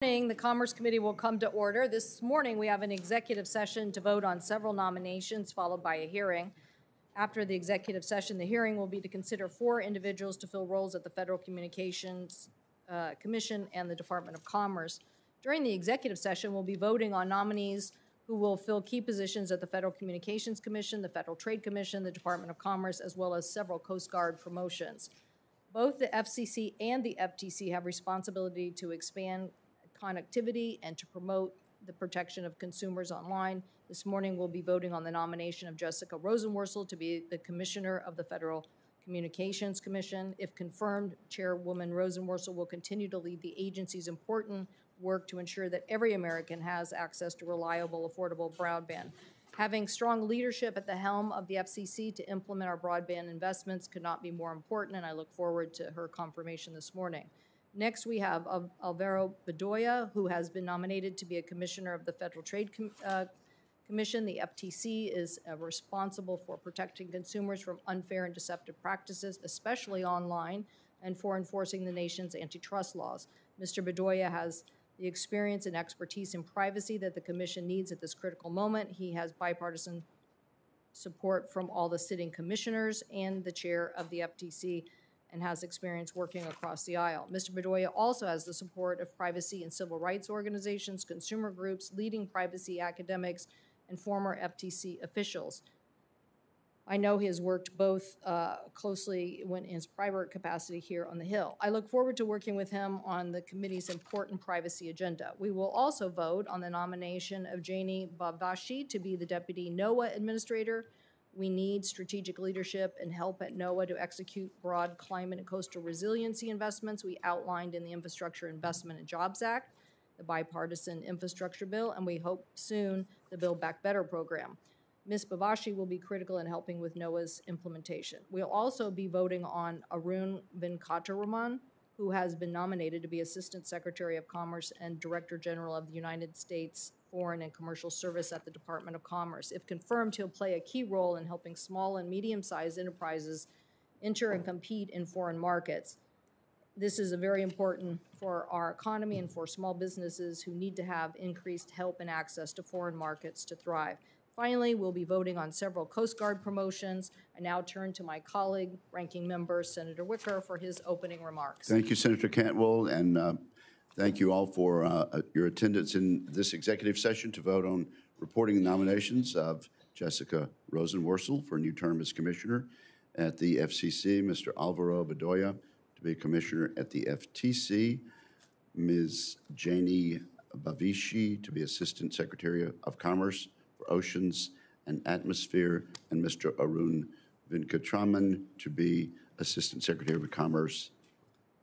The Commerce Committee will come to order. This morning, we have an executive session to vote on several nominations, followed by a hearing. After the executive session, the hearing will be to consider 4 individuals to fill roles at the Federal Communications Commission and the Department of Commerce. During the executive session, we'll be voting on nominees who will fill key positions at the Federal Communications Commission, the Federal Trade Commission, the Department of Commerce, as well as several Coast Guard promotions. Both the FCC and the FTC have responsibility to expand connectivity and to promote the protection of consumers online. This morning, we'll be voting on the nomination of Jessica Rosenworsel to be the Commissioner of the Federal Communications Commission. If confirmed, Chairwoman Rosenworsel will continue to lead the agency's important work to ensure that every American has access to reliable, affordable broadband. Having strong leadership at the helm of the FCC to implement our broadband investments could not be more important, and I look forward to her confirmation this morning. Next, we have Alvaro Badoya, who has been nominated to be a commissioner of the Federal Trade Commission. The FTC is responsible for protecting consumers from unfair and deceptive practices, especially online, and for enforcing the nation's antitrust laws. Mr. Badoya has the experience and expertise in privacy that the Commission needs at this critical moment. He has bipartisan support from all the sitting commissioners and the chair of the FTC, and has experience working across the aisle. Mr. Badoya also has the support of privacy and civil rights organizations, consumer groups, leading privacy academics, and former FTC officials. I know he has worked both closely in his private capacity here on the Hill. I look forward to working with him on the committee's important privacy agenda. We will also vote on the nomination of Janie Bavashi to be the Deputy NOAA Administrator. We need strategic leadership and help at NOAA to execute broad climate and coastal resiliency investments we outlined in the Infrastructure Investment and Jobs Act, the bipartisan infrastructure bill, and we hope soon the Build Back Better program. Ms. Bavashi will be critical in helping with NOAA's implementation. We'll also be voting on Arun Venkataraman, who has been nominated to be Assistant Secretary of Commerce and Director General of the United States Foreign and Commercial Service at the Department of Commerce. If confirmed, he'll play a key role in helping small and medium-sized enterprises enter and compete in foreign markets. This is very important for our economy and for small businesses who need to have increased help and access to foreign markets to thrive. Finally, we'll be voting on several Coast Guard promotions. I now turn to my colleague, Ranking Member Senator Wicker, for his opening remarks. Thank you, Senator Cantwell, and thank you all for your attendance in this executive session to vote on reporting the nominations of Jessica Rosenworsel for a new term as Commissioner at the FCC, Mr. Alvaro Badoya to be Commissioner at the FTC, Ms. Janie Bavashi to be Assistant Secretary of Commerce for Oceans and Atmosphere, and Mr. Arun Venkataraman to be Assistant Secretary of Commerce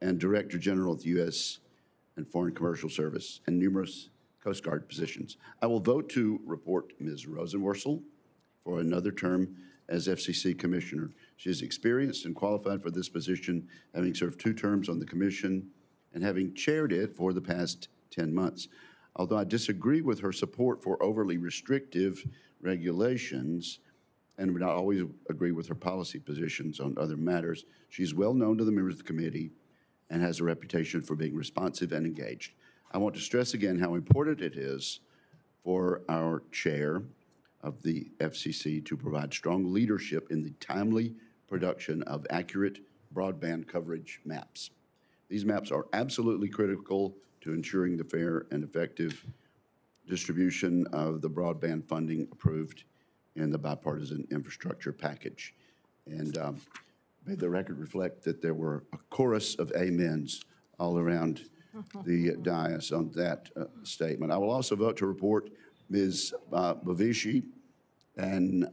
and Director General of the U.S. and Foreign Commercial Service, and numerous Coast Guard positions. I will vote to report Ms. Rosenworsel for another term as FCC Commissioner. She is experienced and qualified for this position, having served 2 terms on the Commission and having chaired it for the past 10 months. Although I disagree with her support for overly restrictive regulations and would not always agree with her policy positions on other matters, she's well known to the members of the committee and has a reputation for being responsive and engaged. I want to stress again how important it is for our chair of the FCC to provide strong leadership in the timely production of accurate broadband coverage maps. These maps are absolutely critical to ensuring the fair and effective distribution of the broadband funding approved in the bipartisan infrastructure package. And may the record reflect that there were a chorus of amens all around the dais on that statement. I will also vote to report Ms. Bavashi and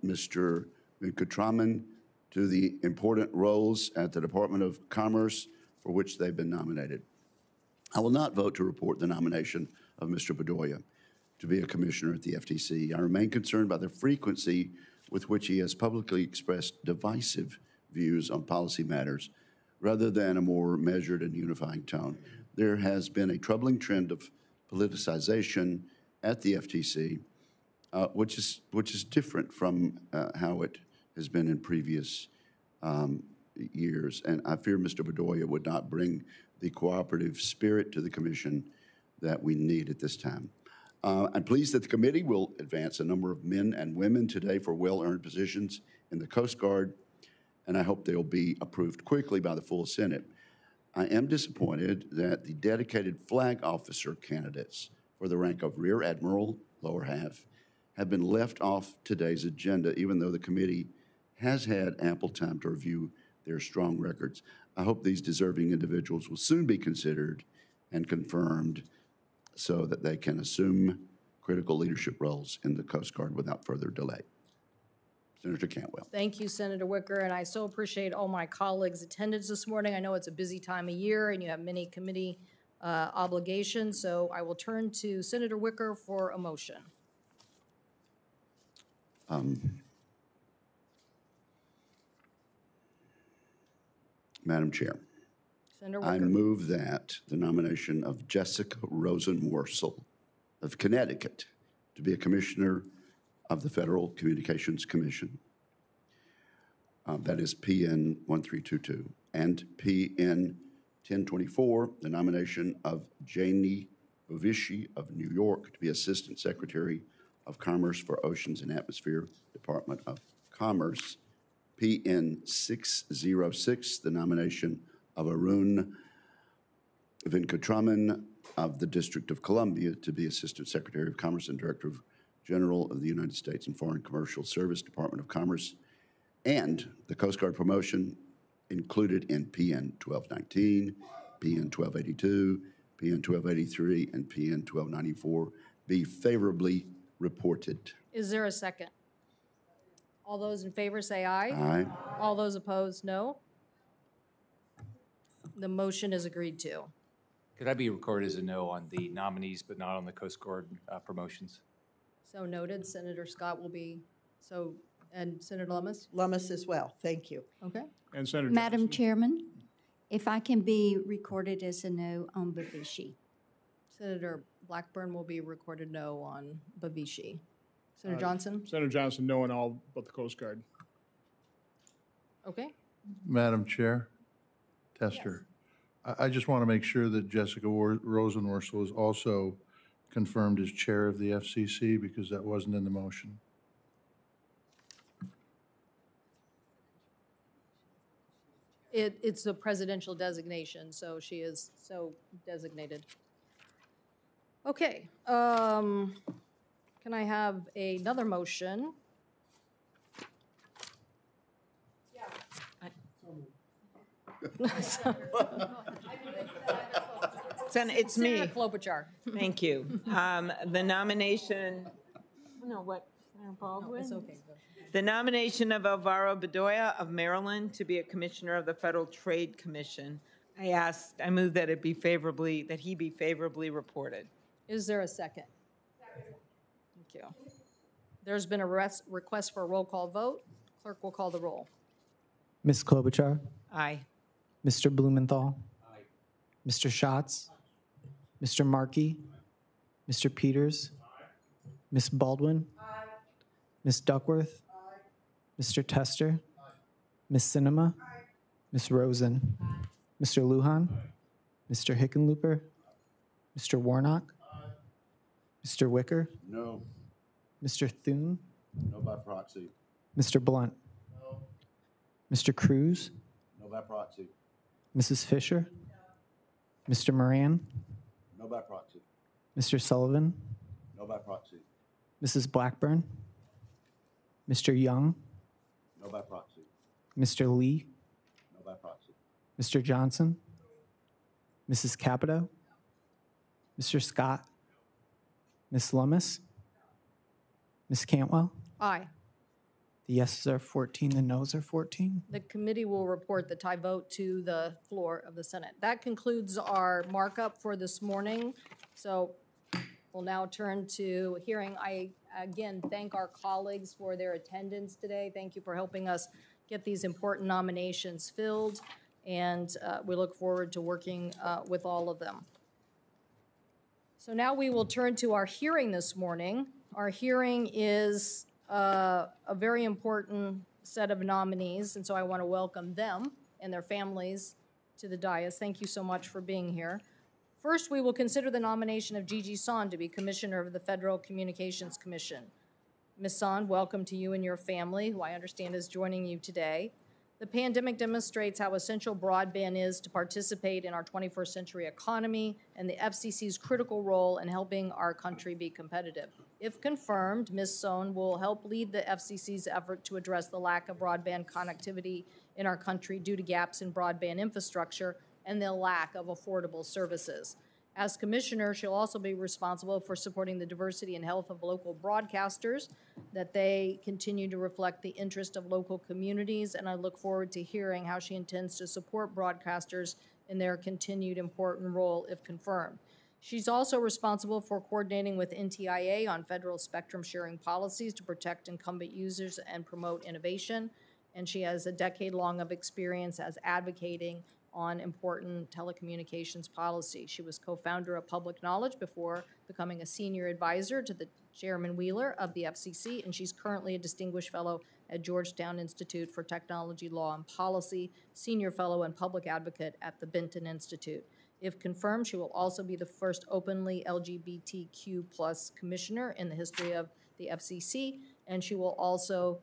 Mr. Venkataraman to the important roles at the Department of Commerce for which they've been nominated. I will not vote to report the nomination of Mr. Badoya to be a commissioner at the FTC. I remain concerned by the frequency with which he has publicly expressed divisive views on policy matters rather than a more measured and unifying tone. There has been a troubling trend of politicization at the FTC, which is different from how it has been in previous years, and I fear Mr. Badoya would not bring the cooperative spirit to the commission that we need at this time. I'm pleased that the committee will advance a number of men and women today for well-earned positions in the Coast Guard, and I hope they'll be approved quickly by the full Senate. I am disappointed that the dedicated flag officer candidates for the rank of Rear Admiral, lower half, have been left off today's agenda, even though the committee has had ample time to review their strong records. I hope these deserving individuals will soon be considered and confirmed so that they can assume critical leadership roles in the Coast Guard without further delay. Senator Cantwell. Thank you, Senator Wicker, and I so appreciate all my colleagues' attendance this morning. I know it's a busy time of year and you have many committee obligations, so I will turn to Senator Wicker for a motion. Madam Chair, Senator Wicker. I move that the nomination of Jessica Rosenworsel of Connecticut to be a commissioner of the Federal Communications Commission, that is PN 1322, and PN 1024, the nomination of Janie Bovishi of New York to be Assistant Secretary of Commerce for Oceans and Atmosphere, Department of Commerce. PN 606, the nomination of Arun Venkatraman of the District of Columbia to be Assistant Secretary of Commerce and Director General of the United States and Foreign Commercial Service, Department of Commerce, and the Coast Guard promotion included in PN 1219, PN 1282, PN 1283, and PN 1294 be favorably reported. Is there a second? All those in favor say aye. Aye. All those opposed, no. The motion is agreed to. Could I be recorded as a no on the nominees, but not on the Coast Guard promotions? So noted. Senator Scott will be, and Senator Lummis? Lummis as well. Thank you. Okay. And Senator Madam Johnson. Chairman, if I can be recorded as a no on Bovishi. Senator Blackburn will be recorded no on Bovishi. Senator Johnson? Senator Johnson, no on all but the Coast Guard. Okay. Madam Chair, Tester, I just want to make sure that Jessica Rosenworsel is also confirmed as chair of the FCC because that wasn't in the motion. It's a presidential designation, so she is so designated. Okay. Can I have another motion? It's me. Senator Klobuchar. Thank you. The nomination, no, what, Senator Baldwin? It's okay. The nomination of Alvaro Badoya of Maryland to be a commissioner of the Federal Trade Commission. I move that he be favorably reported. Is there a second? Thank you. There's been a request for a roll call vote. Clerk will call the roll. Ms. Klobuchar, Aye. Mr. Blumenthal, Mr. Schatz, Mr. Markey, Mr. Peters, Ms. Baldwin, Ms. Duckworth, Mr. Tester, Ms. Sinema, Ms. Rosen, Mr. Lujan, Mr. Hickenlooper, Mr. Warnock, Mr. Wicker, No. Mr. Thune, No by proxy. Mr. Blunt, Mr. Cruz, No by proxy. Mrs. Fisher, Mr. Moran, No by proxy. Mr. Sullivan, No by proxy. Mrs. Blackburn, Mr. Young, No by proxy. Mr. Lee, No by proxy. Mr. Johnson, Mrs. Capito, Mr. Scott, Ms. Lummis, Ms. Cantwell. Aye. The yeses are 14, the nos are 14. The committee will report the tie vote to the floor of the Senate. That concludes our markup for this morning. So we'll now turn to hearing. I, again, thank our colleagues for their attendance today. Thank you for helping us get these important nominations filled, and we look forward to working with all of them. So now we will turn to our hearing this morning. Our hearing is a very important set of nominees, and so I want to welcome them. and their families to the dais. Thank you so much for being here. First, we will consider the nomination of Gigi Son to be Commissioner of the Federal Communications Commission. Ms. Son, welcome to you and your family, who I understand is joining you today. The pandemic demonstrates how essential broadband is to participate in our 21st century economy and the FCC's critical role in helping our country be competitive. If confirmed, Ms. Son will help lead the FCC's effort to address the lack of broadband connectivity in our country due to gaps in broadband infrastructure and the lack of affordable services. As commissioner, she'll also be responsible for supporting the diversity and health of local broadcasters, that they continue to reflect the interest of local communities, and I look forward to hearing how she intends to support broadcasters in their continued important role if confirmed. She's also responsible for coordinating with NTIA on federal spectrum sharing policies to protect incumbent users and promote innovation, and she has a decade-long of experience as advocating on important telecommunications policy. She was co-founder of Public Knowledge before becoming a senior advisor to the Chairman Wheeler of the FCC, and she's currently a distinguished fellow at Georgetown Institute for Technology, Law, and Policy, senior fellow and public advocate at the Benton Institute. If confirmed, she will also be the first openly LGBTQ plus commissioner in the history of the FCC, and she will also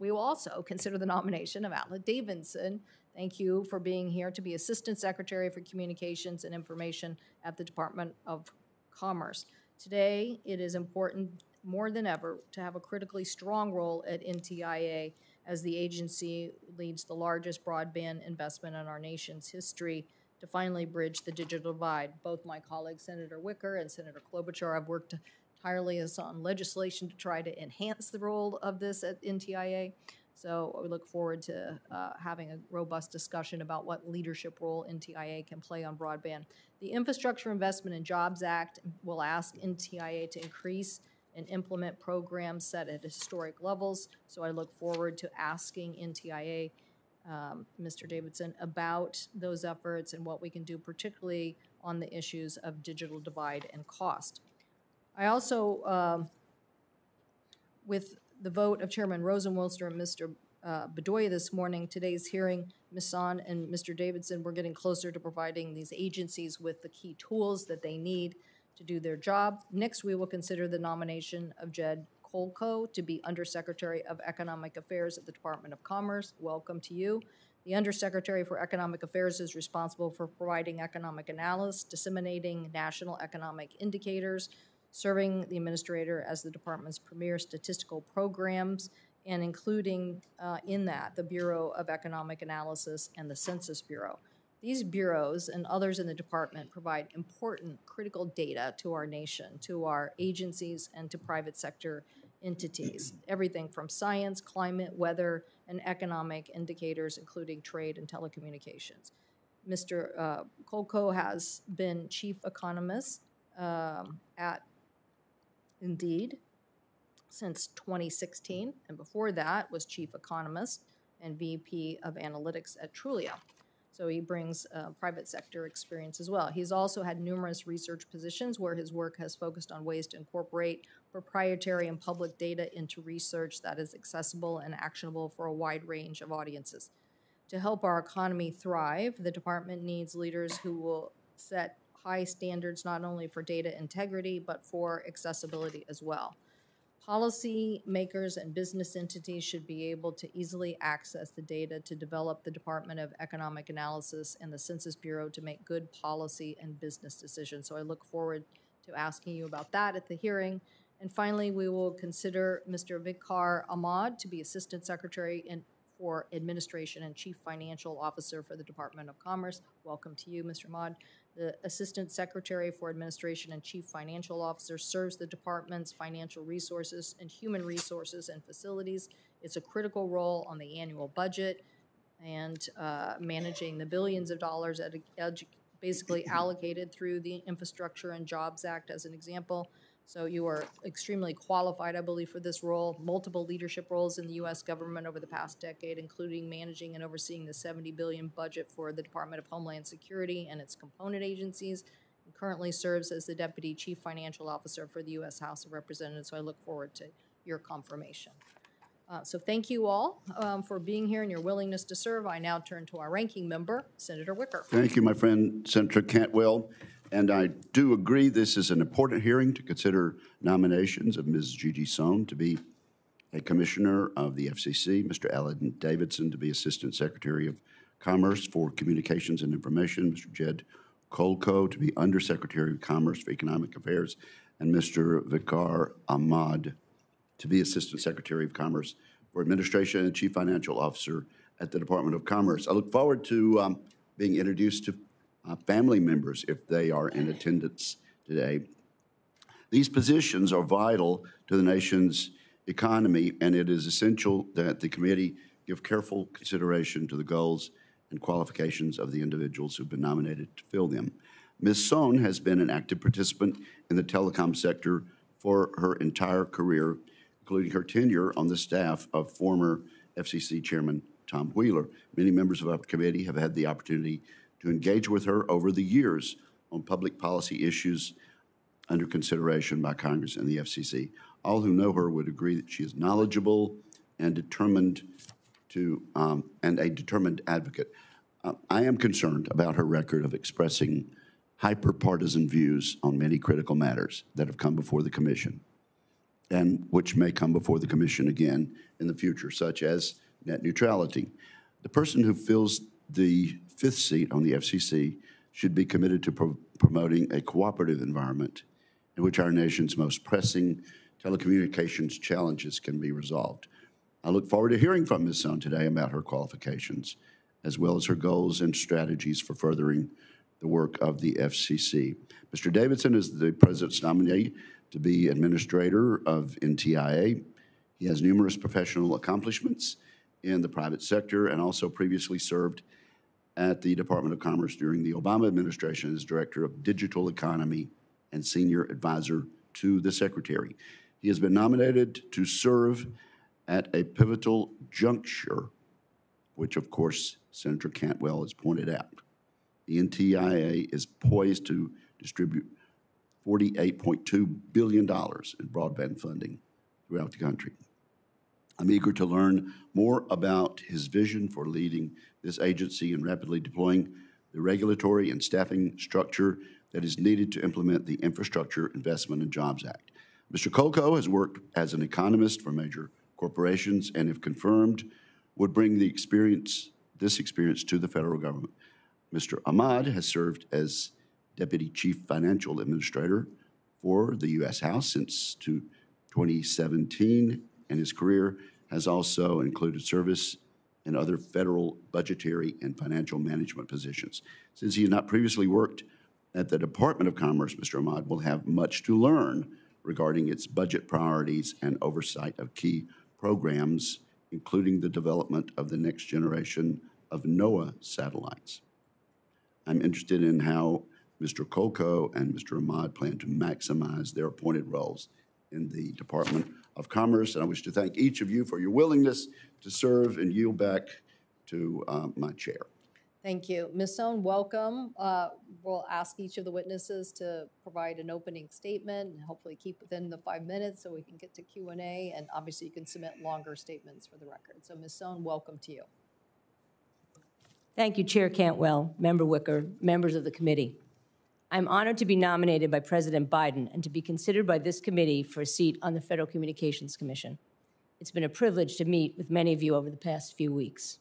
we will also consider the nomination of Davidson. Thank you for being here to be Assistant Secretary for Communications and Information at the Department of Commerce. Today, it is important more than ever to have a critically strong role at NTIA as the agency leads the largest broadband investment in our nation's history to finally bridge the digital divide. Both my colleagues, Senator Wicker and Senator Klobuchar, have worked tirelessly on legislation to try to enhance the role of this at NTIA. So we look forward to having a robust discussion about what leadership role NTIA can play on broadband. The Infrastructure Investment and Jobs Act will ask NTIA to increase and implement programs set at historic levels. So I look forward to asking NTIA, Mr. Davidson, about those efforts and what we can do, particularly on the issues of digital divide and cost. I also, with the vote of Chairman Rosenworsel and Mr. Badoya this morning, today's hearing, Ms. Son and Mr. Davidson, we're getting closer to providing these agencies with the key tools that they need to do their job. Next, we will consider the nomination of Jed Kolko to be Undersecretary of Economic Affairs at the Department of Commerce. Welcome to you. The Undersecretary for Economic Affairs is responsible for providing economic analysis, disseminating national economic indicators, serving the administrator as the department's premier statistical programs, and including in that the Bureau of Economic Analysis and the Census Bureau. These bureaus and others in the department provide important critical data to our nation, to our agencies, and to private sector entities. Everything from science, climate, weather, and economic indicators, including trade and telecommunications. Mr. Kolko has been chief economist at Indeed since 2016, and before that was chief economist and VP of analytics at Trulia. So he brings private sector experience as well. He's also had numerous research positions where his work has focused on ways to incorporate proprietary and public data into research that is accessible and actionable for a wide range of audiences. To help our economy thrive, the department needs leaders who will set high standards not only for data integrity, but for accessibility as well. Policy makers and business entities should be able to easily access the data to develop the Department of Economic Analysis and the Census Bureau to make good policy and business decisions. So I look forward to asking you about that at the hearing. And finally, we will consider Mr. Vicar Ahmad to be Assistant Secretary for Administration and Chief Financial Officer for the Department of Commerce. Welcome to you, Mr. Ahmad. The Assistant Secretary for Administration and Chief Financial Officer serves the department's financial resources and human resources and facilities. It's a critical role on the annual budget and managing the billions of dollars basically allocated through the Infrastructure and Jobs Act as an example. So you are extremely qualified, I believe, for this role. Multiple leadership roles in the U.S. government over the past decade, including managing and overseeing the $70 billion budget for the Department of Homeland Security and its component agencies. He currently serves as the Deputy Chief Financial Officer for the U.S. House of Representatives, so I look forward to your confirmation. So thank you all for being here and your willingness to serve. I now turn to our ranking member, Senator Wicker. Thank you, my friend, Senator Cantwell. And I do agree this is an important hearing to consider nominations of Ms. Gigi Sohn to be a commissioner of the FCC, Mr. Alan Davidson to be Assistant Secretary of Commerce for Communications and Information, Mr. Jed Kolko to be Undersecretary of Commerce for Economic Affairs, and Mr. Vikar Ahmad to be Assistant Secretary of Commerce for Administration and Chief Financial Officer at the Department of Commerce. I look forward to being introduced to family members if they are in attendance today. These positions are vital to the nation's economy, and it is essential that the committee give careful consideration to the goals and qualifications of the individuals who've been nominated to fill them. Ms. Sohn has been an active participant in the telecom sector for her entire career, including her tenure on the staff of former FCC Chairman Tom Wheeler. Many members of our committee have had the opportunity to engage with her over the years on public policy issues under consideration by Congress and the FCC. All who know her would agree that she is knowledgeable and determined and a determined advocate. I am concerned about her record of expressing hyper-partisan views on many critical matters that have come before the Commission and which may come before the Commission again in the future, such as net neutrality. The person who fills the fifth seat on the FCC should be committed to promoting a cooperative environment in which our nation's most pressing telecommunications challenges can be resolved. I look forward to hearing from Ms. Sohn today about her qualifications, as well as her goals and strategies for furthering the work of the FCC. Mr. Davidson is the President's nominee to be Administrator of NTIA. He has numerous professional accomplishments in the private sector and also previously served at the Department of Commerce during the Obama administration as Director of Digital Economy and Senior Advisor to the Secretary. He has been nominated to serve at a pivotal juncture, which of course Senator Cantwell has pointed out. The NTIA is poised to distribute $48.2 billion in broadband funding throughout the country. I'm eager to learn more about his vision for leading this agency and rapidly deploying the regulatory and staffing structure that is needed to implement the Infrastructure Investment and Jobs Act. Mr. Kolko has worked as an economist for major corporations and, if confirmed, would bring this experience to the federal government. Mr. Ahmad has served as Deputy Chief Financial Administrator for the U.S. House since 2017, and his career has also included service in other federal budgetary and financial management positions. Since he had not previously worked at the Department of Commerce, Mr. Ahmad will have much to learn regarding its budget priorities and oversight of key programs, including the development of the next generation of NOAA satellites. I'm interested in how Mr. Kolko and Mr. Ahmad plan to maximize their appointed roles in the Department of Commerce, and I wish to thank each of you for your willingness to serve and yield back to my chair. Thank you. Ms. Sohn, welcome. We'll ask each of the witnesses to provide an opening statement and hopefully keep within the 5 minutes so we can get to Q&A, and obviously you can submit longer statements for the record. So Ms. Sohn, welcome to you. Thank you, Chair Cantwell, Member Wicker, members of the committee. I'm honored to be nominated by President Biden and to be considered by this committee for a seat on the Federal Communications Commission. It's been a privilege to meet with many of you over the past few weeks.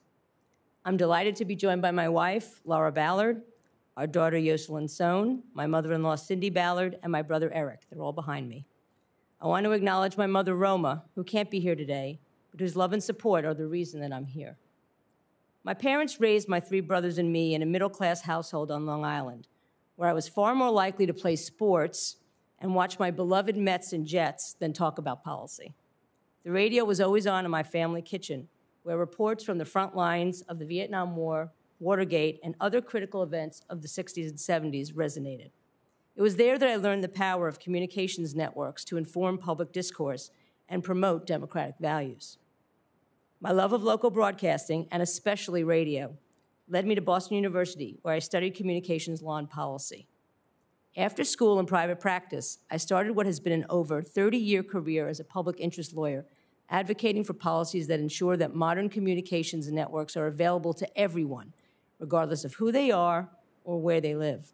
I'm delighted to be joined by my wife, Laura Ballard, our daughter, Yoselyn Sohn, my mother-in-law, Cindy Ballard, and my brother, Eric. They're all behind me. I want to acknowledge my mother, Roma, who can't be here today, but whose love and support are the reason that I'm here. My parents raised my 3 brothers and me in a middle-class household on Long Island, where I was far more likely to play sports and watch my beloved Mets and Jets than talk about policy. The radio was always on in my family kitchen, where reports from the front lines of the Vietnam War, Watergate, and other critical events of the 60s and 70s resonated. It was there that I learned the power of communications networks to inform public discourse and promote democratic values. My love of local broadcasting, and especially radio, led me to Boston University, where I studied communications law and policy. After school and private practice, I started what has been an over 30-year career as a public interest lawyer, advocating for policies that ensure that modern communications networks are available to everyone, regardless of who they are or where they live.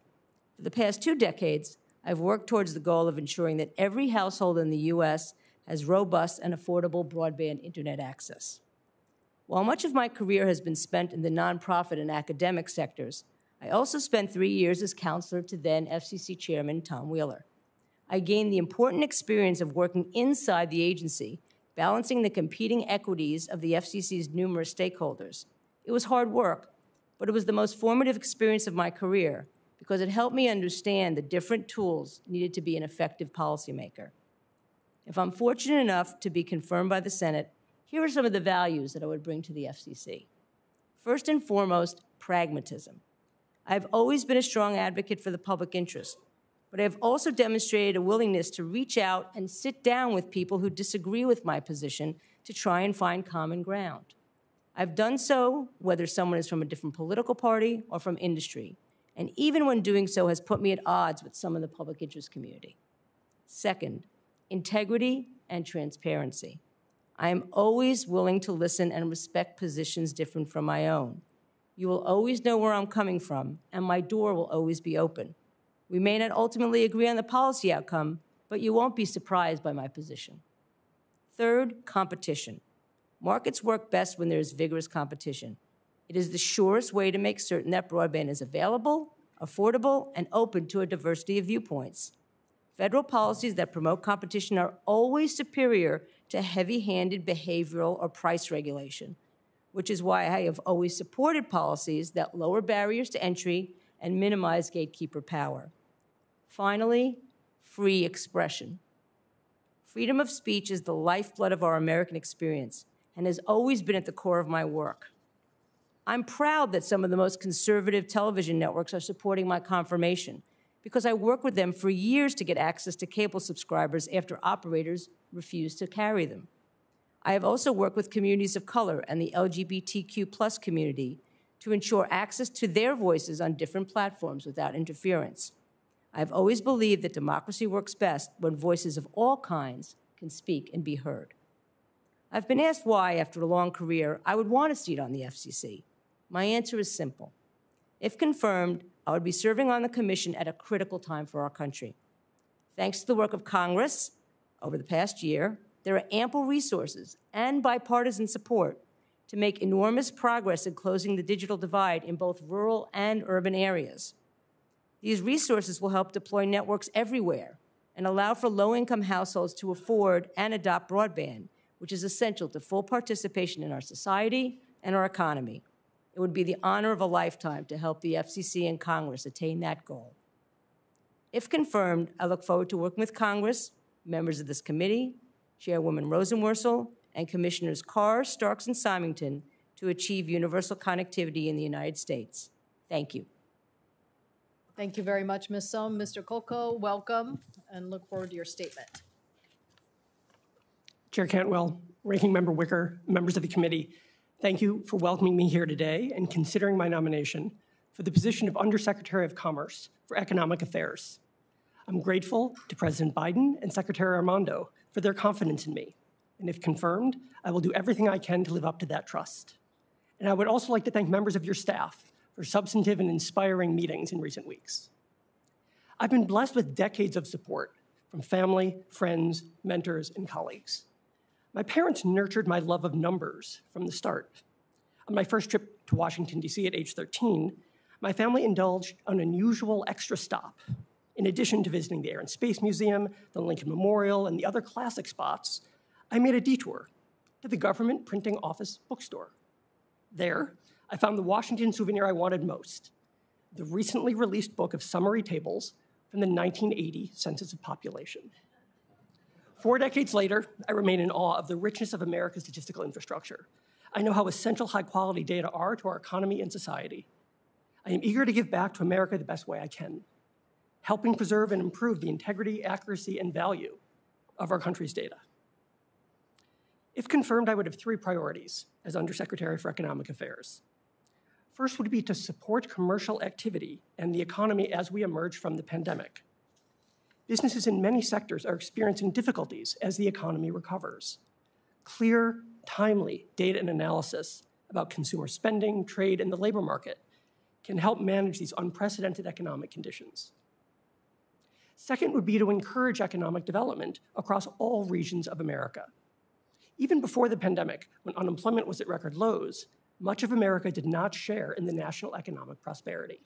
For the past 2 decades, I've worked towards the goal of ensuring that every household in the U.S. has robust and affordable broadband internet access. While much of my career has been spent in the nonprofit and academic sectors, I also spent 3 years as counselor to then FCC Chairman Tom Wheeler. I gained the important experience of working inside the agency, balancing the competing equities of the FCC's numerous stakeholders. It was hard work, but it was the most formative experience of my career because it helped me understand the different tools needed to be an effective policymaker. If I'm fortunate enough to be confirmed by the Senate, here are some of the values that I would bring to the FCC. First and foremost, pragmatism. I've always been a strong advocate for the public interest, but I've also demonstrated a willingness to reach out and sit down with people who disagree with my position to try and find common ground. I've done so whether someone is from a different political party or from industry, and even when doing so has put me at odds with some of the public interest community. Second, integrity and transparency. I am always willing to listen and respect positions different from my own. You will always know where I'm coming from, and my door will always be open. We may not ultimately agree on the policy outcome, but you won't be surprised by my position. Third, competition. Markets work best when there is vigorous competition. It is the surest way to make certain that broadband is available, affordable, and open to a diversity of viewpoints. Federal policies that promote competition are always superior to heavy-handed behavioral or price regulation, which is why I have always supported policies that lower barriers to entry and minimize gatekeeper power. Finally, free expression. Freedom of speech is the lifeblood of our American experience and has always been at the core of my work. I'm proud that some of the most conservative television networks are supporting my confirmation because I worked with them for years to get access to cable subscribers after operators refused to carry them. I have also worked with communities of color and the LGBTQ+ community to ensure access to their voices on different platforms without interference. I've always believed that democracy works best when voices of all kinds can speak and be heard. I've been asked why, after a long career, I would want a seat on the FCC. My answer is simple. If confirmed, I would be serving on the commission at a critical time for our country. Thanks to the work of Congress over the past year, there are ample resources and bipartisan support to make enormous progress in closing the digital divide in both rural and urban areas. These resources will help deploy networks everywhere and allow for low-income households to afford and adopt broadband, which is essential to full participation in our society and our economy. It would be the honor of a lifetime to help the FCC and Congress attain that goal. If confirmed, I look forward to working with Congress, members of this committee, Chairwoman Rosenworsel, and Commissioners Carr, Starks, and Symington to achieve universal connectivity in the United States. Thank you. Thank you very much, Ms. Sohm. Mr. Kolko, welcome, and look forward to your statement. Chair Cantwell, Ranking Member Wicker, members of the committee, thank you for welcoming me here today and considering my nomination for the position of Undersecretary of Commerce for Economic Affairs. I'm grateful to President Biden and Secretary Armando for their confidence in me. And if confirmed, I will do everything I can to live up to that trust. And I would also like to thank members of your staff for substantive and inspiring meetings in recent weeks. I've been blessed with decades of support from family, friends, mentors, and colleagues. My parents nurtured my love of numbers from the start. On my first trip to Washington, D.C. at age 13, my family indulged an unusual extra stop. In addition to visiting the Air and Space Museum, the Lincoln Memorial, and the other classic spots, I made a detour to the Government Printing Office bookstore. There, I found the Washington souvenir I wanted most, the recently released book of summary tables from the 1980 Census of Population. 4 decades later, I remain in awe of the richness of America's statistical infrastructure. I know how essential high-quality data are to our economy and society. I am eager to give back to America the best way I can, helping preserve and improve the integrity, accuracy, and value of our country's data. If confirmed, I would have 3 priorities as Undersecretary for Economic Affairs. First would be to support commercial activity and the economy as we emerge from the pandemic. Businesses in many sectors are experiencing difficulties as the economy recovers. Clear, timely data and analysis about consumer spending, trade, and the labor market can help manage these unprecedented economic conditions. Second would be to encourage economic development across all regions of America. Even before the pandemic, when unemployment was at record lows, much of America did not share in the national economic prosperity.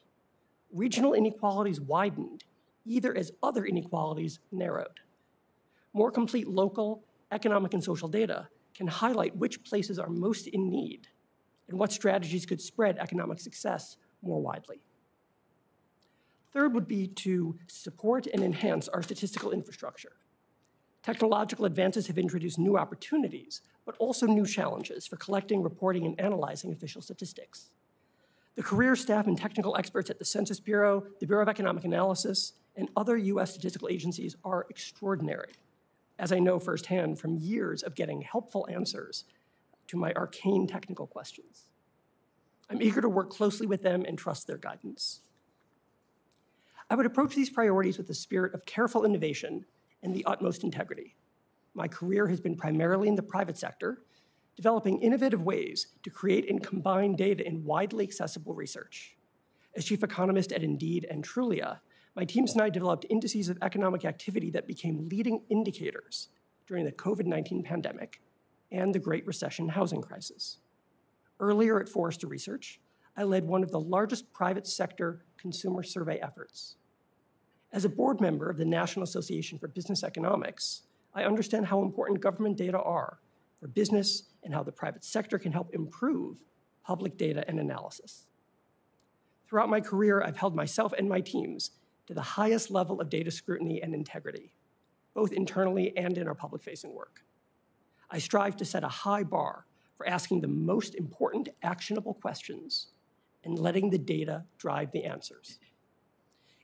Regional inequalities widened, either as other inequalities narrowed. More complete local, economic, and social data can highlight which places are most in need and what strategies could spread economic success more widely. Third would be to support and enhance our statistical infrastructure. Technological advances have introduced new opportunities, but also new challenges for collecting, reporting, and analyzing official statistics. The career staff and technical experts at the Census Bureau, the Bureau of Economic Analysis, and other US statistical agencies are extraordinary, as I know firsthand from years of getting helpful answers to my arcane technical questions. I'm eager to work closely with them and trust their guidance. I would approach these priorities with the spirit of careful innovation and the utmost integrity. My career has been primarily in the private sector, developing innovative ways to create and combine data in widely accessible research. As chief economist at Indeed and Trulia, my teams and I developed indices of economic activity that became leading indicators during the COVID-19 pandemic and the Great Recession housing crisis. Earlier at Forrester Research, I led one of the largest private sector consumer survey efforts. As a board member of the National Association for Business Economics, I understand how important government data are for business and how the private sector can help improve public data and analysis. Throughout my career, I've held myself and my teams to the highest level of data scrutiny and integrity, both internally and in our public-facing work. I strive to set a high bar for asking the most important actionable questions and letting the data drive the answers.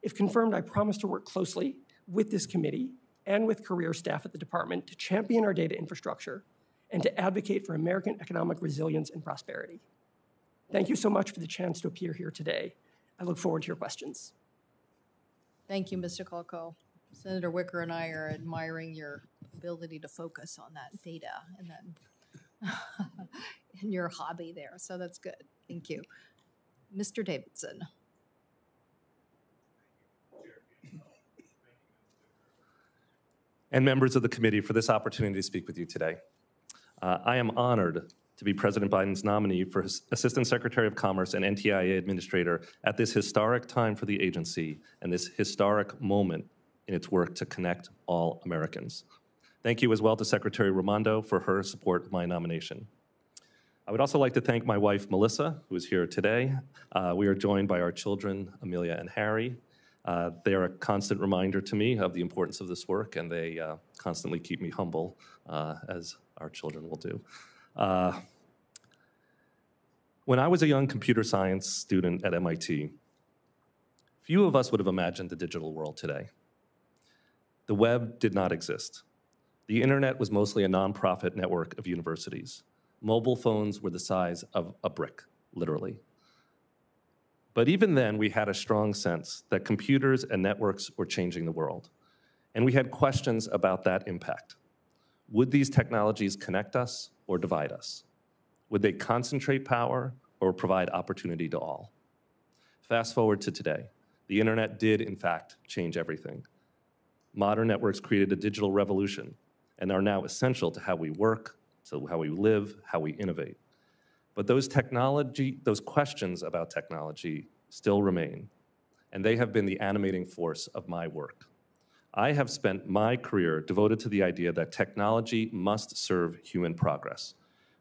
If confirmed, I promise to work closely with this committee and with career staff at the department to champion our data infrastructure and to advocate for American economic resilience and prosperity. Thank you so much for the chance to appear here today. I look forward to your questions. Thank you, Mr. Kolko. Senator Wicker and I are admiring your ability to focus on that data and that in your hobby there. So that's good. Thank you. Mr. Davidson. And members of the committee for this opportunity to speak with you today. I am honored to be President Biden's nominee for his Assistant Secretary of Commerce and NTIA Administrator at this historic time for the agency and this historic moment in its work to connect all Americans. Thank you as well to Secretary Raimondo for her support of my nomination. I would also like to thank my wife, Melissa, who is here today. We are joined by our children, Amelia and Harry. They are a constant reminder to me of the importance of this work, and they constantly keep me humble, as our children will do. When I was a young computer science student at MIT, few of us would have imagined the digital world today. The web did not exist. The internet was mostly a nonprofit network of universities. Mobile phones were the size of a brick, literally. But even then, we had a strong sense that computers and networks were changing the world. And we had questions about that impact. Would these technologies connect us or divide us? Would they concentrate power or provide opportunity to all? Fast forward to today. The internet did, in fact, change everything. Modern networks created a digital revolution and are now essential to how we work, to how we live, how we innovate. But those questions about technology still remain, and they have been the animating force of my work. I have spent my career devoted to the idea that technology must serve human progress.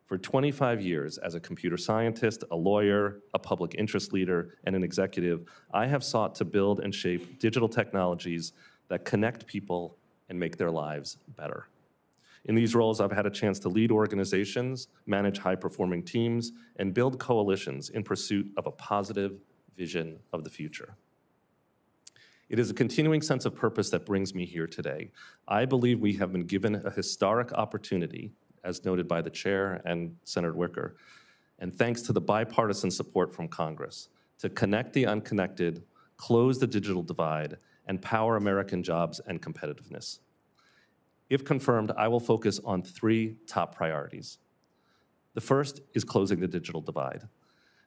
For 25 years, as a computer scientist, a lawyer, a public interest leader, and an executive, I have sought to build and shape digital technologies that connect people and make their lives better. In these roles, I've had a chance to lead organizations, manage high-performing teams, and build coalitions in pursuit of a positive vision of the future. It is a continuing sense of purpose that brings me here today. I believe we have been given a historic opportunity, as noted by the chair and Senator Wicker, and thanks to the bipartisan support from Congress, to connect the unconnected, close the digital divide, and power American jobs and competitiveness. If confirmed, I will focus on 3 top priorities. The first is closing the digital divide.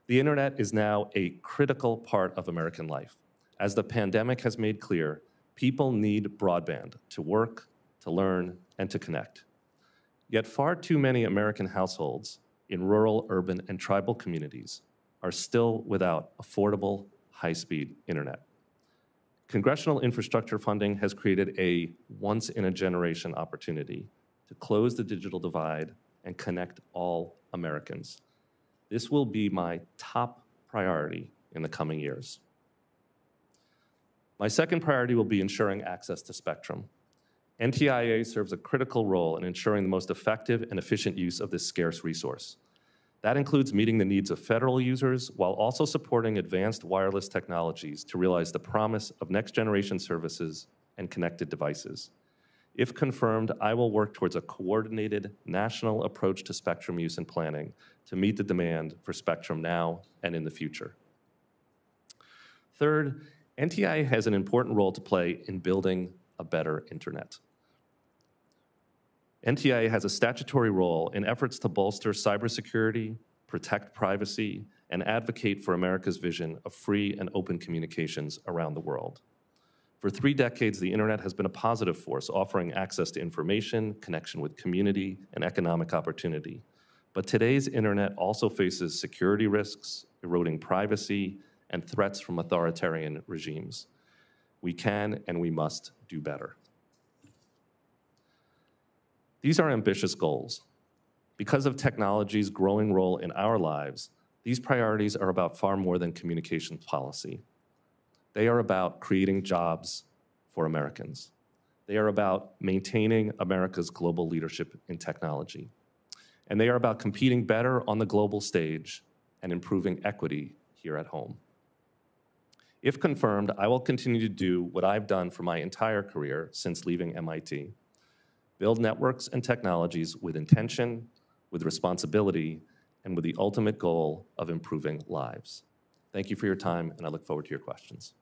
The internet is now a critical part of American life. As the pandemic has made clear, people need broadband to work, to learn, and to connect. Yet far too many American households in rural, urban, and tribal communities are still without affordable, high-speed internet. Congressional infrastructure funding has created a once-in-a-generation opportunity to close the digital divide and connect all Americans. This will be my top priority in the coming years. My second priority will be ensuring access to spectrum. NTIA serves a critical role in ensuring the most effective and efficient use of this scarce resource. That includes meeting the needs of federal users while also supporting advanced wireless technologies to realize the promise of next-generation services and connected devices. If confirmed, I will work towards a coordinated national approach to spectrum use and planning to meet the demand for spectrum now and in the future. Third, NTIA has an important role to play in building a better internet. NTIA has a statutory role in efforts to bolster cybersecurity, protect privacy, and advocate for America's vision of free and open communications around the world. For 3 decades, the internet has been a positive force, offering access to information, connection with community, and economic opportunity. But today's internet also faces security risks, eroding privacy, and threats from authoritarian regimes. We can and we must do better. These are ambitious goals. Because of technology's growing role in our lives, these priorities are about far more than communications policy. They are about creating jobs for Americans. They are about maintaining America's global leadership in technology. And they are about competing better on the global stage and improving equity here at home. If confirmed, I will continue to do what I've done for my entire career since leaving MIT. Build networks and technologies with intention, with responsibility, and with the ultimate goal of improving lives. Thank you for your time, and I look forward to your questions.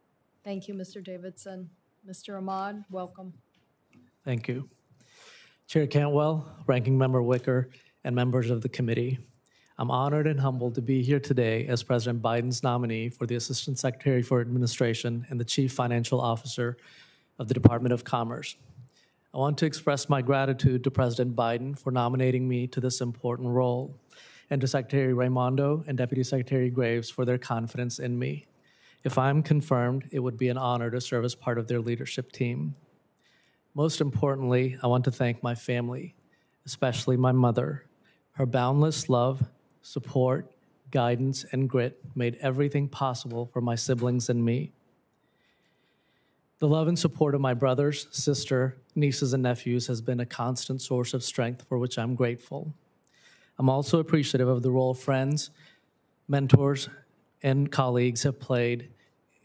Thank you, Mr. Davidson. Mr. Ahmad, welcome. Thank you. Chair Cantwell, Ranking Member Wicker, and members of the committee. I'm honored and humbled to be here today as President Biden's nominee for the Assistant Secretary for Administration and the Chief Financial Officer of the Department of Commerce. I want to express my gratitude to President Biden for nominating me to this important role, and to Secretary Raimondo and Deputy Secretary Graves for their confidence in me. If I'm confirmed, it would be an honor to serve as part of their leadership team. Most importantly, I want to thank my family, especially my mother. Her boundless love, support, guidance, and grit made everything possible for my siblings and me. The love and support of my brothers, sister, nieces, and nephews has been a constant source of strength for which I'm grateful. I'm also appreciative of the role friends, mentors, and colleagues have played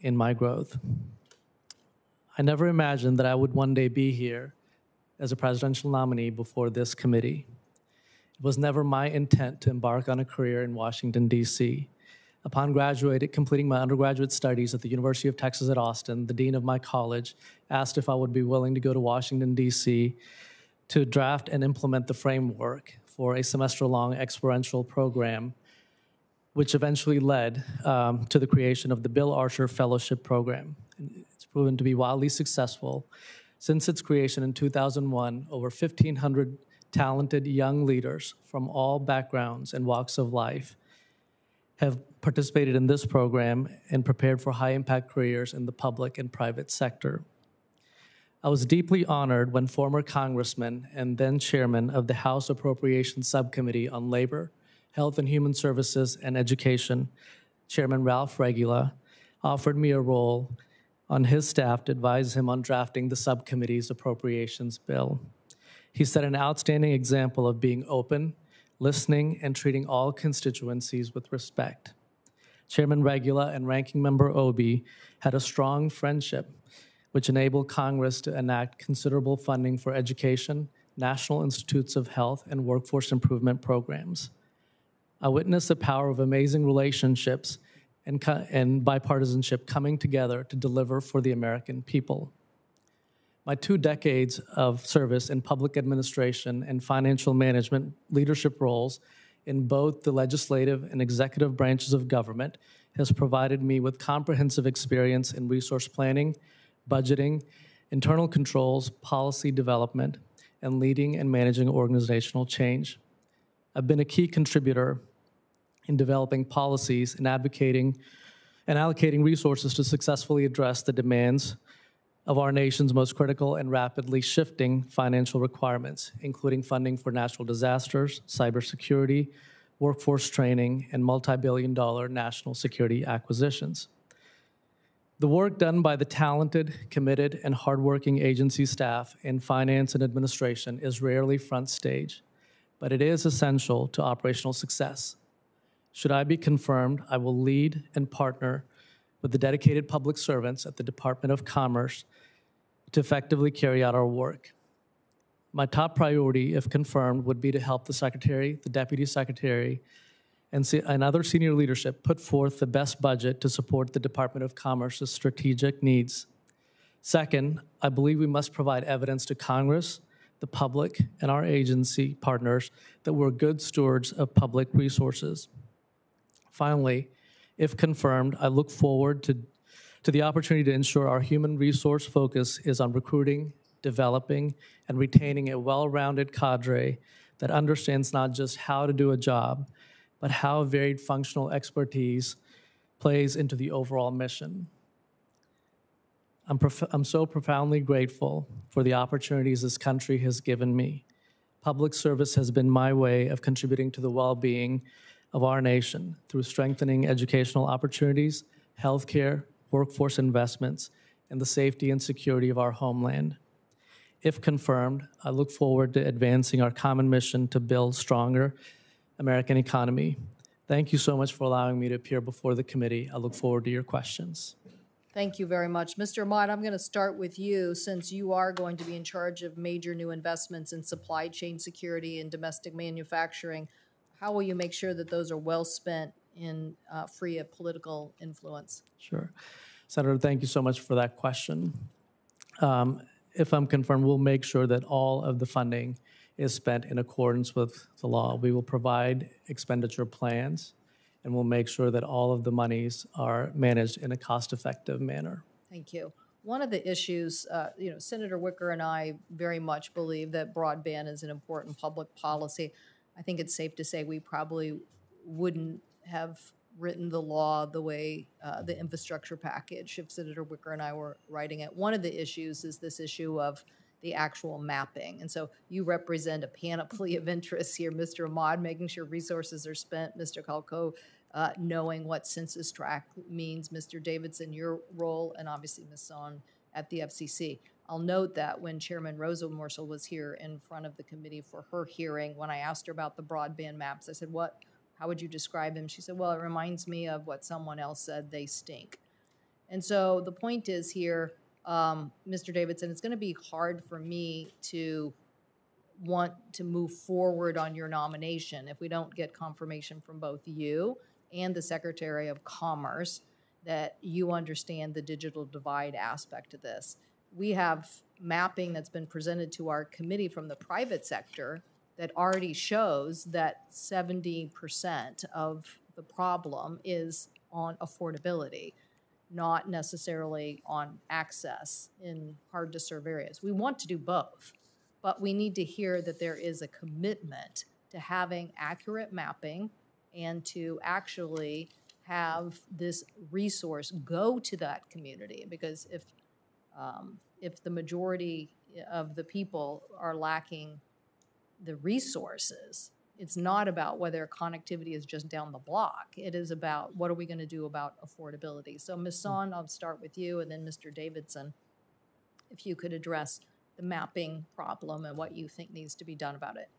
in my growth. I never imagined that I would one day be here as a presidential nominee before this committee. It was never my intent to embark on a career in Washington, D.C. Upon completing my undergraduate studies at the University of Texas at Austin, the dean of my college asked if I would be willing to go to Washington, D.C. to draft and implement the framework for a semester-long experiential program, which eventually led to the creation of the Bill Archer Fellowship Program. It's proven to be wildly successful. Since its creation in 2001, over 1,500 talented young leaders from all backgrounds and walks of life have participated in this program and prepared for high-impact careers in the public and private sector. I was deeply honored when former Congressman and then Chairman of the House Appropriations Subcommittee on Labor, Health and Human Services, and Education, Chairman Ralph Regula, offered me a role on his staff to advise him on drafting the subcommittee's appropriations bill. He set an outstanding example of being open, listening, and treating all constituencies with respect. Chairman Regula and Ranking Member Obi had a strong friendship, which enabled Congress to enact considerable funding for education, National Institutes of Health, and workforce improvement programs. I witnessed the power of amazing relationships and bipartisanship coming together to deliver for the American people. My 2 decades of service in public administration and financial management leadership roles in both the legislative and executive branches of government has provided me with comprehensive experience in resource planning, budgeting, internal controls, policy development, and leading and managing organizational change. I've been a key contributor in developing policies and advocating and allocating resources to successfully address the demands of our nation's most critical and rapidly shifting financial requirements, including funding for natural disasters, cybersecurity, workforce training, and multi-billion-dollar national security acquisitions. The work done by the talented, committed, and hardworking agency staff in finance and administration is rarely front stage, but it is essential to operational success. Should I be confirmed, I will lead and partner with the dedicated public servants at the Department of Commerce to effectively carry out our work. My top priority, if confirmed, would be to help the Secretary, the Deputy Secretary, and other senior leadership put forth the best budget to support the Department of Commerce's strategic needs. Second, I believe we must provide evidence to Congress, the public, and our agency partners that we're good stewards of public resources. Finally, if confirmed, I look forward to the opportunity to ensure our human resource focus is on recruiting, developing, and retaining a well-rounded cadre that understands not just how to do a job, but how varied functional expertise plays into the overall mission. I'm so profoundly grateful for the opportunities this country has given me. Public service has been my way of contributing to the well-being of our nation through strengthening educational opportunities, healthcare, workforce investments, and the safety and security of our homeland. If confirmed, I look forward to advancing our common mission to build stronger American economy. Thank you so much for allowing me to appear before the committee. I look forward to your questions. Thank you very much. Mr. Ahmad, I'm going to start with you since you are going to be in charge of major new investments in supply chain security and domestic manufacturing. How will you make sure that those are well spent and free of political influence? Sure. Senator, thank you so much for that question. If I'm confirmed, we'll make sure that all of the funding is spent in accordance with the law. We will provide expenditure plans, and we'll make sure that all of the monies are managed in a cost-effective manner. Thank you. One of the issues, Senator Wicker and I very much believe that broadband is an important public policy. I think it's safe to say we probably wouldn't have written the law the way the infrastructure package if Senator Wicker and I were writing it. One of the issues is this issue of the actual mapping. And so you represent a panoply of interests here, Mr. Ahmad, making sure resources are spent, Mr. Kolko, knowing what census tract means, Mr. Davidson, your role, and obviously Ms. Son at the FCC. I'll note that when Chairman Rosenworsel was here in front of the committee for her hearing, when I asked her about the broadband maps, I said, how would you describe them? She said, well, it reminds me of what someone else said, they stink. And so the point is here, Mr. Davidson, it's going to be hard for me to want to move forward on your nomination if we don't get confirmation from both you and the Secretary of Commerce that you understand the digital divide aspect of this. We have mapping that's been presented to our committee from the private sector that already shows that 70% of the problem is on affordability, not necessarily on access in hard-to-serve areas. We want to do both, but we need to hear that there is a commitment to having accurate mapping and to actually have this resource go to that community, because if the majority of the people are lacking the resources, it's not about whether connectivity is just down the block. It is about what are we going to do about affordability. So Ms. Son, I'll start with you, and then Mr. Davidson, if you could address the mapping problem and what you think needs to be done about it.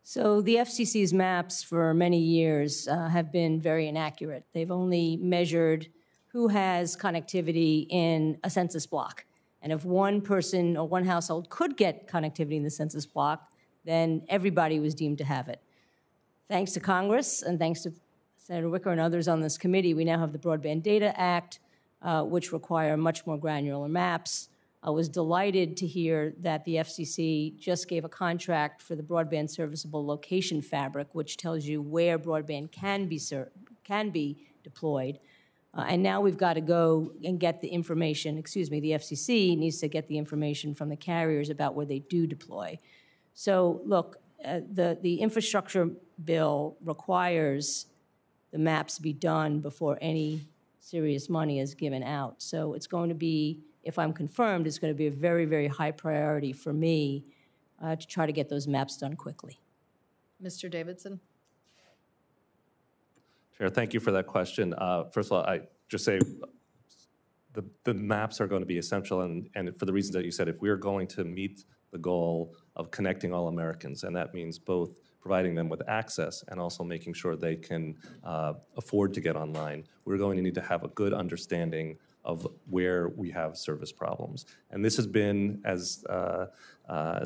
So the FCC's maps for many years have been very inaccurate. They've only measured who has connectivity in a census block. And if one person or one household could get connectivity in the census block, then everybody was deemed to have it. Thanks to Congress and thanks to Senator Wicker and others on this committee, we now have the Broadband Data Act, which require much more granular maps. I was delighted to hear that the FCC just gave a contract for the broadband serviceable location fabric, which tells you where broadband can be deployed. And now we've got to go and get the information, the FCC needs to get the information from the carriers about where they do deploy. So look, the infrastructure bill requires the maps be done before any serious money is given out. So it's going to be, if I'm confirmed, it's going to be a very, very high priority for me to try to get those maps done quickly. Mr. Davidson? Chair, thank you for that question. First of all, I just say the maps are going to be essential, and for the reasons that you said, if we're going to meet the goal of connecting all Americans, and that means both providing them with access and also making sure they can afford to get online, we're going to need to have a good understanding of where we have service problems. And this has been, as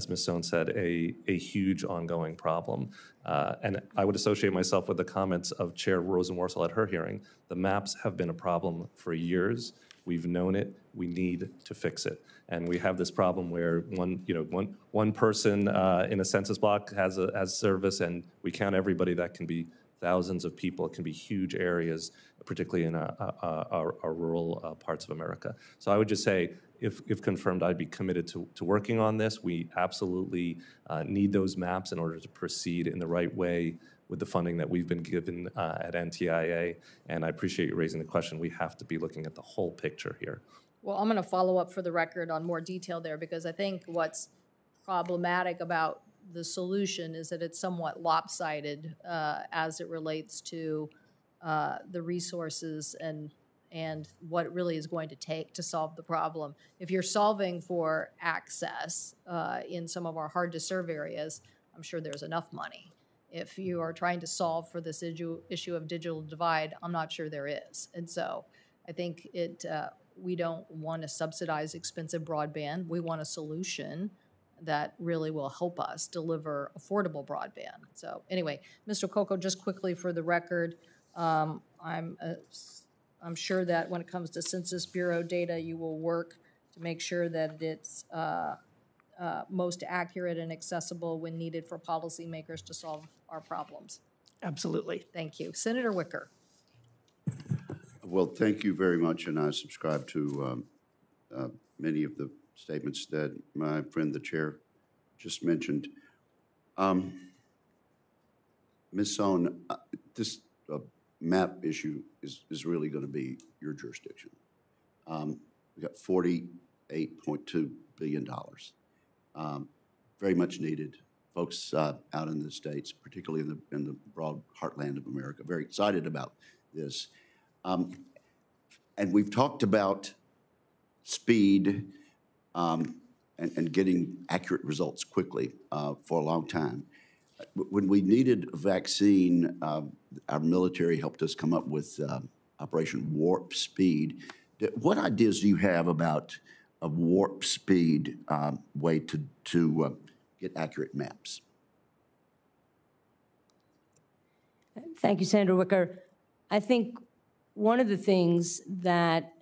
Ms. Stone said, a huge ongoing problem. And I would associate myself with the comments of Chair Rosenworsel at her hearing. The maps have been a problem for years. We've known it. We need to fix it. And we have this problem where one person in a census block has service, and we count everybody. That can be thousands of people. It can be huge areas, particularly in our rural parts of America. So I would just say, if confirmed, I'd be committed to working on this. We absolutely need those maps in order to proceed in the right way with the funding that we've been given at NTIA. And I appreciate you raising the question. We have to be looking at the whole picture here. Well, I'm going to follow up for the record on more detail there, because I think what's problematic about the solution is that it's somewhat lopsided as it relates to the resources and what it really is going to take to solve the problem. If you're solving for access in some of our hard-to-serve areas, I'm sure there's enough money. If you are trying to solve for this issue of digital divide, I'm not sure there is. And so I think we don't want to subsidize expensive broadband. We want a solution that really will help us deliver affordable broadband. So anyway, Mr. Kolko, just quickly for the record, I'm sure that when it comes to Census Bureau data, you will work to make sure that it's most accurate and accessible when needed for policymakers to solve our problems. Absolutely. Thank you. Senator Wicker. Well, thank you very much, and I subscribe to many of the statements that my friend, the chair, just mentioned. Ms. Sohn, this map issue is really going to be your jurisdiction. We got $48.2 billion. Very much needed. Folks out in the States, particularly in the broad heartland of America, very excited about this. And we've talked about speed and getting accurate results quickly for a long time. When we needed a vaccine, our military helped us come up with Operation Warp Speed. What ideas do you have about a warp speed way to get accurate maps? Thank you, Senator Wicker. I think one of the things that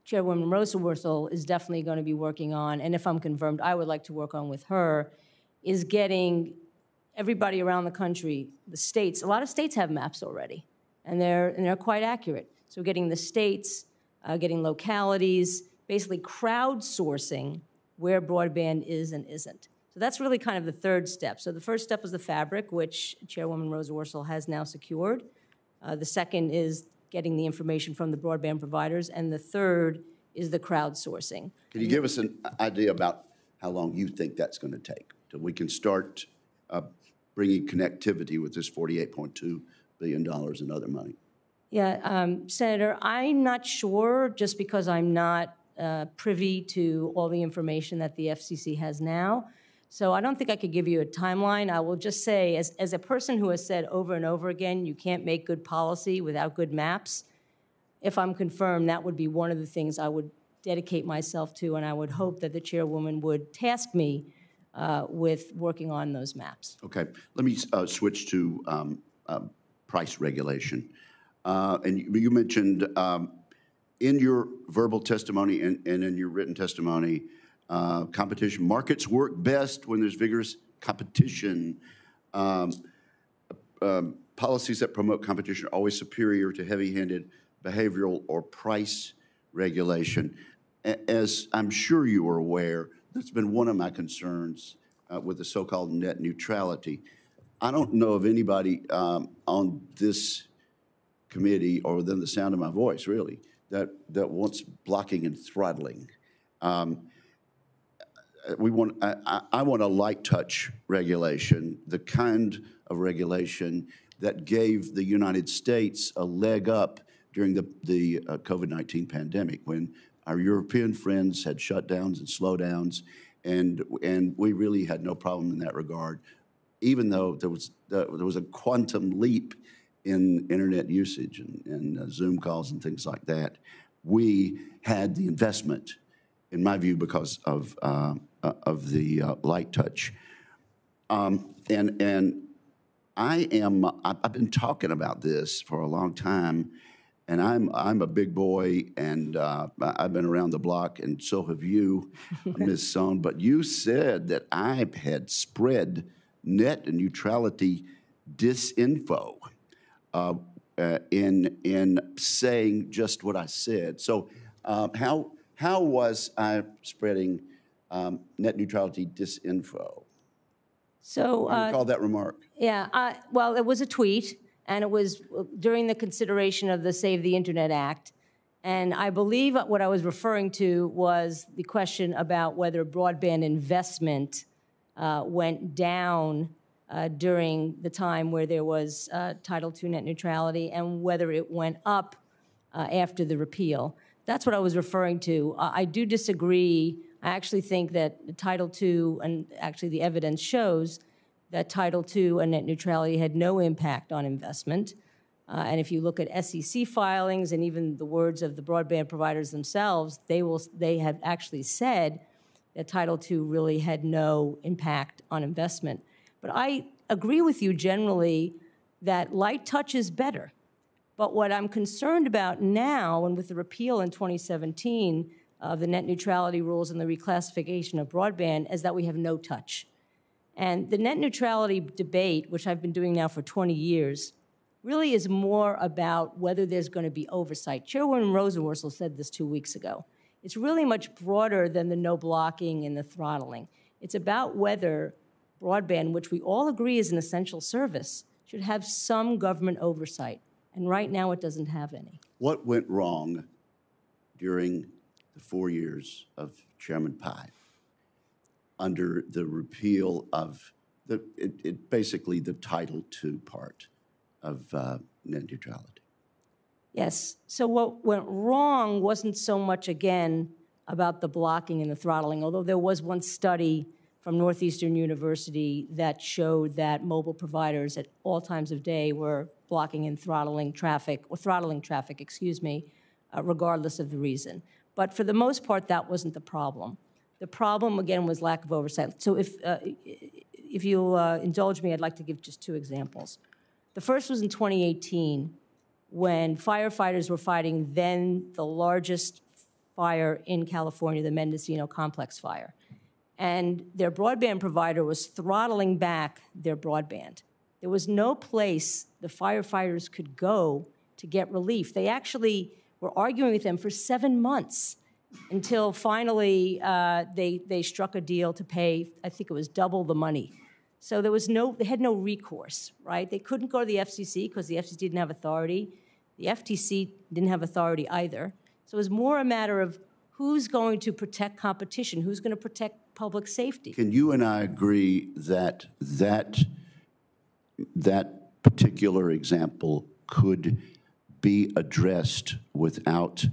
Chairwoman Rosenworsel is definitely going to be working on, and if I'm confirmed, I would like to work on with her, is getting everybody around the country, the states. A lot of states have maps already, and they're quite accurate. So getting the states, getting localities, basically crowdsourcing where broadband is and isn't. So that's really kind of the third step. So the first step is the fabric, which Chairwoman Rosenworsel has now secured. The second is getting the information from the broadband providers, and the third is the crowdsourcing. Can you give us an idea about how long you think that's going to take till we can start bringing connectivity with this $48.2 billion in other money? Yeah, Senator, I'm not sure, just because I'm not privy to all the information that the FCC has now. So I don't think I could give you a timeline. I will just say, as a person who has said over and over again, you can't make good policy without good maps, if I'm confirmed, that would be one of the things I would dedicate myself to, and I would hope that the chairwoman would task me with working on those maps. Okay, let me switch to price regulation. And you mentioned in your verbal testimony and in your written testimony, competition markets work best when there's vigorous competition. Policies that promote competition are always superior to heavy-handed behavioral or price regulation. As I'm sure you are aware, that's been one of my concerns with the so-called net neutrality. I don't know of anybody on this committee, or within the sound of my voice, really, that wants blocking and throttling. I want a light touch regulation, the kind of regulation that gave the United States a leg up during the COVID-19 pandemic, when our European friends had shutdowns and slowdowns, and we really had no problem in that regard, even though there was a quantum leap in internet usage and Zoom calls and things like that. We had the investment, in my view, because of the light touch. And I've been talking about this for a long time, and I'm a big boy, and I've been around the block, and so have you, Ms. Sohn. But you said that I had spread net neutrality disinfo in saying just what I said. So how was I spreading net neutrality disinfo? So What do you call that remark? Yeah, well, it was a tweet, and it was during the consideration of the Save the Internet Act. And I believe what I was referring to was the question about whether broadband investment went down during the time where there was Title II net neutrality, and whether it went up after the repeal. That's what I was referring to. I do disagree. I actually think that Title II, and actually the evidence shows that Title II and net neutrality had no impact on investment. And if you look at SEC filings and even the words of the broadband providers themselves, they have actually said that Title II really had no impact on investment. But I agree with you generally that light touch is better. But what I'm concerned about now, and with the repeal in 2017 of the net neutrality rules and the reclassification of broadband, is that we have no touch. And the net neutrality debate, which I've been doing now for 20 years, really is more about whether there's going to be oversight. Chairwoman Rosenworsel said this 2 weeks ago. It's really much broader than the no blocking and the throttling. It's about whether broadband, which we all agree is an essential service, should have some government oversight. And right now it doesn't have any. What went wrong during the 4 years of Chairman Pai under the repeal of basically the Title II part of net neutrality? Yes. So what went wrong wasn't so much, again, about the blocking and the throttling, although there was one study from Northeastern University that showed that mobile providers at all times of day were blocking and throttling traffic, regardless of the reason. But for the most part, that wasn't the problem. The problem, again, was lack of oversight. So if you'll indulge me, I'd like to give just two examples. The first was in 2018, when firefighters were fighting then the largest fire in California, the Mendocino Complex fire. And their broadband provider was throttling back their broadband. There was no place the firefighters could go to get relief. They actually were arguing with them for 7 months until finally they struck a deal to pay, I think it was double the money. So they had no recourse, right? They couldn't go to the FCC because the FCC didn't have authority. The FTC didn't have authority either. So it was more a matter of who's going to protect competition, who's going to protect public safety. Can you and I agree that that particular example could be addressed without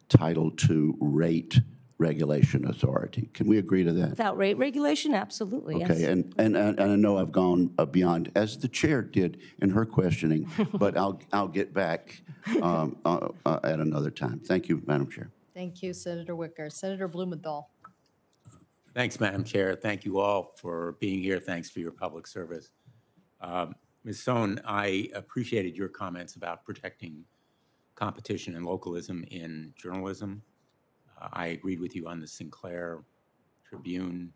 Title II rate regulation authority? Can we agree to that? Without rate regulation, absolutely, okay, yes. And I know I've gone beyond, as the chair did in her questioning, but I'll get back at another time. Thank you, Madam Chair. Thank you, Senator Wicker. Senator Blumenthal. Thanks, Madam Chair. Thank you all for being here. Thanks for your public service. Ms. Sohn, I appreciated your comments about protecting competition and localism in journalism. I agreed with you on the Sinclair Tribune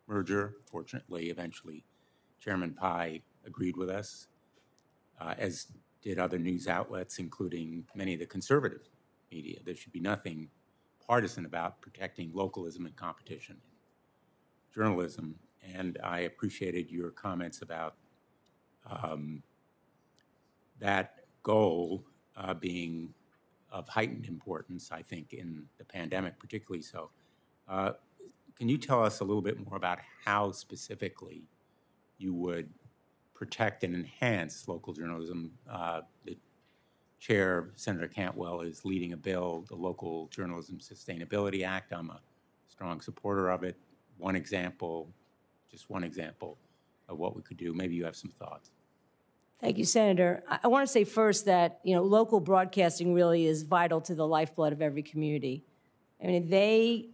merger. Fortunately, eventually, Chairman Pai agreed with us, as did other news outlets, including many of the conservative media. There should be nothing partisan about protecting localism and competition in journalism. And I appreciated your comments about that goal being of heightened importance, I think, in the pandemic, particularly so. Can you tell us a little bit more about how specifically you would protect and enhance local journalism? The chair, Senator Cantwell, is leading a bill, the Local Journalism Sustainability Act. I'm a strong supporter of it. One example, just one example of what we could do. Maybe you have some thoughts. Thank you, Senator. I want to say first that, local broadcasting really is vital to the lifeblood of every community. I mean, they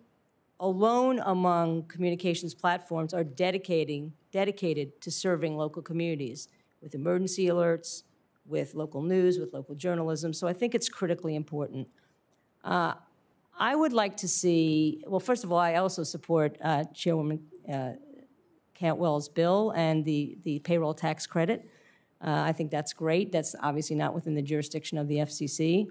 alone among communications platforms are dedicated to serving local communities with emergency alerts, with local news, with local journalism. So I think it's critically important. I would like to see, well, first of all, I also support Chairwoman Cantwell's bill and the payroll tax credit. I think that's great. That's obviously not within the jurisdiction of the FCC.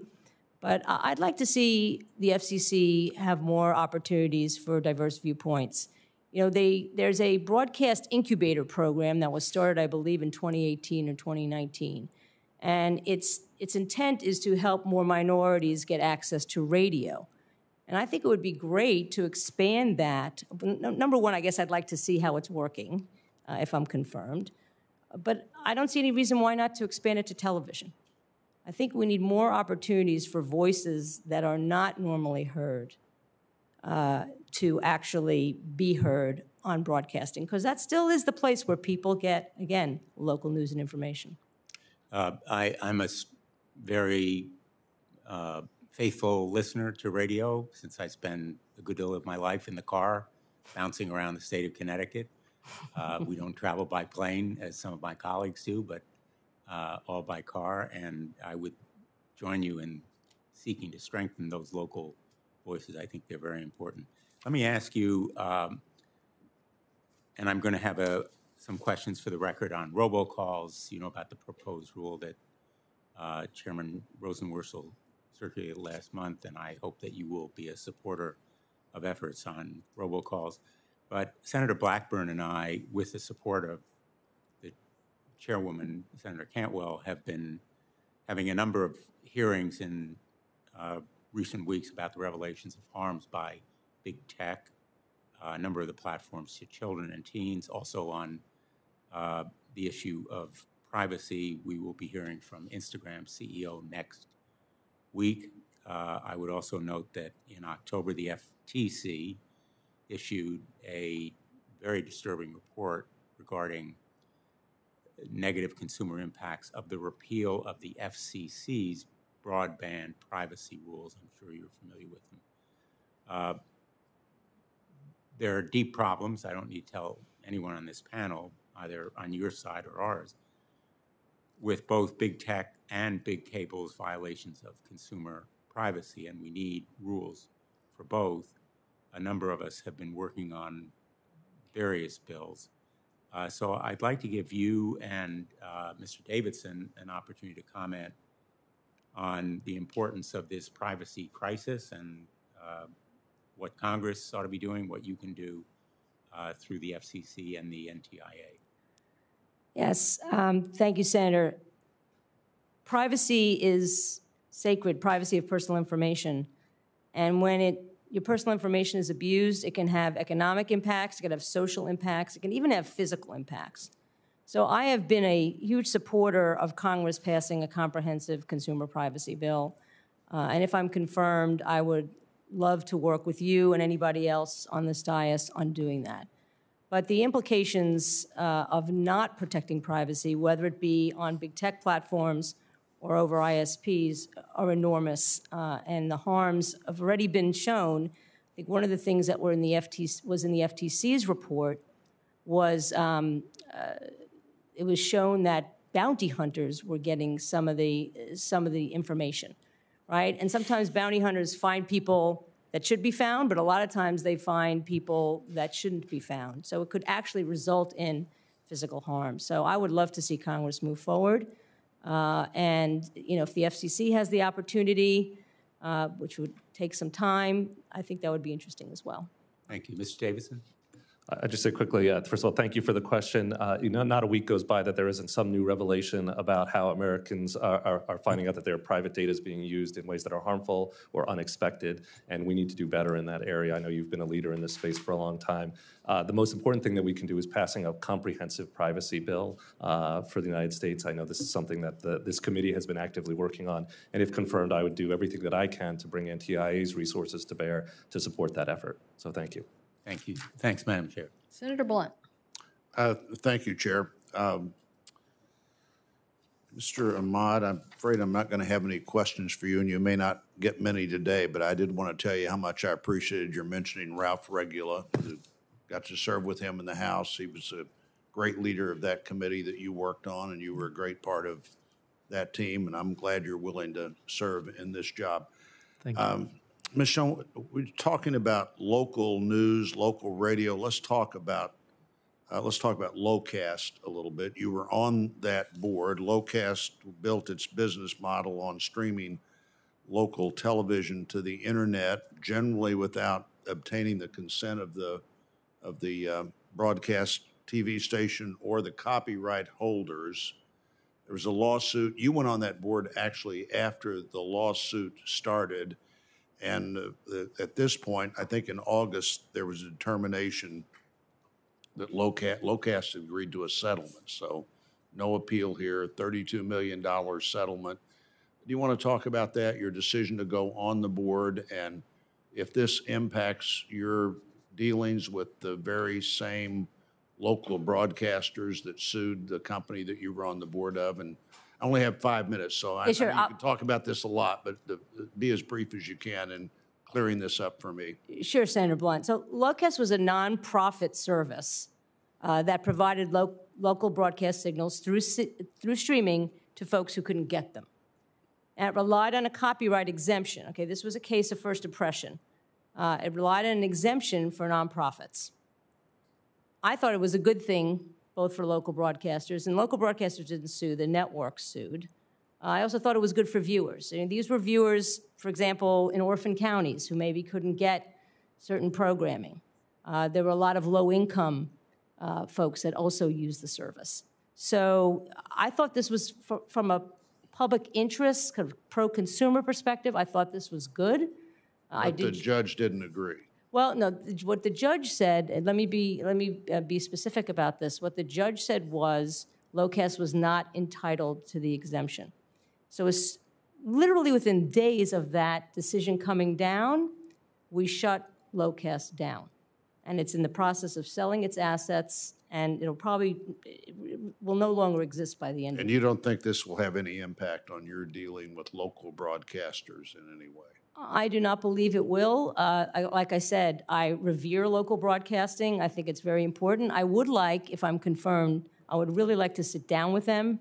But I'd like to see the FCC have more opportunities for diverse viewpoints. There's a broadcast incubator program that was started, I believe, in 2018 or 2019. And its intent is to help more minorities get access to radio. And I think it would be great to expand that. Number one, I guess I'd like to see how it's working, if I'm confirmed. But I don't see any reason why not to expand it to television. I think we need more opportunities for voices that are not normally heard to actually be heard on broadcasting, because that still is the place where people get, again, local news and information. I'm a very faithful listener to radio since I spend a good deal of my life in the car bouncing around the state of Connecticut. We don't travel by plane, as some of my colleagues do, but all by car. And I would join you in seeking to strengthen those local voices. I think they're very important. Let me ask you, and I'm going to have some questions for the record on robocalls, about the proposed rule that Chairman Rosenworsel circulated last month, and I hope that you will be a supporter of efforts on robocalls. But Senator Blackburn and I, with the support of the chairwoman, Senator Cantwell, have been having a number of hearings in recent weeks about the revelations of harms by big tech, a number of the platforms to children and teens, also on the issue of privacy. We will be hearing from Instagram's CEO next week. I would also note that in October, the FTC issued a very disturbing report regarding negative consumer impacts of the repeal of the FCC's broadband privacy rules. I'm sure you're familiar with them. There are deep problems. I don't need to tell anyone on this panel, either on your side or ours, with both big tech and big cable's violations of consumer privacy, and we need rules for both. A number of us have been working on various bills. So I'd like to give you and Mr. Davidson an opportunity to comment on the importance of this privacy crisis and what Congress ought to be doing, what you can do through the FCC and the NTIA. Yes, thank you, Senator. Privacy is sacred, privacy of personal information. And when your personal information is abused, it can have economic impacts, it can have social impacts, it can even have physical impacts. So I have been a huge supporter of Congress passing a comprehensive consumer privacy bill. And if I'm confirmed, I would love to work with you and anybody else on this dais on doing that. But the implications of not protecting privacy, whether it be on big tech platforms or over ISPs, are enormous, and the harms have already been shown. I think one of the things that was in the FTC's report was it was shown that bounty hunters were getting some of the information, right? And sometimes bounty hunters find people that should be found, but a lot of times they find people that shouldn't be found. So it could actually result in physical harm. So I would love to see Congress move forward. And if the FCC has the opportunity, which would take some time, I think that would be interesting as well. Thank you. Mr. Davidson? I just say quickly, first of all, thank you for the question. Not a week goes by that there isn't some new revelation about how Americans are finding out that their private data is being used in ways that are harmful or unexpected, and we need to do better in that area. I know you've been a leader in this space for a long time. The most important thing that we can do is passing a comprehensive privacy bill for the United States. I know this is something that this committee has been actively working on, and if confirmed, I would do everything that I can to bring NTIA's resources to bear to support that effort. So thank you. Thank you. Thanks, Madam Chair. Senator Blunt. Thank you, Chair. Mr. Ahmad, I'm afraid I'm not going to have any questions for you, and you may not get many today, but I did want to tell you how much I appreciated your mentioning Ralph Regula, who got to serve with him in the House. He was a great leader of that committee that you worked on, and you were a great part of that team, and I'm glad you're willing to serve in this job. Thank you. Ms. Schoen, we're talking about local news, local radio. Let's talk about Locast a little bit. You were on that board. Locast built its business model on streaming local television to the internet, generally without obtaining the consent of the broadcast TV station or the copyright holders. There was a lawsuit. You went on that board actually after the lawsuit started. And at this point, I think in August, there was a determination that Locast agreed to a settlement. So no appeal here, $32 million settlement. Do you want to talk about that, your decision to go on the board, and if this impacts your dealings with the very same local broadcasters that sued the company that you were on the board of? And I only have 5 minutes, so I know you can talk about this a lot, but be as brief as you can in clearing this up for me. Sure, Senator Blunt. So Locast was a nonprofit service that provided local broadcast signals through streaming to folks who couldn't get them. And it relied on a copyright exemption. Okay, this was a case of first impression. It relied on an exemption for nonprofits. I thought it was a good thing both for local broadcasters, and local broadcasters didn't sue, the networks sued. I also thought it was good for viewers. I mean, these were viewers, for example, in orphan counties who maybe couldn't get certain programming. There were a lot of low-income folks that also used the service. So I thought this was, from a public interest, kind of pro-consumer perspective, I thought this was good. But the judge didn't agree. Well, no, what the judge said, and let me be specific about this. What the judge said was Locast was not entitled to the exemption. So it's literally within days of that decision coming down, we shut Locast down. And it's in the process of selling its assets, and it will no longer exist by the end of the year. And you don't think this will have any impact on your dealing with local broadcasters in any way? I do not believe it will. Like I said, I revere local broadcasting. I think it's very important. I would like, if I'm confirmed, I would really like to sit down with them,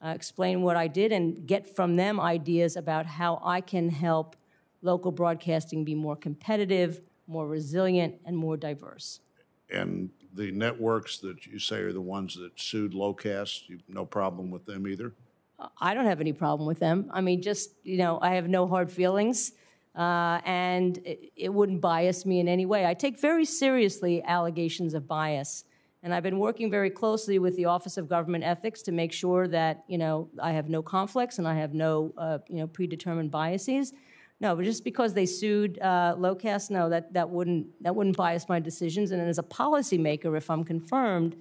explain what I did, and get from them ideas about how I can help local broadcasting be more competitive, more resilient, and more diverse. And the networks that you say are the ones that sued Locast, you have no problem with them either? I don't have any problem with them. I mean, I have no hard feelings. And it wouldn't bias me in any way. I take very seriously allegations of bias, and I've been working very closely with the Office of Government Ethics to make sure that I have no conflicts and I have no predetermined biases. No, but just because they sued Locast, no, that wouldn't bias my decisions. And as a policymaker, if I'm confirmed,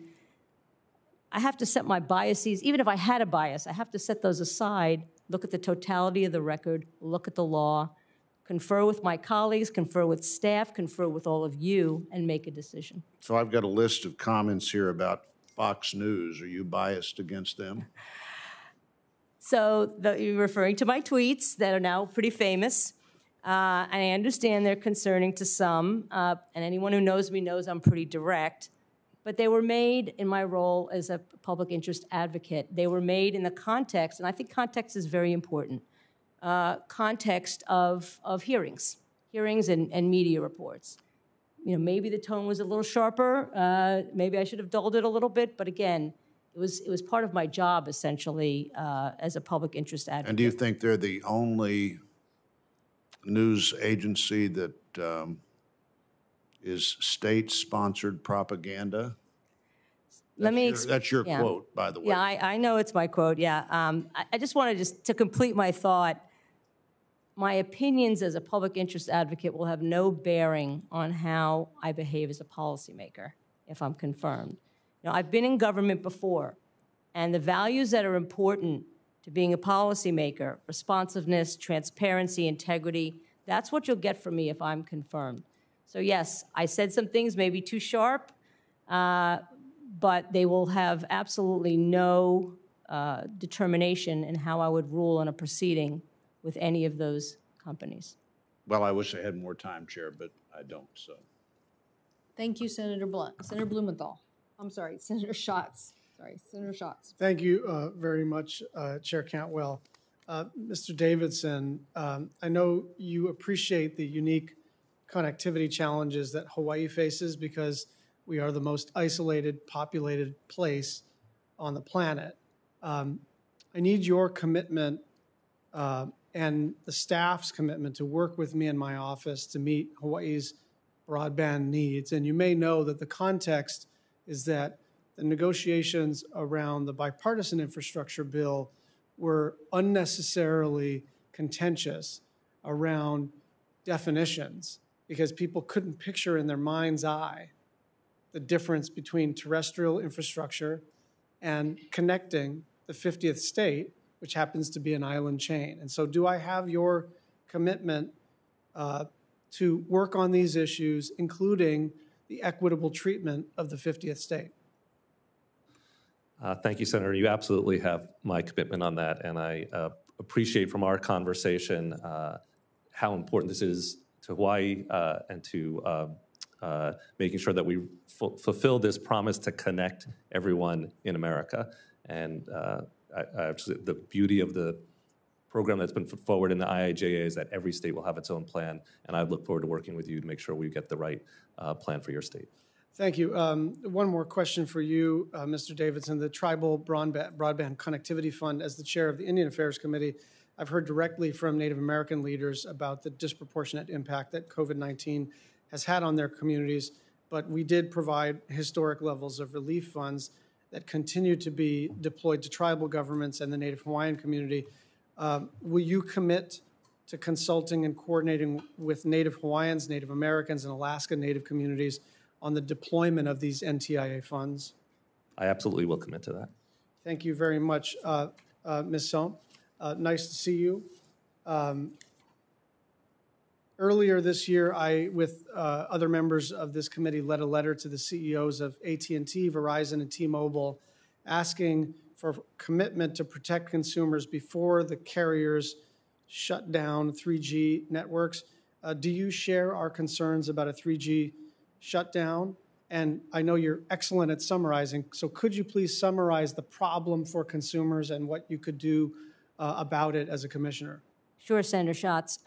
I have to set my biases. Even if I had a bias, I have to set those aside. Look at the totality of the record. Look at the law. Confer with my colleagues, confer with staff, confer with all of you, and make a decision. So I've got a list of comments here about Fox News. Are you biased against them? So you're referring to my tweets that are now pretty famous. And I understand they're concerning to some. And anyone who knows me knows I'm pretty direct. But they were made in my role as a public interest advocate. They were made in the context, and I think context is very important, context of hearings and media reports. You know, maybe the tone was a little sharper. Maybe I should have dulled it a little bit. But again, it was part of my job, essentially, as a public interest advocate. And do you think they're the only news agency that is state-sponsored propaganda? That's your quote, by the way. Yeah, I know it's my quote, yeah. I just wanted to complete my thought. My opinions as a public interest advocate will have no bearing on how I behave as a policymaker if I'm confirmed. You know, I've been in government before, and the values that are important to being a policymaker, responsiveness, transparency, integrity, that's what you'll get from me if I'm confirmed. So yes, I said some things maybe too sharp, but they will have absolutely no determination in how I would rule on a proceeding with any of those companies. Well, I wish I had more time, Chair, but I don't, so. Thank you, Senator Blumenthal. I'm sorry, Senator Schatz. Sorry, Senator Schatz. Thank you very much, Chair Cantwell. Mr. Davidson, I know you appreciate the unique connectivity challenges that Hawaii faces because we are the most isolated, populated place on the planet. I need your commitment and the staff's commitment to work with me in my office to meet Hawaii's broadband needs. And you may know that the context is that the negotiations around the bipartisan infrastructure bill were unnecessarily contentious around definitions because people couldn't picture in their mind's eye the difference between terrestrial infrastructure and connecting the 50th state, which happens to be an island chain. And so do I have your commitment to work on these issues, including the equitable treatment of the 50th state? Thank you, Senator. You absolutely have my commitment on that, and I appreciate from our conversation how important this is to Hawaii and to making sure that we fulfill this promise to connect everyone in America. And the beauty of the program that's been put forward in the IIJA is that every state will have its own plan, and I look forward to working with you to make sure we get the right plan for your state. Thank you. One more question for you, Mr. Davidson. The Tribal Broadband Connectivity Fund, as the chair of the Indian Affairs Committee, I've heard directly from Native American leaders about the disproportionate impact that COVID-19 has had on their communities, but we did provide historic levels of relief funds that continue to be deployed to tribal governments and the Native Hawaiian community. Will you commit to consulting and coordinating with Native Hawaiians, Native Americans, and Alaska Native communities on the deployment of these NTIA funds? I absolutely will commit to that. Thank you very much, Ms. Sohm. Nice to see you. Earlier this year, I, with other members of this committee, led a letter to the CEOs of AT&T, Verizon, and T-Mobile, asking for commitment to protect consumers before the carriers shut down 3G networks. Do you share our concerns about a 3G shutdown? And I know you're excellent at summarizing, so could you please summarize the problem for consumers and what you could do about it as a commissioner? Sure, Senator Schatz.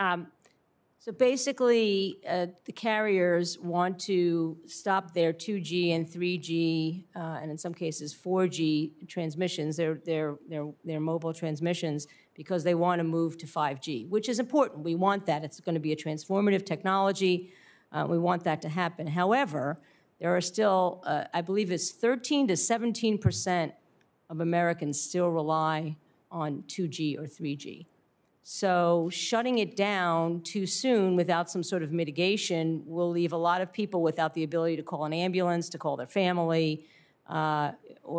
So basically, the carriers want to stop their 2G and 3G, and in some cases 4G transmissions, their mobile transmissions, because they want to move to 5G, which is important. We want that. It's going to be a transformative technology. We want that to happen. However, there are still, I believe it's 13 to 17% of Americans still rely on 2G or 3G. So shutting it down too soon without some sort of mitigation will leave a lot of people without the ability to call an ambulance, to call their family, or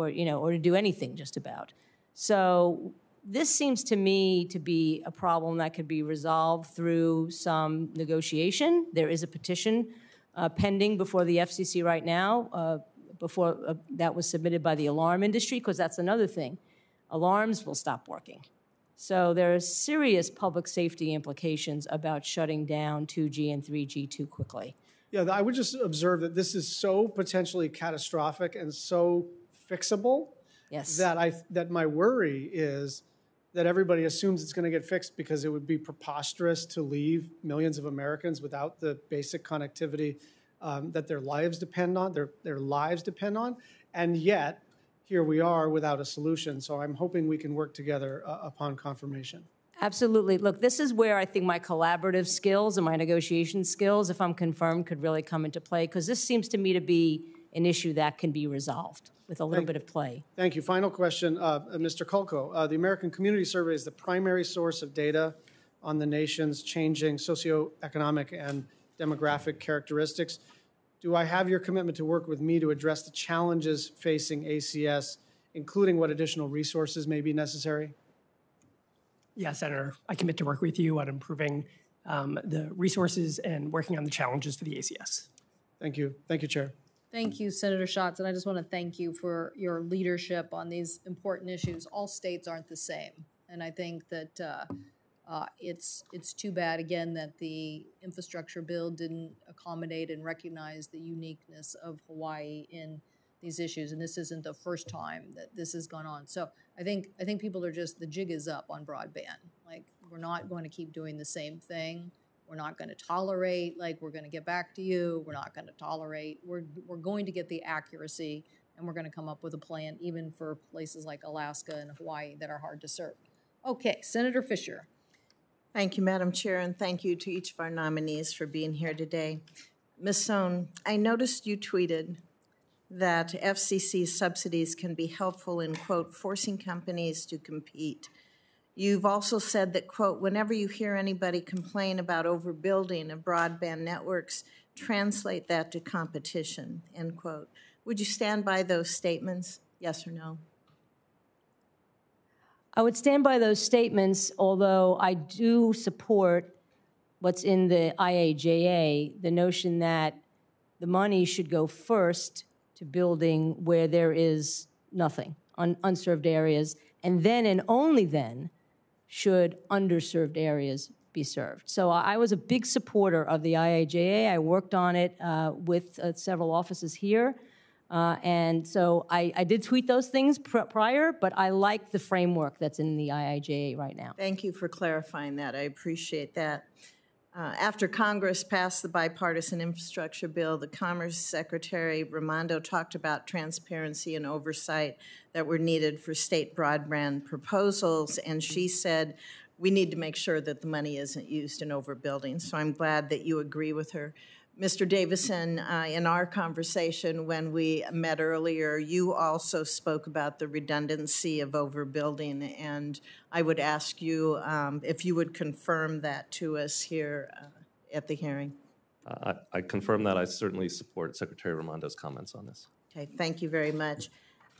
to do anything just about. So this seems to me to be a problem that could be resolved through some negotiation. There is a petition pending before the FCC right now, that was submitted by the alarm industry, because that's another thing. Alarms will stop working. So there are serious public safety implications about shutting down 2G and 3G too quickly. Yeah, I would just observe that this is so potentially catastrophic and so fixable. Yes. That my worry is that everybody assumes it's going to get fixed because it would be preposterous to leave millions of Americans without the basic connectivity that their lives depend on, their lives depend on, and yet here we are without a solution. So I'm hoping we can work together upon confirmation. Absolutely. Look, this is where I think my collaborative skills and my negotiation skills, if I'm confirmed, could really come into play, because this seems to me to be an issue that can be resolved with a little bit of play. Thank you. Final question, Mr. Kolko. The American Community Survey is the primary source of data on the nation's changing socioeconomic and demographic characteristics. Do I have your commitment to work with me to address the challenges facing ACS, including what additional resources may be necessary? Yes, Senator. I commit to work with you on improving the resources and working on the challenges for the ACS. Thank you. Thank you, Chair. Thank you, Senator Schatz, and I just want to thank you for your leadership on these important issues. All states aren't the same, and I think that it's too bad, again, that the infrastructure bill didn't accommodate and recognize the uniqueness of Hawaii in these issues, and this isn't the first time that this has gone on. So I think people are just, the jig is up on broadband. Like, we're not going to keep doing the same thing. We're not going to tolerate, like, we're going to get back to you. We're not going to tolerate. We're going to get the accuracy, and we're going to come up with a plan, even for places like Alaska and Hawaii that are hard to serve. Okay, Senator Fisher. Thank you, Madam Chair, and thank you to each of our nominees for being here today. Ms. Sohn, I noticed you tweeted that FCC subsidies can be helpful in, quote, forcing companies to compete. You've also said that, quote, whenever you hear anybody complain about overbuilding of broadband networks, translate that to competition, end quote. Would you stand by those statements, yes or no? I would stand by those statements, although I do support what's in the IAJA, the notion that the money should go first to building where there is nothing, unserved areas, and then and only then should underserved areas be served. So I was a big supporter of the IAJA. I worked on it with several offices here. And so I did tweet those things prior, but I like the framework that's in the IIJA right now. Thank you for clarifying that. I appreciate that. After Congress passed the bipartisan infrastructure bill, the Commerce Secretary Raimondo talked about transparency and oversight that were needed for state broadband proposals, and she said we need to make sure that the money isn't used in overbuilding. So I'm glad that you agree with her. Mr. Davidson, in our conversation when we met earlier, you also spoke about the redundancy of overbuilding, and I would ask you if you would confirm that to us here at the hearing. I confirm that I certainly support Secretary Raimondo's comments on this. Okay, thank you very much.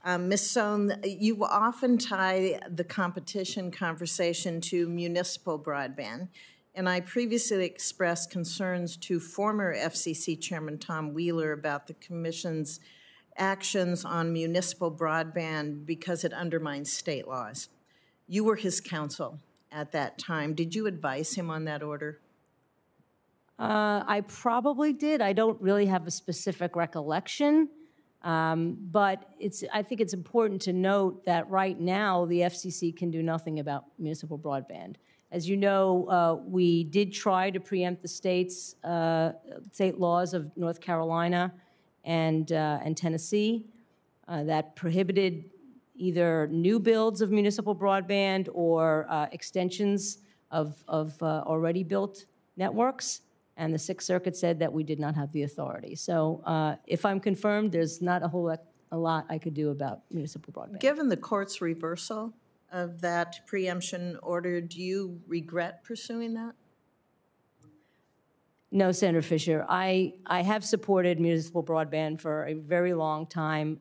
Ms. Sohn, you often tie the competition conversation to municipal broadband. And I previously expressed concerns to former FCC Chairman Tom Wheeler about the Commission's actions on municipal broadband because it undermines state laws. You were his counsel at that time. Did you advise him on that order? I probably did. I don't really have a specific recollection. But I think it's important to note that right now the FCC can do nothing about municipal broadband. As you know, we did try to preempt the state laws of North Carolina and Tennessee that prohibited either new builds of municipal broadband or extensions of already built networks. And the Sixth Circuit said that we did not have the authority. So if I'm confirmed, there's not a lot I could do about municipal broadband. Given the court's reversal of that preemption order, do you regret pursuing that? No, Senator Fisher. I have supported municipal broadband for a very long time.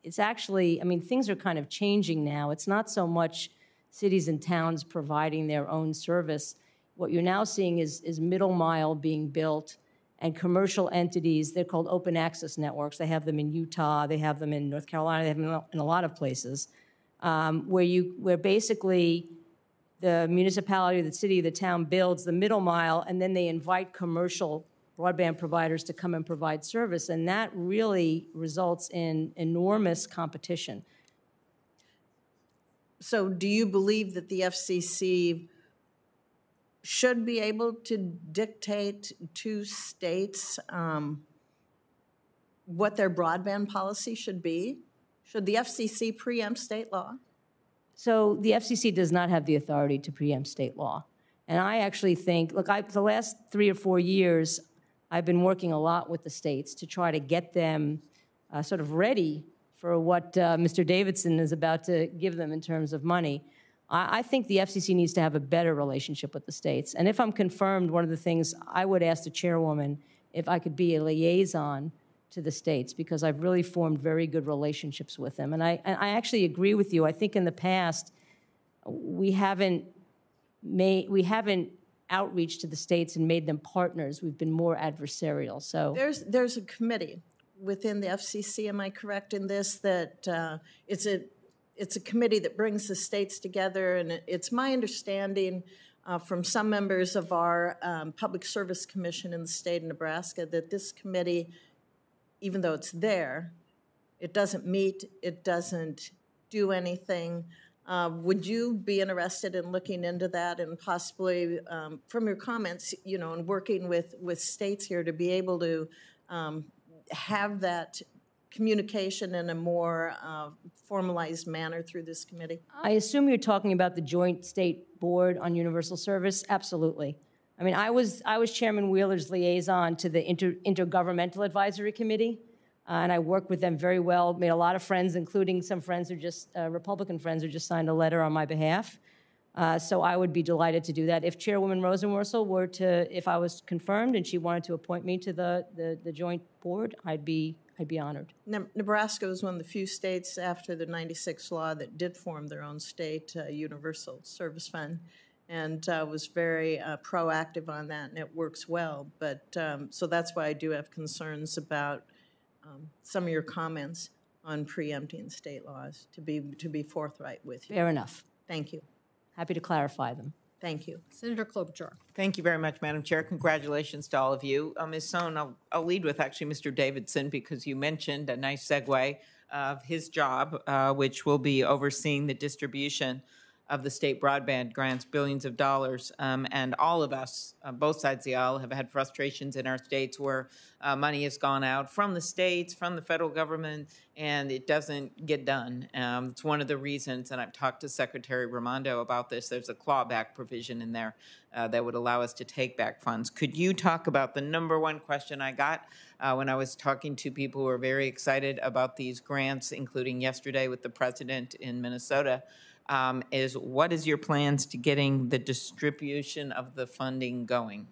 It's actually, I mean, things are kind of changing now. It's not so much cities and towns providing their own service. What you're now seeing is middle mile being built and commercial entities, they're called open access networks. They have them in Utah, they have them in North Carolina, they have them in a lot of places. Where basically the municipality, the city, the town builds the middle mile, and then they invite commercial broadband providers to come and provide service, and that really results in enormous competition. So do you believe that the FCC should be able to dictate to states what their broadband policy should be? Should the FCC preempt state law? So the FCC does not have the authority to preempt state law. And I actually think, look, the last 3 or 4 years, I've been working a lot with the states to try to get them sort of ready for what Mr. Davidson is about to give them in terms of money. I think the FCC needs to have a better relationship with the states. And if I'm confirmed, one of the things I would ask the chairwoman if I could be a liaison to the states, because I've really formed very good relationships with them. And I actually agree with you. I think in the past, we haven't outreach to the states and made them partners. We've been more adversarial. So there's a committee within the FCC. Am I correct in this, that it's a committee that brings the states together? And it's my understanding from some members of our Public Service Commission in the state of Nebraska that this committee, even though it's there, it doesn't meet, it doesn't do anything. Would you be interested in looking into that and possibly, from your comments, you know, and working with states here to be able to have that communication in a more formalized manner through this committee? I assume you're talking about the Joint State Board on Universal Service? Absolutely. I mean, I was Chairman Wheeler's liaison to the Intergovernmental Advisory Committee, and I worked with them very well, made a lot of friends, including some friends who just, Republican friends who just signed a letter on my behalf. So I would be delighted to do that. If Chairwoman Rosenworsel were to, if I was confirmed and she wanted to appoint me to the joint board, I'd be honored. Nebraska was one of the few states after the '96 law that did form their own state universal service fund, and was very proactive on that, and it works well. But so that's why I do have concerns about some of your comments on preempting state laws, to be forthright with you. Fair enough. Thank you. Happy to clarify them. Thank you. Senator Klobuchar. Thank you very much, Madam Chair. Congratulations to all of you. Ms. Sohn, I'll lead with actually Mr. Davidson, because you mentioned a nice segue of his job, which will be overseeing the distribution of the state broadband grants, billions of dollars. And all of us, both sides of the aisle, have had frustrations in our states where money has gone out from the states, from the federal government, and it doesn't get done. It's one of the reasons, and I've talked to Secretary Raimondo about this, there's a clawback provision in there that would allow us to take back funds. Could you talk about the number one question I got when I was talking to people who are very excited about these grants, including yesterday with the president in Minnesota, is what is your plans to getting the distribution of the funding going?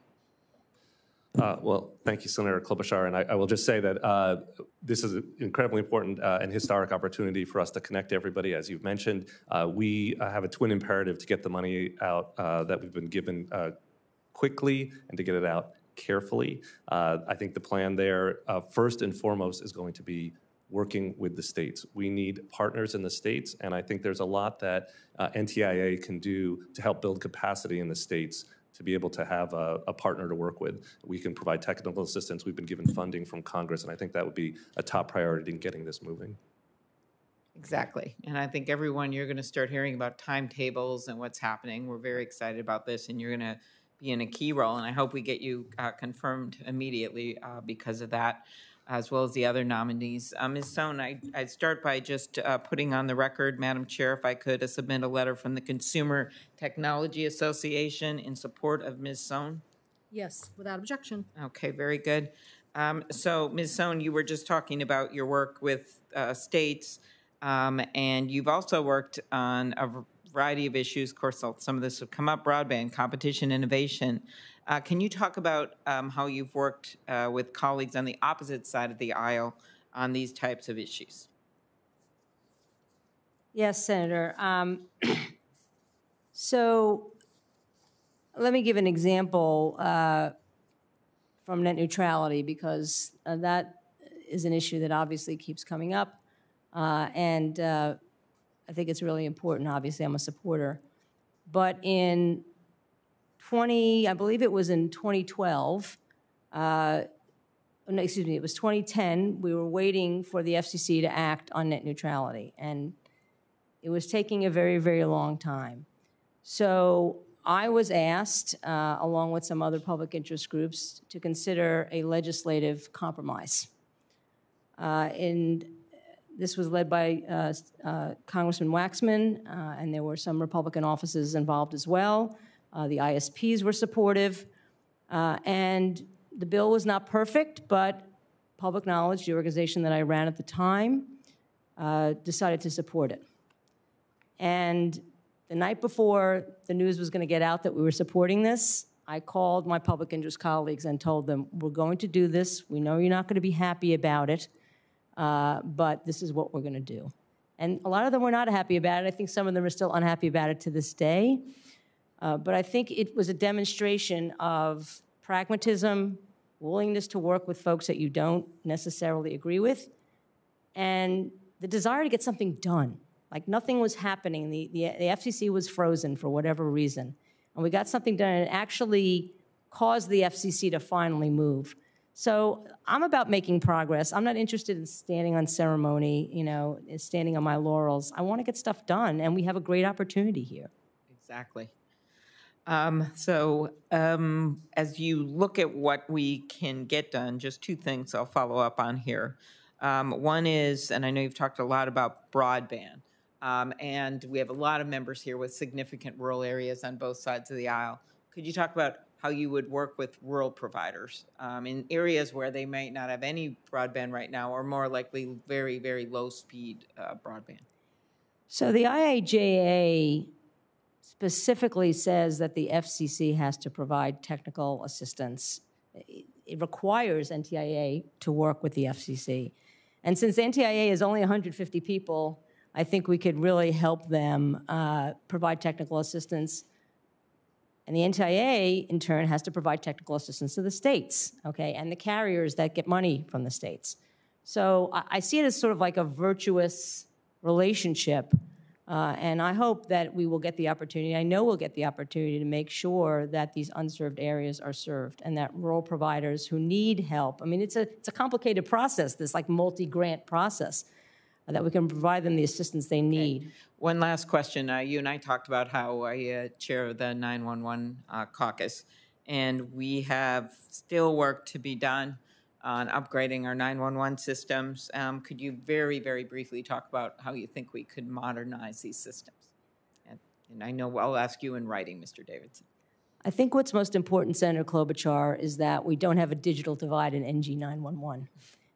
Well, thank you, Senator Klobuchar. And I will just say that this is an incredibly important and historic opportunity for us to connect everybody. As you've mentioned, we have a twin imperative to get the money out that we've been given quickly and to get it out carefully. I think the plan there, first and foremost, is going to be working with the states. We need partners in the states, and I think there's a lot that NTIA can do to help build capacity in the states to be able to have a partner to work with. We can provide technical assistance. We've been given funding from Congress, and I think that would be a top priority in getting this moving. Exactly. And I think everyone, you're going to start hearing about timetables and what's happening. We're very excited about this, and you're going to be in a key role, and I hope we get you confirmed immediately because of that, as well as the other nominees. Ms. Sohn, I'd start by just putting on the record, Madam Chair, if I could, submit a letter from the Consumer Technology Association in support of Ms. Sohn. Yes, without objection. Okay, very good. So, Ms. Sohn, you were just talking about your work with states, and you've also worked on a variety of issues. Of course, some of this will come up: broadband, competition, innovation. Can you talk about how you've worked with colleagues on the opposite side of the aisle on these types of issues? Yes, Senator. So let me give an example from net neutrality, because that is an issue that obviously keeps coming up. And I think it's really important. Obviously, I'm a supporter. But in I believe it was in 2012, no, excuse me, it was 2010, we were waiting for the FCC to act on net neutrality. And It was taking a very, very long time. So I was asked, along with some other public interest groups, to consider a legislative compromise. This was led by Congressman Waxman, and there were some Republican offices involved as well. The ISPs were supportive, and the bill was not perfect, but Public Knowledge, the organization that I ran at the time, decided to support it. And the night before the news was going to get out that we were supporting this, I called my public interest colleagues and told them, we're going to do this. We know you're not going to be happy about it, but this is what we're going to do. And a lot of them were not happy about it. I think some of them are still unhappy about it to this day. But I think it was a demonstration of pragmatism, willingness to work with folks that you don't necessarily agree with, and the desire to get something done. Like nothing was happening. The FCC was frozen for whatever reason. And we got something done, and it actually caused the FCC to finally move. So I'm about making progress. I'm not interested in standing on ceremony, standing on my laurels. I want to get stuff done, and we have a great opportunity here. Exactly. As you look at what we can get done, just two things I'll follow up on here. One is, and I know you've talked a lot about broadband, and we have a lot of members here with significant rural areas on both sides of the aisle. Could you talk about how you would work with rural providers in areas where they might not have any broadband right now, or more likely very, very low-speed broadband? So the IIJA specifically says that the FCC has to provide technical assistance. It requires NTIA to work with the FCC. And since NTIA is only 150 people, I think we could really help them provide technical assistance. And the NTIA, in turn, has to provide technical assistance to the states, okay, and the carriers that get money from the states. So I see it as sort of like a virtuous relationship. And I hope that we will get the opportunity, I know we'll get the opportunity to make sure that these unserved areas are served and that rural providers who need help, I mean, it's a complicated process, this like multi-grant process, that we can provide them the assistance they need. Okay. One last question. You and I talked about how I chair the 911 caucus, and we have still work to be done on upgrading our 911 systems. Could you very, very briefly talk about how you think we could modernize these systems? And I know I'll ask you in writing, Mr. Davidson. I think what's most important, Senator Klobuchar, is that we don't have a digital divide in NG 911.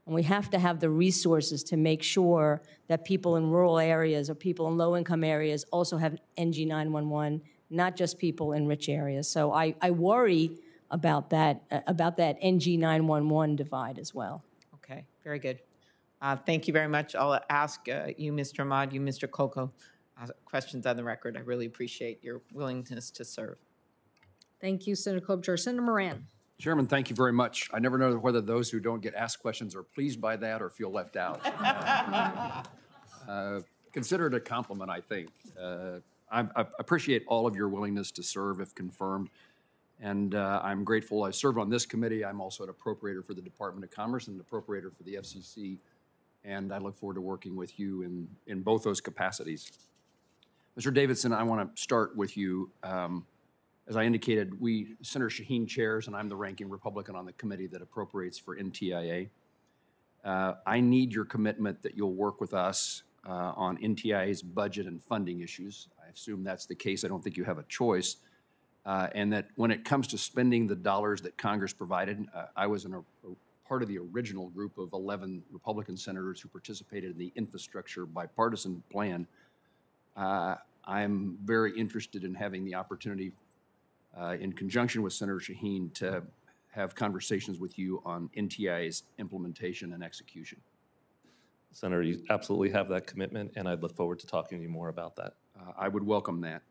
And we have to have the resources to make sure that people in rural areas or people in low-income areas also have NG 911, not just people in rich areas. So I worry about that NG 911 divide as well. Okay, very good. Thank you very much. I'll ask you, Mr. Ahmad, you, Mr. Kolko, questions on the record. I really appreciate your willingness to serve. Thank you, Senator Klobuchar. Senator Moran. Chairman, thank you very much. I never know whether those who don't get asked questions are pleased by that or feel left out. Consider it a compliment, I think. I appreciate all of your willingness to serve if confirmed. And I'm grateful. I serve on this committee. I'm also an appropriator for the Department of Commerce and an appropriator for the FCC. And I look forward to working with you in both those capacities. Mr. Davidson, I want to start with you. As I indicated, Senator Shaheen chairs, and I'm the ranking Republican on the committee that appropriates for NTIA. I need your commitment that you'll work with us on NTIA's budget and funding issues. I assume that's the case. I don't think you have a choice. And that when it comes to spending the dollars that Congress provided, I was in a part of the original group of 11 Republican senators who participated in the infrastructure bipartisan plan. I'm very interested in having the opportunity in conjunction with Senator Shaheen to have conversations with you on NTIA's implementation and execution. Senator, you absolutely have that commitment, and I'd look forward to talking to you more about that. I would welcome that.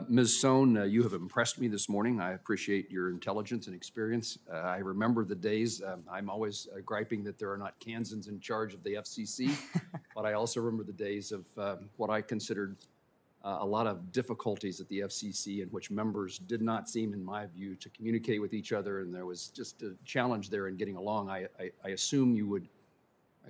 Ms. Sohn, you have impressed me this morning. I appreciate your intelligence and experience. I remember the days, I'm always griping that there are not Kansans in charge of the FCC, but I also remember the days of what I considered a lot of difficulties at the FCC in which members did not seem, in my view, to communicate with each other, and there was just a challenge there in getting along. I assume you would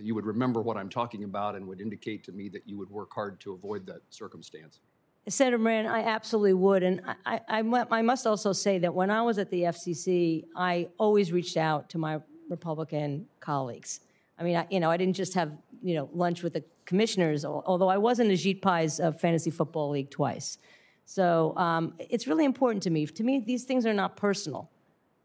you would remember what I'm talking about and would indicate to me that you would work hard to avoid that circumstance. Senator Moran, I absolutely would. And I must also say that when I was at the FCC, I always reached out to my Republican colleagues. I mean, I didn't just have, lunch with the commissioners, although I was in Ajit Pai's Fantasy Football League twice. So it's really important to me. To me, these things are not personal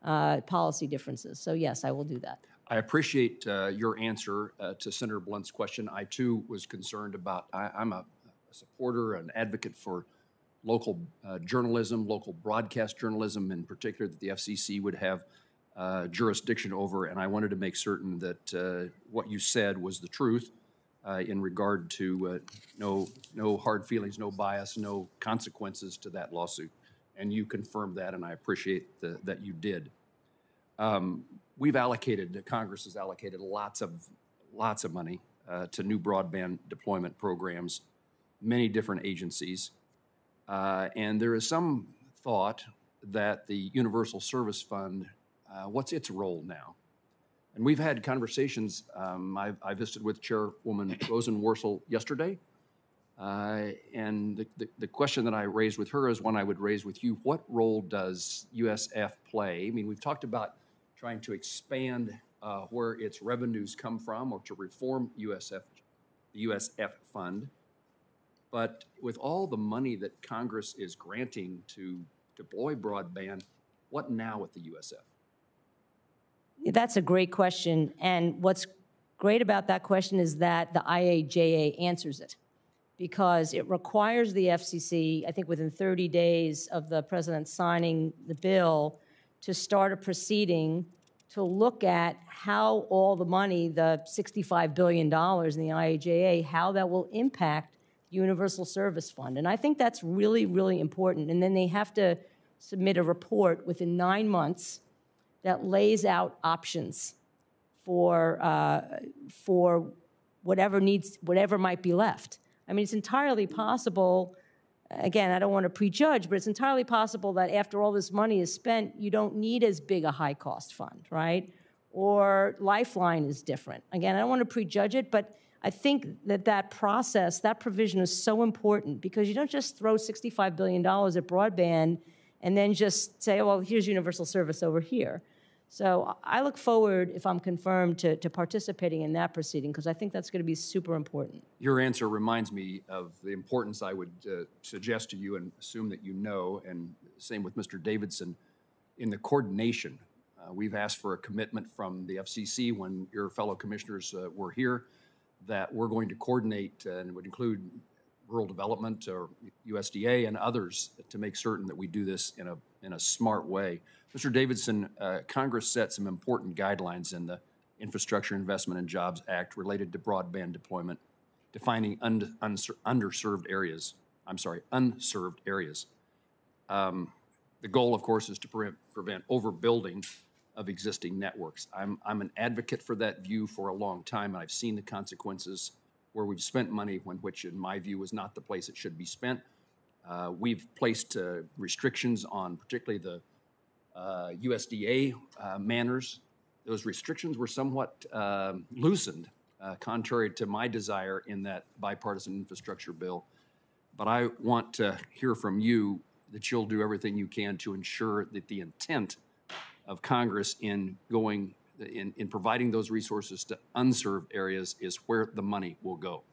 policy differences. So yes, I will do that. I appreciate your answer to Senator Blunt's question. I, too, was concerned about, I'm a supporter, an advocate for local journalism, local broadcast journalism in particular, that the FCC would have jurisdiction over, and I wanted to make certain that what you said was the truth in regard to no hard feelings, no bias, no consequences to that lawsuit. And you confirmed that, and I appreciate that you did. Congress has allocated lots of money to new broadband deployment programs, many different agencies. And there is some thought that the Universal Service Fund, what's its role now? And we've had conversations. I visited with Chairwoman Rosenworsel yesterday. And the question that I raised with her is one I would raise with you. What role does USF play? I mean, we've talked about trying to expand where its revenues come from or to reform the USF fund. But with all the money that Congress is granting to deploy broadband, what now with the USF? That's a great question. And what's great about that question is that the IAJA answers it, because it requires the FCC, I think within 30 days of the president signing the bill, to start a proceeding to look at how all the money, the $65 billion in the IAJA, how that will impact Universal Service Fund. And I think that's really, really important. And then they have to submit a report within 9 months that lays out options for whatever might be left. I mean, it's entirely possible, again, I don't want to prejudge, but it's entirely possible that after all this money is spent, you don't need as big a high-cost fund, right? Or Lifeline is different. Again, I don't want to prejudge it, but I think that process, that provision is so important, because you don't just throw $65 billion at broadband and then just say, oh, well, here's universal service over here. So I look forward, if I'm confirmed, to participating in that proceeding, because I think that's going to be super important. Your answer reminds me of the importance I would suggest to you and assume that you know, and same with Mr. Davidson, in the coordination. We've asked for a commitment from the FCC when your fellow commissioners were here that we're going to coordinate, and it would include rural development or USDA and others, to make certain that we do this in a smart way. Mr. Davidson, Congress set some important guidelines in the Infrastructure Investment and Jobs Act related to broadband deployment, defining unserved areas. The goal, of course, is to prevent overbuilding of existing networks. I'm an advocate for that view for a long time, and I've seen the consequences where we've spent money which, in my view, is not the place it should be spent. We've placed restrictions on particularly the USDA manners. Those restrictions were somewhat loosened, contrary to my desire in that bipartisan infrastructure bill. But I want to hear from you that you'll do everything you can to ensure that the intent of Congress in providing those resources to unserved areas is where the money will go.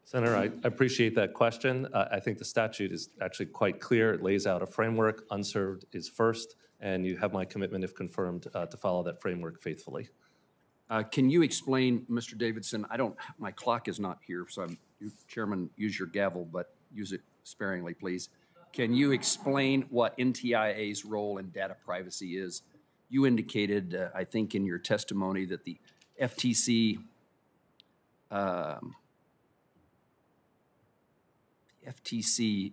Senator, I appreciate that question. I think the statute is actually quite clear. It lays out a framework. Unserved is first, and you have my commitment, if confirmed, to follow that framework faithfully. Can you explain, Mr. Davidson, my clock is not here, so Chairman, use your gavel, but use it sparingly, please. Can you explain what NTIA's role in data privacy is? You indicated, I think, in your testimony that the FTC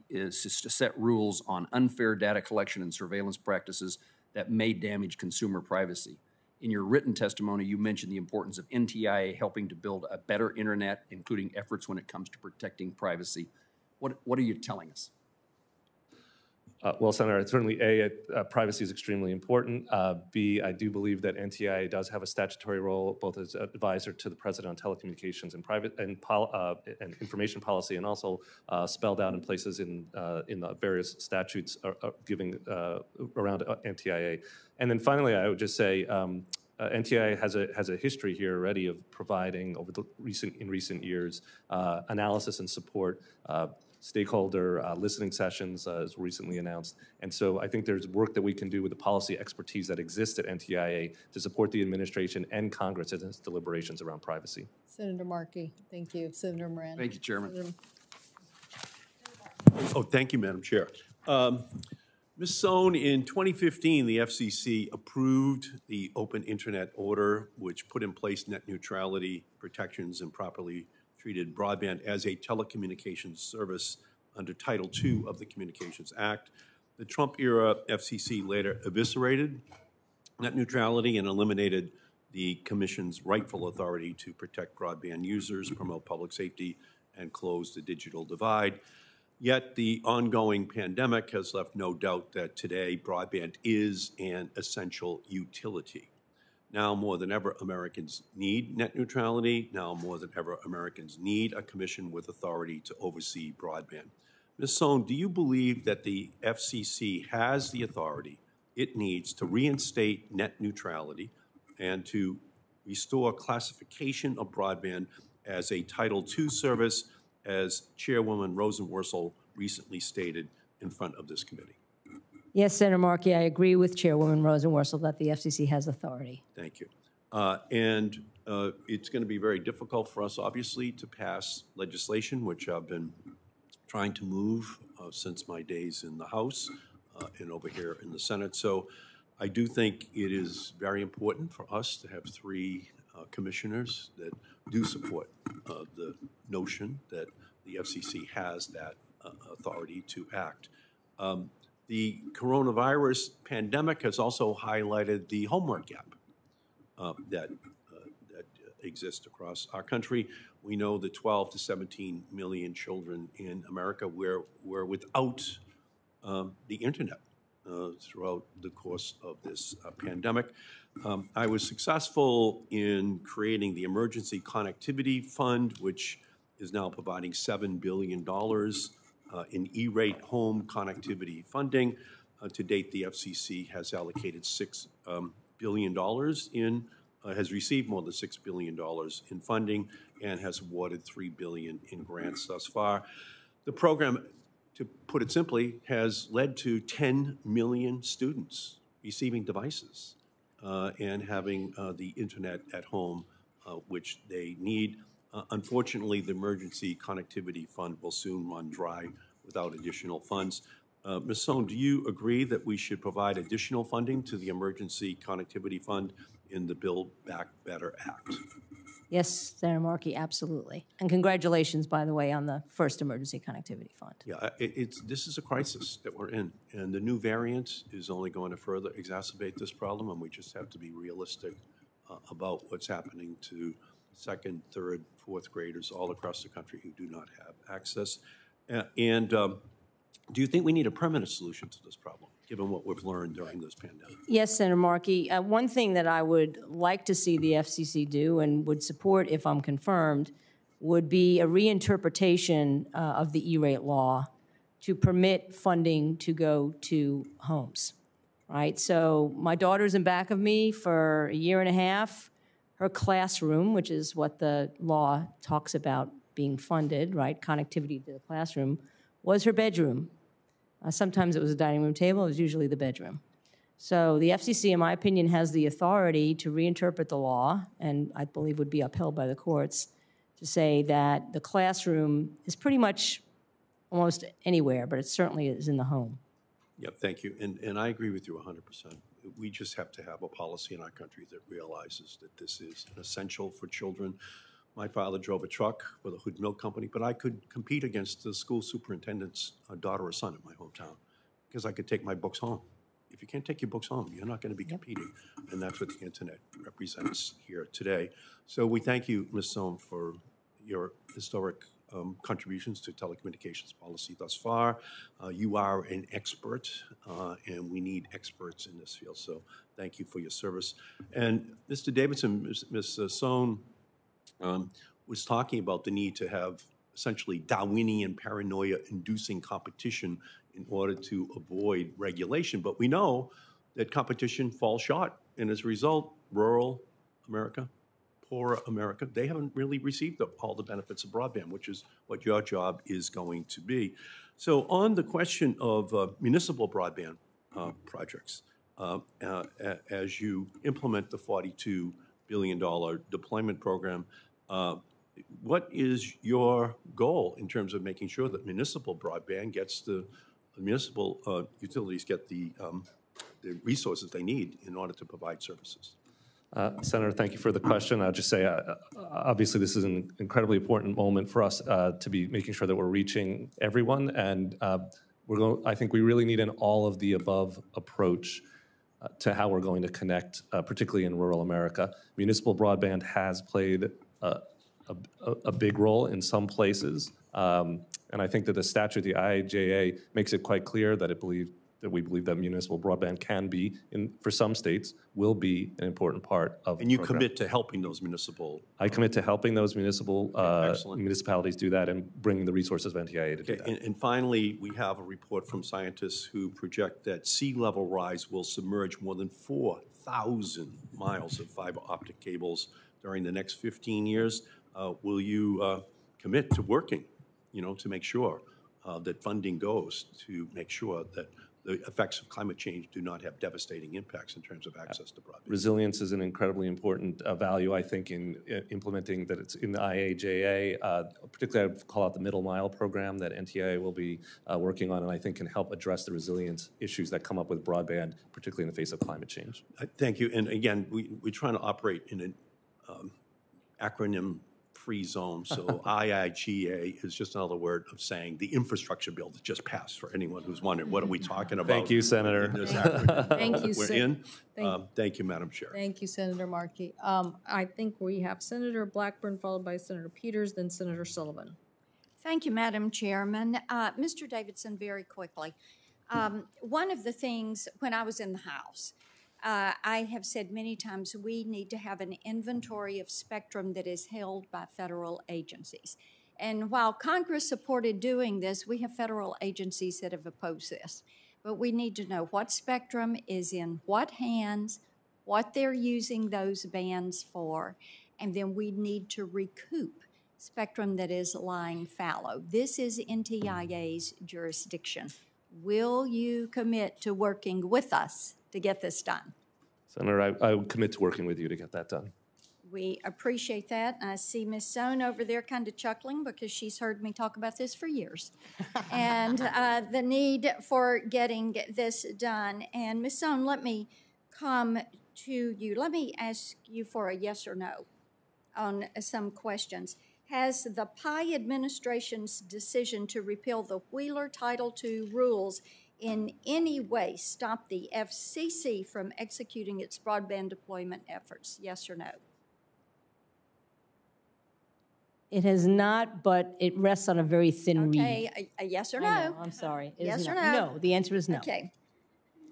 is just to set rules on unfair data collection and surveillance practices that may damage consumer privacy. In your written testimony, you mentioned the importance of NTIA helping to build a better internet, including efforts when it comes to protecting privacy. What are you telling us? Well, Senator, certainly privacy is extremely important. B, I do believe that NTIA does have a statutory role, both as advisor to the President on telecommunications and and information policy, and also spelled out in places in the various statutes giving around NTIA. And then finally, I would just say NTIA has a history here already of providing in recent years analysis and support. Stakeholder listening sessions, as recently announced. And so I think there's work that we can do with the policy expertise that exists at NTIA to support the administration and Congress in its deliberations around privacy. Senator Markey, thank you. Senator Moran. Thank you, Chairman. Oh, thank you, Madam Chair. Ms. Sohn, in 2015, the FCC approved the Open Internet Order, which put in place net neutrality protections and properly treated broadband as a telecommunications service under Title II of the Communications Act. The Trump-era FCC later eviscerated net neutrality and eliminated the Commission's rightful authority to protect broadband users, promote public safety, and close the digital divide. Yet the ongoing pandemic has left no doubt that today broadband is an essential utility. Now more than ever, Americans need net neutrality. Now more than ever, Americans need a commission with authority to oversee broadband. Ms. Sohn, do you believe that the FCC has the authority it needs to reinstate net neutrality and to restore classification of broadband as a Title II service, as Chairwoman Rosenworsel recently stated in front of this committee? Yes, Senator Markey, I agree with Chairwoman Rosenworsel that the FCC has authority. Thank you. It's going to be very difficult for us, obviously, to pass legislation, which I've been trying to move since my days in the House and over here in the Senate. So I do think it is very important for us to have three commissioners that do support the notion that the FCC has that authority to act. The coronavirus pandemic has also highlighted the homework gap that exists across our country. We know that 12 to 17 million children in America were without the internet throughout the course of this pandemic. I was successful in creating the Emergency Connectivity Fund, which is now providing $7 billion in E-rate home connectivity funding. To date, the FCC has allocated $6 billion has received more than $6 billion in funding and has awarded $3 billion in grants thus far. The program, to put it simply, has led to 10 million students receiving devices and having the internet at home, which they need. Unfortunately, the Emergency Connectivity Fund will soon run dry without additional funds. Ms. Sohn, do you agree that we should provide additional funding to the Emergency Connectivity Fund in the Build Back Better Act? Yes, Senator Markey, absolutely. And congratulations, by the way, on the first Emergency Connectivity Fund. Yeah, this is a crisis that we're in, and the new variant is only going to further exacerbate this problem, and we just have to be realistic about what's happening to second, third, fourth graders all across the country who do not have access. Do you think we need a permanent solution to this problem, given what we've learned during this pandemic? Yes, Senator Markey. One thing that I would like to see the FCC do and would support if I'm confirmed would be a reinterpretation of the E-rate law to permit funding to go to homes, right? So my daughter's in back of me for a year and a half. Her classroom, which is what the law talks about being funded, right, connectivity to the classroom, was her bedroom. Sometimes it was a dining room table. It was usually the bedroom. So the FCC, in my opinion, has the authority to reinterpret the law, and I believe would be upheld by the courts, to say that the classroom is pretty much almost anywhere, but it certainly is in the home. Yep, thank you. And I agree with you 100%. We just have to have a policy in our country that realizes that this is an essential for children. My father drove a truck for the Hood Milk Company, but I could compete against the school superintendent's daughter or son in my hometown because I could take my books home. If you can't take your books home, you're not going to be competing. And that's what the internet represents here today. So we thank you, Ms. Sohn, for your historic contributions to telecommunications policy thus far. You are an expert, and we need experts in this field. So thank you for your service. And Mr. Davidson, Ms. Sohn was talking about the need to have essentially Darwinian paranoia-inducing competition in order to avoid regulation. But we know that competition falls short, and as a result, rural America, poorer America, they haven't really received all the benefits of broadband, which is what your job is going to be. So on the question of municipal broadband projects, as you implement the $42 billion deployment program, what is your goal in terms of making sure that municipal broadband gets the municipal utilities get the resources they need in order to provide services? Senator, thank you for the question. I'll just say, obviously, this is an incredibly important moment for us to be making sure that we're reaching everyone, and I think we really need an all-of-the-above approach to how we're going to connect, particularly in rural America. Municipal broadband has played a big role in some places, and I think that the statute, the IIJA, makes it quite clear that we believe that municipal broadband can be, for some states, will be an important part of the program. And you commit to helping those municipal... I commit to helping those municipalities do that and bringing the resources of NTIA to do that. And finally, we have a report from scientists who project that sea level rise will submerge more than 4,000 miles of fiber optic cables during the next 15 years. Will you commit to working, to make sure that funding goes to make sure that the effects of climate change do not have devastating impacts in terms of access to broadband? Resilience is an incredibly important value, I think, in implementing that. It's in the IIJA. Particularly, I'd call out the Middle Mile program that NTIA will be working on, and I think can help address the resilience issues that come up with broadband, particularly in the face of climate change. Thank you. And again, we're trying to operate in an acronym-free zone. So IIJA is just another word of saying the infrastructure bill that just passed, for anyone who's wondering, what are we talking about? Thank you, Senator. Thank you, we're in. Thank you, Madam Chair. Thank you, Senator Markey. I think we have Senator Blackburn, followed by Senator Peters, then Senator Sullivan. Thank you, Madam Chairman. Mr. Davidson, very quickly. One of the things, when I was in the House, I have said many times we need to have an inventory of spectrum that is held by federal agencies. And while Congress supported doing this, we have federal agencies that have opposed this. But we need to know what spectrum is in what hands, what they're using those bands for, and then we need to recoup spectrum that is lying fallow. This is NTIA's jurisdiction. Will you commit to working with us to get this done? Senator, I would commit to working with you to get that done. We appreciate that. I see Ms. Sohn over there kind of chuckling because she's heard me talk about this for years. And the need for getting this done. And Ms. Sohn, let me come to you. Let me ask you for a yes or no on some questions. Has the Pai administration's decision to repeal the Wheeler Title II rules in any way stopped the FCC from executing its broadband deployment efforts? Yes or no? It has not, but it rests on a very thin reed. Okay, a yes or no? I know, I'm sorry. It yes is or no? no? No, the answer is no. Okay.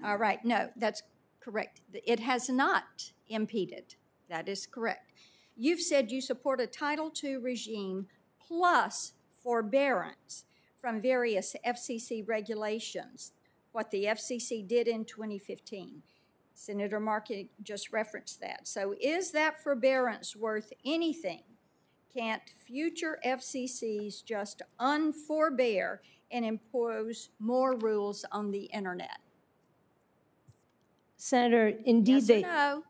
All right, no, that's correct. It has not impeded. That is correct. You've said you support a Title II regime plus forbearance from various FCC regulations, what the FCC did in 2015. Senator Markey just referenced that. So is that forbearance worth anything? Can't future FCCs just unforbear and impose more rules on the internet? Senator, indeed yes they... no?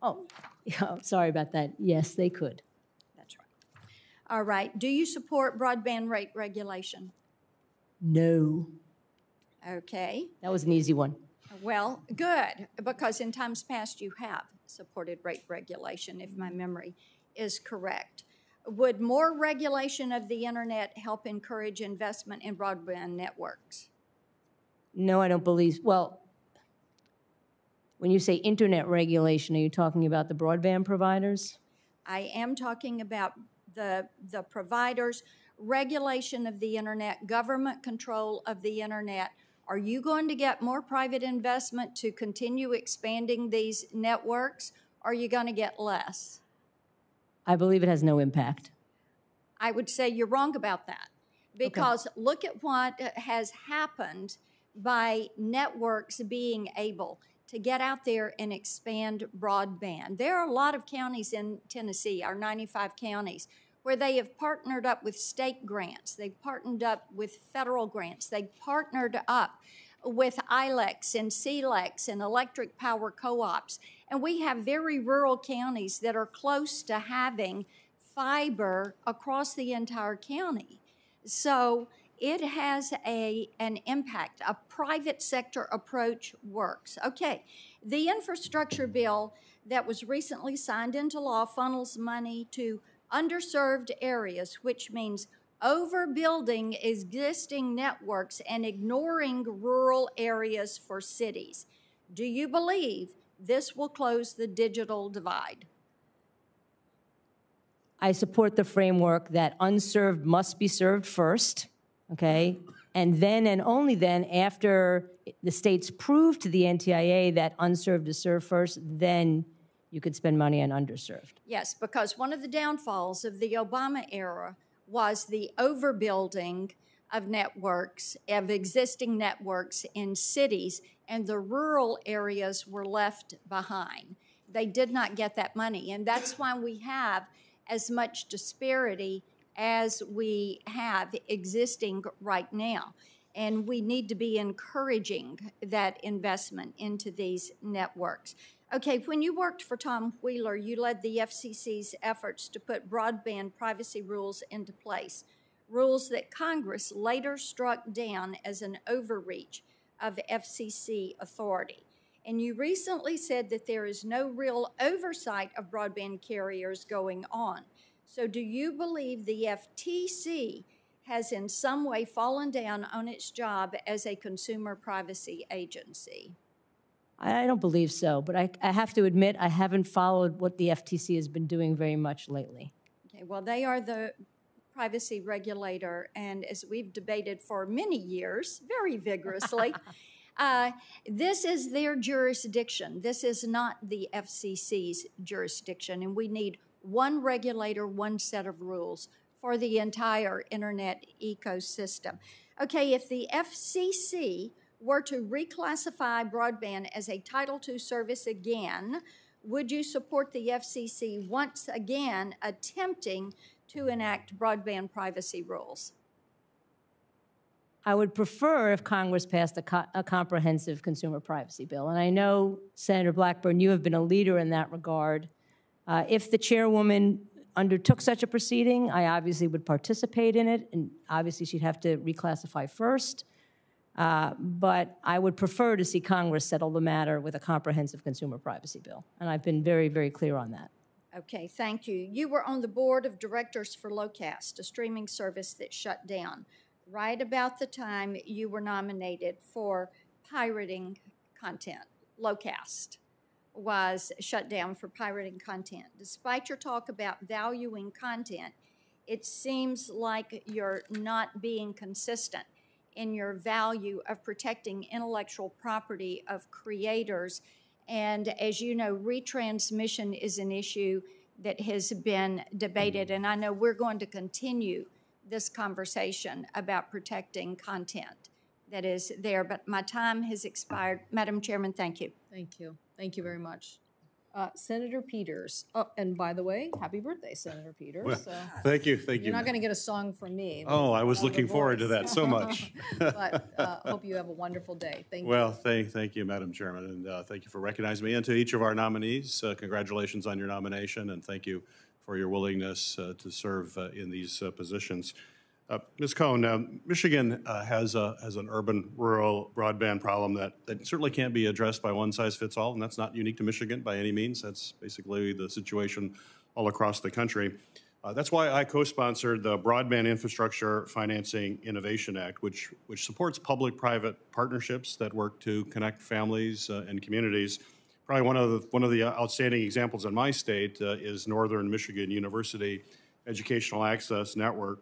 Oh, yeah, sorry about that. Yes, they could. That's right. All right. Do you support broadband rate regulation? No. Okay. That was an easy one. Well, good, because in times past you have supported rate regulation, if my memory is correct. Would more regulation of the internet help encourage investment in broadband networks? No, I don't believe. Well, when you say internet regulation, are you talking about the broadband providers? I am talking about the providers. regulation of the internet, government control of the internet. Are you going to get more private investment to continue expanding these networks, or are you going to get less? I believe it has no impact. I would say you're wrong about that, because look at what has happened by networks being able to get out there and expand broadband. There are a lot of counties in Tennessee, our 95 counties, where they have partnered up with state grants, they've partnered up with federal grants, they've partnered up with ILECs and CLECs and electric power co-ops. And we have very rural counties that are close to having fiber across the entire county. So it has an impact. A private sector approach works. Okay, the infrastructure bill that was recently signed into law funnels money to underserved areas, which means overbuilding existing networks and ignoring rural areas for cities. Do you believe this will close the digital divide? I support the framework that unserved must be served first, okay? And then and only then, after the states prove to the NTIA that unserved is served first, then you could spend money on underserved. Yes, because one of the downfalls of the Obama era was the overbuilding of networks, of existing networks in cities, and the rural areas were left behind. They did not get that money, and that's why we have as much disparity as we have existing right now. And we need to be encouraging that investment into these networks. Okay, when you worked for Tom Wheeler, you led the FCC's efforts to put broadband privacy rules into place, rules that Congress later struck down as an overreach of FCC authority. And you recently said that there is no real oversight of broadband carriers going on. So do you believe the FTC has in some way fallen down on its job as a consumer privacy agency? I don't believe so, but I have to admit I haven't followed what the FTC has been doing very much lately. Okay, well, they are the privacy regulator, and as we've debated for many years, very vigorously, this is their jurisdiction. This is not the FCC's jurisdiction, and we need one regulator, one set of rules for the entire internet ecosystem. Okay, if the FCC were to reclassify broadband as a Title II service again, would you support the FCC once again attempting to enact broadband privacy rules? I would prefer if Congress passed a comprehensive consumer privacy bill. And I know, Senator Blackburn, you have been a leader in that regard. If the chairwoman undertook such a proceeding, I obviously would participate in it, and obviously she'd have to reclassify first. But I would prefer to see Congress settle the matter with a comprehensive consumer privacy bill. And I've been very, very clear on that. Okay, thank you. You were on the board of directors for Locast, a streaming service that shut down right about the time you were nominated for pirating content. Locast was shut down for pirating content. Despite your talk about valuing content, it seems like you're not being consistent in your value of protecting intellectual property of creators. And as you know, retransmission is an issue that has been debated, and I know we're going to continue this conversation about protecting content that is there, but my time has expired. Madam Chairman, thank you. Thank you. Thank you very much. Senator Peters. Oh, and by the way, happy birthday, Senator Peters. Well, So thank you, thank you. You're not going to get a song from me. Oh, I was I'll have looking a forward to voice. that so much. But hope you have a wonderful day. Thank you. Well, thank you, Madam Chairman, and thank you for recognizing me. And to each of our nominees, congratulations on your nomination, and thank you for your willingness to serve in these positions. Ms. Cohn, Michigan has an urban-rural broadband problem that certainly can't be addressed by one-size-fits-all, and that's not unique to Michigan by any means. That's basically the situation all across the country. That's why I co-sponsored the Broadband Infrastructure Financing Innovation Act, which supports public-private partnerships that work to connect families and communities. Probably one of the outstanding examples in my state is Northern Michigan University Educational Access Network,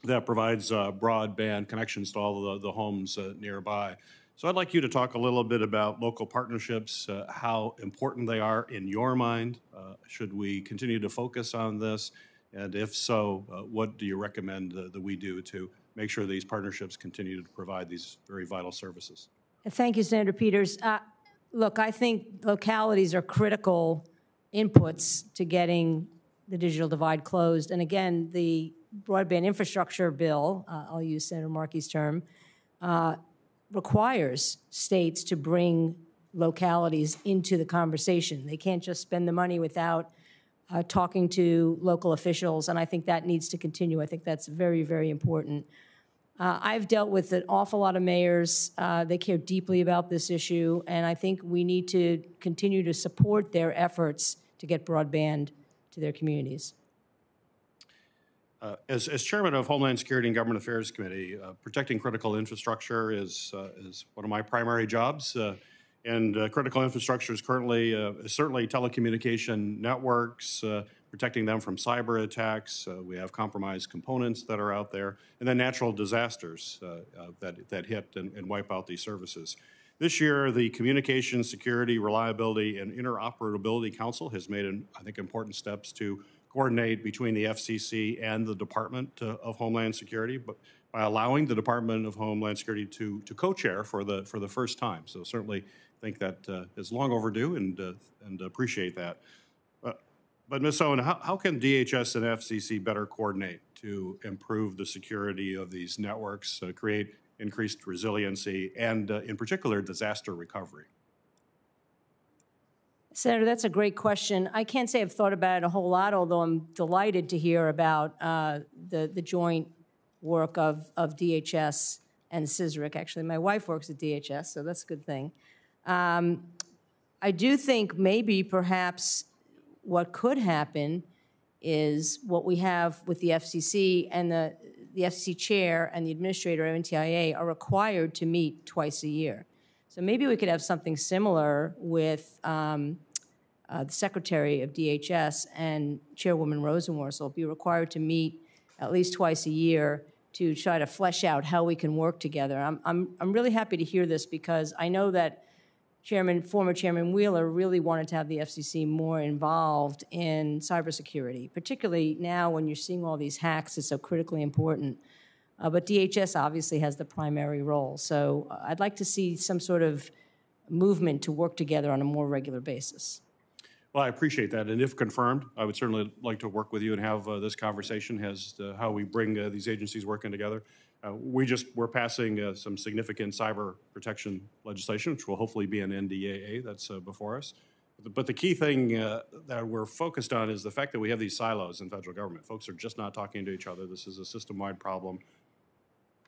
that provides broadband connections to all the homes nearby. So I'd like you to talk a little bit about local partnerships, how important they are in your mind. Should we continue to focus on this? And if so, what do you recommend that we do to make sure these partnerships continue to provide these very vital services? Thank you, Senator Peters. Look, I think localities are critical inputs to getting the digital divide closed. And again, the broadband infrastructure bill, I'll use Senator Markey's term, requires states to bring localities into the conversation. They can't just spend the money without talking to local officials, and I think that needs to continue. I think that's very, very important. I've dealt with an awful lot of mayors. They care deeply about this issue, and I think we need to continue to support their efforts to get broadband to their communities. As chairman of Homeland Security and Government Affairs Committee, protecting critical infrastructure is one of my primary jobs. And critical infrastructure is currently certainly telecommunication networks, protecting them from cyber attacks. We have compromised components that are out there, and then natural disasters that hit and wipe out these services. This year, the Communications Security, Reliability, and Interoperability Council has made, I think, important steps to coordinate between the FCC and the Department of Homeland Security, but by allowing the Department of Homeland Security to co-chair for the first time. So certainly think that is long overdue and appreciate that. But Ms. Owen, how can DHS and FCC better coordinate to improve the security of these networks, create increased resiliency, and in particular, disaster recovery? Senator, that's a great question. I can't say I've thought about it a whole lot, although I'm delighted to hear about the joint work of DHS and CISRIC. Actually, my wife works at DHS, so that's a good thing. I do think maybe perhaps what could happen is what we have with the FCC, and the FCC chair and the administrator of NTIA are required to meet twice a year. So maybe we could have something similar with the Secretary of DHS and Chairwoman Rosenworsel be required to meet at least twice a year to try to flesh out how we can work together. I'm really happy to hear this because I know that former Chairman Wheeler really wanted to have the FCC more involved in cybersecurity, particularly now when you're seeing all these hacks. It's so critically important. But DHS obviously has the primary role. So I'd like to see some sort of movement to work together on a more regular basis. Well, I appreciate that. And if confirmed, I would certainly like to work with you and have this conversation as to how we bring these agencies working together. We're passing some significant cyber protection legislation, which will hopefully be an NDAA that's before us. But the key thing that we're focused on is the fact that we have these silos in federal government. Folks are just not talking to each other. This is a system-wide problem.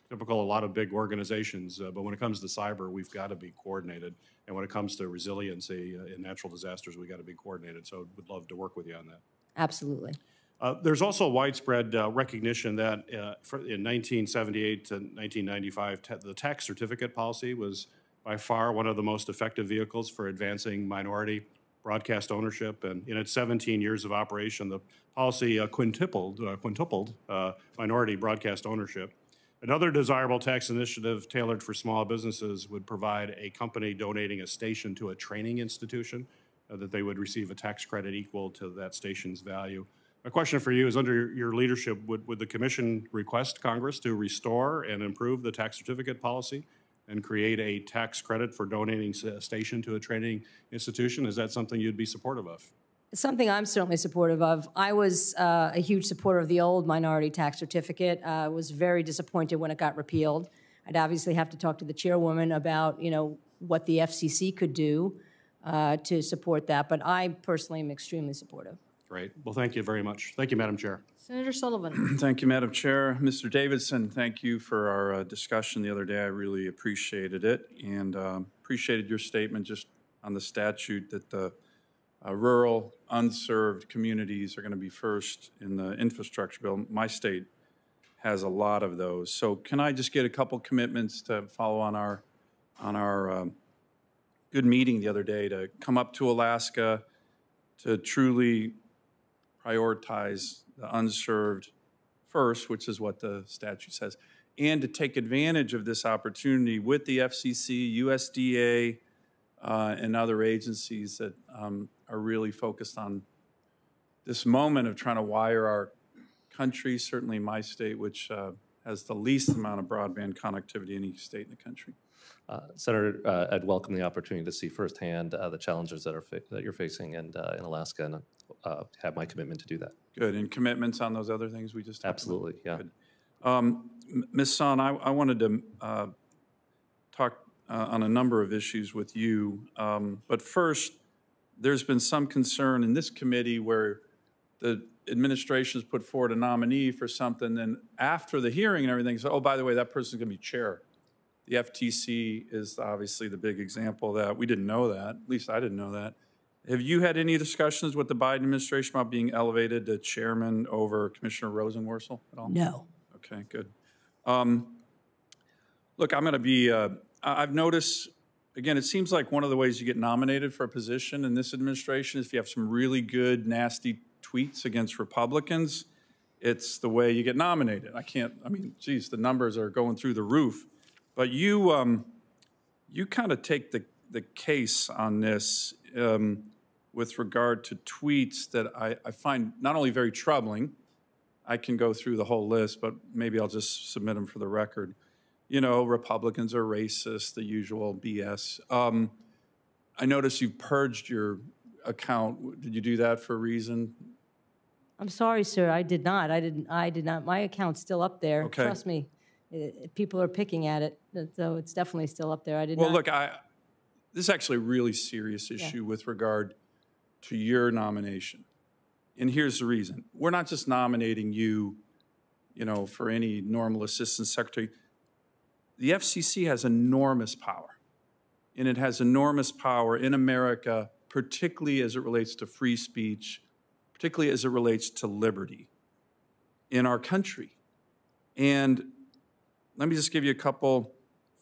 Typical, a lot of big organizations, but when it comes to cyber, we've got to be coordinated. And when it comes to resiliency in natural disasters, we've got to be coordinated. So would love to work with you on that. Absolutely. There's also widespread recognition that in 1978 to 1995, the tax certificate policy was by far one of the most effective vehicles for advancing minority broadcast ownership. And in its 17 years of operation, the policy quintupled minority broadcast ownership. Another desirable tax initiative tailored for small businesses would provide a company donating a station to a training institution that they would receive a tax credit equal to that station's value. My question for you is, under your leadership, would the Commission request Congress to restore and improve the tax certificate policy and create a tax credit for donating a station to a training institution? Is that something you'd be supportive of? It's something I'm certainly supportive of. I was a huge supporter of the old minority tax certificate. I was very disappointed when it got repealed. I'd obviously have to talk to the chairwoman about, what the FCC could do to support that. But I personally am extremely supportive. Great. Well, thank you very much. Thank you, Madam Chair. Senator Sullivan. Thank you, Madam Chair. Mr. Davidson, thank you for our discussion the other day. I really appreciated it, and appreciated your statement just on the statute that the rural, unserved communities are going to be first in the infrastructure bill. My state has a lot of those. So can I just get a couple commitments to follow on our good meeting the other day to come up to Alaska to truly prioritize the unserved first, which is what the statute says, and to take advantage of this opportunity with the FCC, USDA, and other agencies that are really focused on this moment of trying to wire our country, certainly my state, which has the least amount of broadband connectivity in any state in the country. Senator, I'd welcome the opportunity to see firsthand the challenges that you're facing in Alaska, and have my commitment to do that. Good, and commitments on those other things we just talked Absolutely, about? yeah. Good. Ms. Son, I wanted to talk on a number of issues with you, but first, there's been some concern in this committee where the administration has put forward a nominee for something, then after the hearing and everything, so, oh, by the way, that person's going to be chair. The FTC is obviously the big example of that. We didn't know that. At least I didn't know that. Have you had any discussions with the Biden administration about being elevated to chairman over Commissioner Rosenworsel at all? No. Okay, good. Look, I'm going to be, I've noticed, again, it seems like one of the ways you get nominated for a position in this administration is if you have some really good, nasty tweets against Republicans, it's the way you get nominated. I mean, geez, the numbers are going through the roof. But you kind of take the case on this with regard to tweets that I find not only very troubling, I can go through the whole list, but maybe I'll just submit them for the record. You know, Republicans are racist, the usual BS. I noticed you purged your account. Did you do that for a reason? I'm sorry, sir, I did not. I did not. My account's still up there. Okay. Trust me. People are picking at it, so it's definitely still up there. I did not. Well, look, this is actually a really serious issue with regard to your nomination. And here's the reason. We're not just nominating you, you know, for any normal assistant secretary. The FCC has enormous power, and it has enormous power in America, particularly as it relates to free speech, particularly as it relates to liberty in our country. And let me just give you a couple.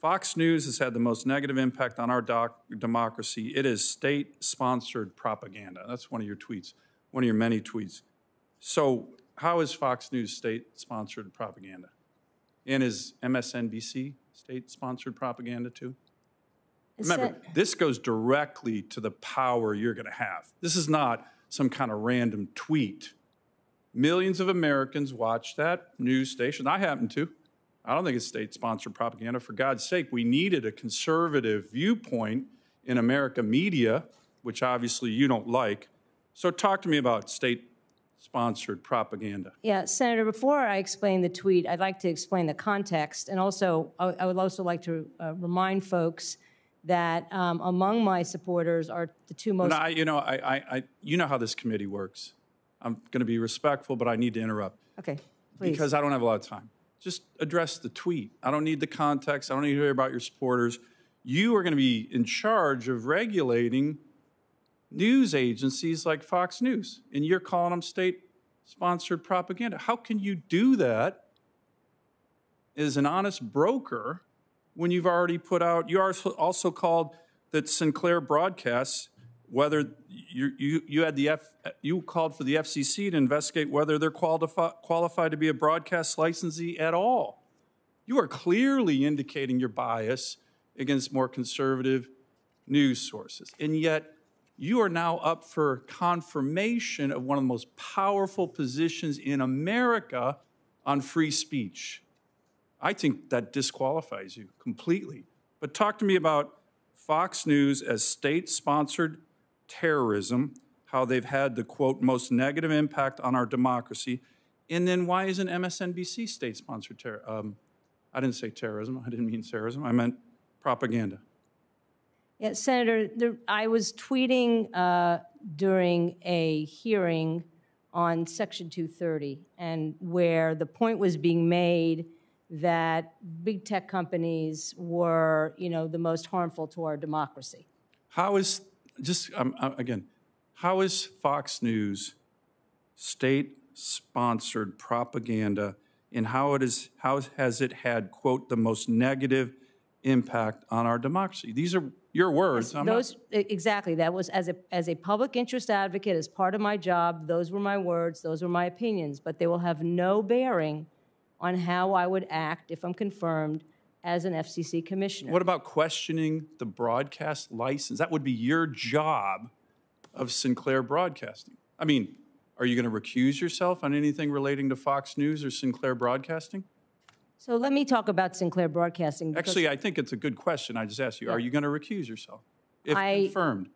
Fox News has had the most negative impact on our democracy. It is state-sponsored propaganda. That's one of your tweets, one of your many tweets. So how is Fox News state-sponsored propaganda? And is MSNBC state-sponsored propaganda too? Remember, this goes directly to the power you're going to have. This is not some kind of random tweet. Millions of Americans watch that news station. I happen to. I don't think it's state-sponsored propaganda. For God's sake, we needed a conservative viewpoint in America media, which obviously you don't like. So talk to me about state-sponsored propaganda. Yeah, Senator, before I explain the tweet, I'd like to explain the context. And also, I would also like to remind folks that among my supporters are the two most... you know how this committee works. I'm going to be respectful, but I need to interrupt. Okay, please. Because I don't have a lot of time. Just address the tweet. I don't need the context. I don't need to hear about your supporters. You are going to be in charge of regulating news agencies like Fox News, and you're calling them state-sponsored propaganda. How can you do that as an honest broker when you've already put out, you are also called that Sinclair broadcasts, whether you called for the FCC to investigate whether they're qualified to be a broadcast licensee at all. You are clearly indicating your bias against more conservative news sources. And yet, you are now up for confirmation of one of the most powerful positions in America on free speech. I think that disqualifies you completely. But talk to me about Fox News as state-sponsored terrorism, how they've had the, quote, most negative impact on our democracy, and then why isn't MSNBC state-sponsored terrorism? I didn't say terrorism. I didn't mean terrorism. I meant propaganda. Yeah, Senator, I was tweeting during a hearing on Section 230, and where the point was being made that big tech companies were, the most harmful to our democracy. How is, again, how is Fox News state-sponsored propaganda, and how has it had, quote, the most negative impact on our democracy? These are Your words. I'm not- Exactly. That was as a public interest advocate, as part of my job, those were my words, those were my opinions, but they will have no bearing on how I would act if I'm confirmed as an FCC commissioner. What about questioning the broadcast license? That would be your job of Sinclair Broadcasting. I mean, are you going to recuse yourself on anything relating to Fox News or Sinclair Broadcasting? So let me talk about Sinclair Broadcasting. Actually, I think it's a good question. I just asked you, Yeah. are you going to recuse yourself if confirmed?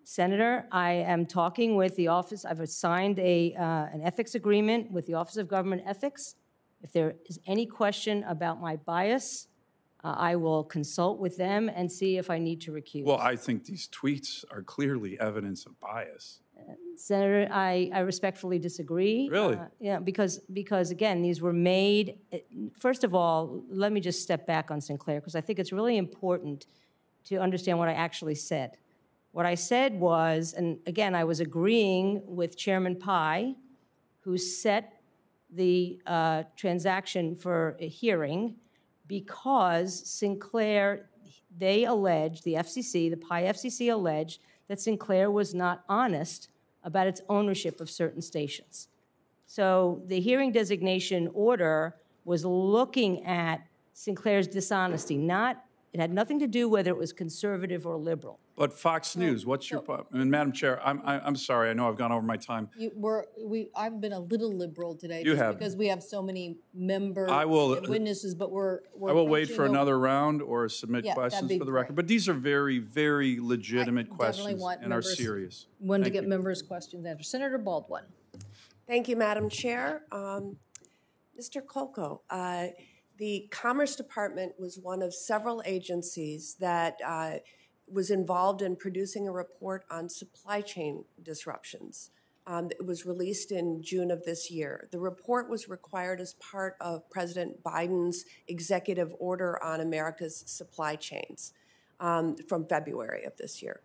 Senator, I am talking with the office. I've signed an ethics agreement with the Office of Government Ethics. If there is any question about my bias, I will consult with them and see if I need to recuse. Well, I think these tweets are clearly evidence of bias. Senator, I respectfully disagree. Really? Yeah, because again, these were made. First of all, let me just step back on Sinclair, because I think it's really important to understand what I actually said. What I said was, and again, I was agreeing with Chairman Pai, who set the transaction for a hearing, because Sinclair, they alleged, the FCC, the Pai FCC alleged that Sinclair was not honest about its ownership of certain stations. So the hearing designation order was looking at Sinclair's dishonesty, it had nothing to do whether it was conservative or liberal. But Fox News, what's your, and Madam Chair, I'm sorry, I know I've gone over my time. I've been a little liberal today. You just have. Because we have so many members I will- and witnesses, but we're I will wait approaching for over- another round or submit Yeah, that'd questions be for the great. record. But these are very, very legitimate Definitely questions want and are members- serious. Wanted to Thank get you. members' questions answered. Senator Baldwin. Thank you, Madam Chair. Mr. Kolko, the Commerce Department was one of several agencies that was involved in producing a report on supply chain disruptions. It was released in June of this year. The report was required as part of President Biden's executive order on America's supply chains from February of this year.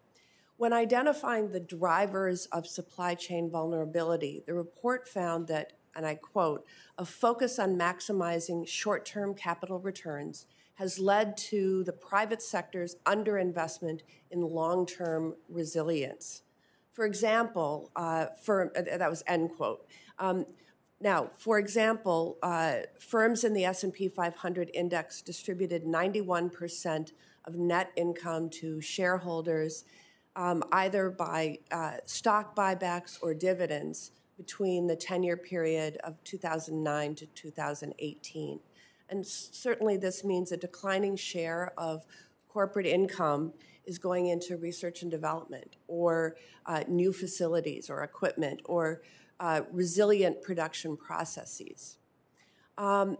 When identifying the drivers of supply chain vulnerability, the report found that, and I quote, "a focus on maximizing short-term capital returns has led to the private sector's underinvestment in long-term resilience." For example, that was end quote. Now, for example, firms in the S&P 500 index distributed 91% of net income to shareholders, either by stock buybacks or dividends between the 10-year period of 2009 to 2018. And certainly this means a declining share of corporate income is going into research and development, or new facilities or equipment, or resilient production processes. Mr.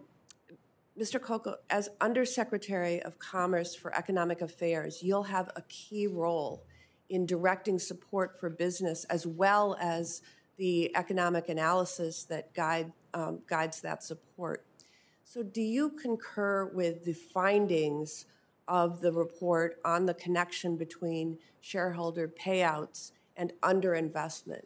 Kolko, as Undersecretary of Commerce for Economic Affairs, you'll have a key role in directing support for business, as well as the economic analysis that guides that support. So do you concur with the findings of the report on the connection between shareholder payouts and underinvestment?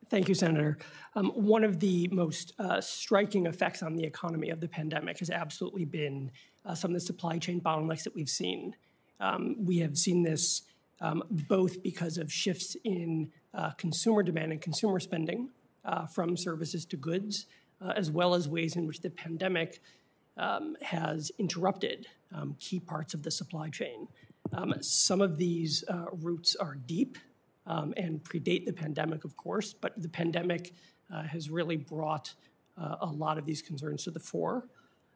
Thank you, Senator. One of the most striking effects on the economy of the pandemic has absolutely been some of the supply chain bottlenecks that we've seen. We have seen this both because of shifts in consumer demand and consumer spending from services to goods, as well as ways in which the pandemic has interrupted key parts of the supply chain. Some of these roots are deep and predate the pandemic, of course, but the pandemic has really brought a lot of these concerns to the fore.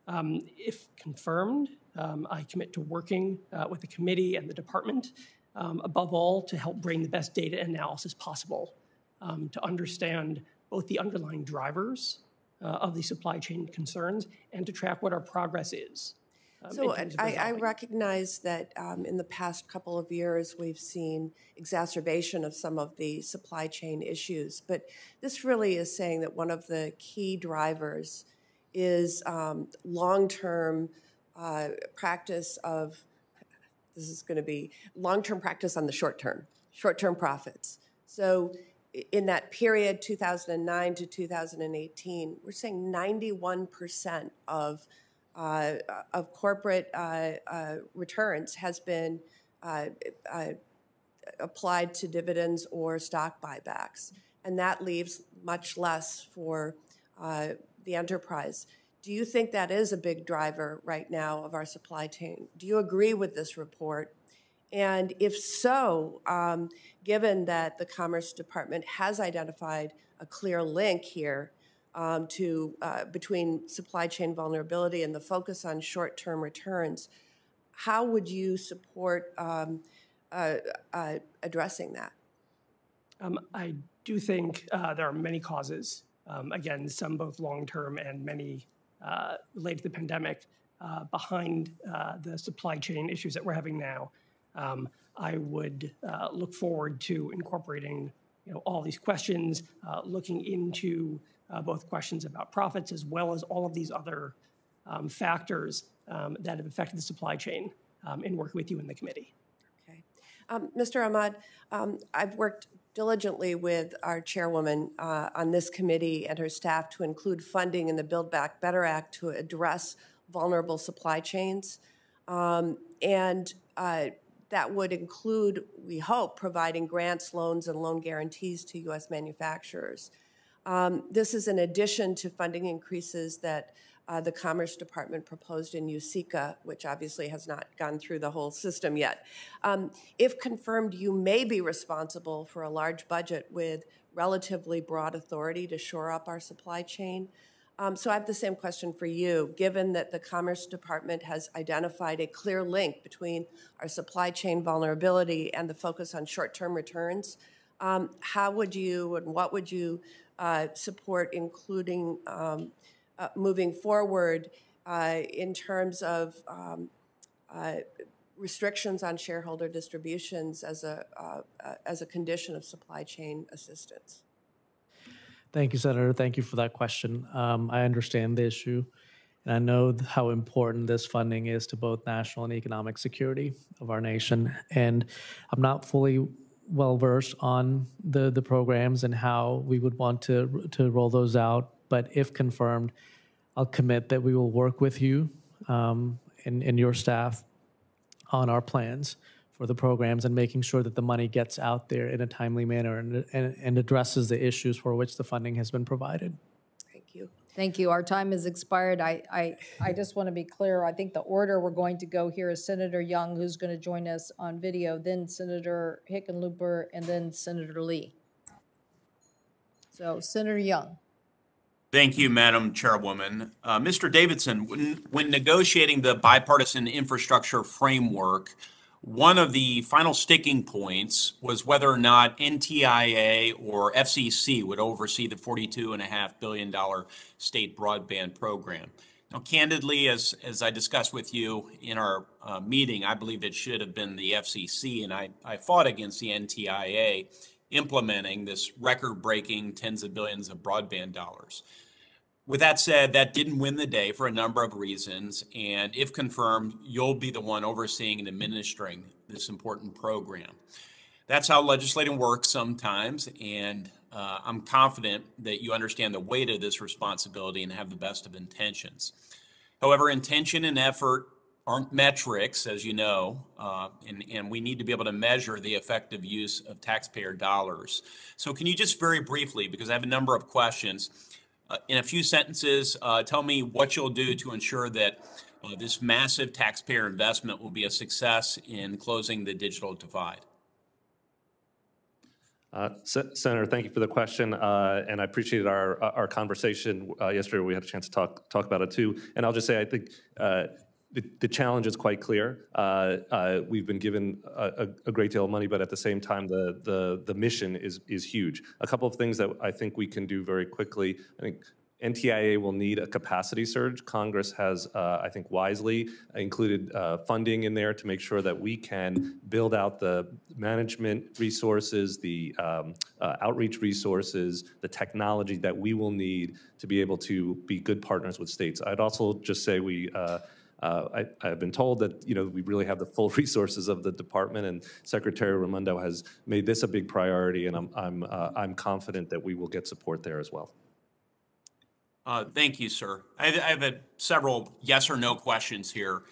If confirmed, I commit to working with the committee and the department, above all, to help bring the best data analysis possible to understand both the underlying drivers of the supply chain concerns and to track what our progress is. So I recognize that in the past couple of years, we've seen exacerbation of some of the supply chain issues, but this really is saying that one of the key drivers is long-term practice of, this is going to be long-term practice on the short-term profits. So in that period, 2009 to 2018, we're saying 91% of of corporate returns has been applied to dividends or stock buybacks, and that leaves much less for the enterprise. Do you think that is a big driver right now of our supply chain? Do you agree with this report? And if so, given that the Commerce Department has identified a clear link here between supply chain vulnerability and the focus on short-term returns, how would you support addressing that? I do think there are many causes, again, some both long-term and many related to the pandemic, behind the supply chain issues that we're having now. I would look forward to incorporating all these questions, looking into both questions about profits as well as all of these other factors that have affected the supply chain in working with you in the committee. Okay. Mr. Ahmad, I've worked diligently with our chairwoman on this committee and her staff to include funding in the Build Back Better Act to address vulnerable supply chains. That would include, we hope, providing grants, loans, and loan guarantees to U.S. manufacturers. This is in addition to funding increases that the Commerce Department proposed in USICA, which obviously has not gone through the whole system yet. If confirmed, you may be responsible for a large budget with relatively broad authority to shore up our supply chain. So I have the same question for you. Given that the Commerce Department has identified a clear link between our supply chain vulnerability and the focus on short-term returns, how would you and what would you support, including moving forward in terms of restrictions on shareholder distributions as a condition of supply chain assistance? Thank you, Senator. Thank you for that question. I understand the issue, and I know how important this funding is to both national and economic security of our nation. And I'm not fully well-versed on the programs and how we would want to roll those out, but if confirmed, I'll commit that we will work with you and your staff on our plans for the programs and making sure that the money gets out there in a timely manner and addresses the issues for which the funding has been provided. Thank you. Thank you. Our time has expired. I just want to be clear. I think the order we're going to go here is Senator Young, who's going to join us on video, then Senator Hickenlooper, and then Senator Lee. So, Senator Young. Thank you, Madam Chairwoman. Mr. Davidson, when negotiating the bipartisan infrastructure framework, one of the final sticking points was whether or not NTIA or FCC would oversee the $42.5 billion state broadband program. Now, candidly, as I discussed with you in our meeting, I believe it should have been the FCC, and I fought against the NTIA implementing this record-breaking tens of billions of broadband dollars. With that said, that didn't win the day for a number of reasons, and if confirmed, you'll be the one overseeing and administering this important program. That's how legislating works sometimes, and I'm confident that you understand the weight of this responsibility and have the best of intentions. However, intention and effort aren't metrics, as you know, and we need to be able to measure the effective use of taxpayer dollars. So can you just very briefly, because I have a number of questions, in a few sentences, tell me what you'll do to ensure that this massive taxpayer investment will be a success in closing the digital divide? Senator, thank you for the question, and I appreciated our conversation yesterday. We had a chance to talk about it too, and I'll just say I think the challenge is quite clear. We've been given a great deal of money, but at the same time, the mission is huge. A couple of things that I think we can do very quickly. I think NTIA will need a capacity surge. Congress has, I think, wisely included funding in there to make sure that we can build out the management resources, the outreach resources, the technology that we will need to be able to be good partners with states. I'd also just say I've been told that we really have the full resources of the department, and Secretary Raimondo has made this a big priority, and I'm confident that we will get support there as well. Thank you, sir. I have several yes or no questions here.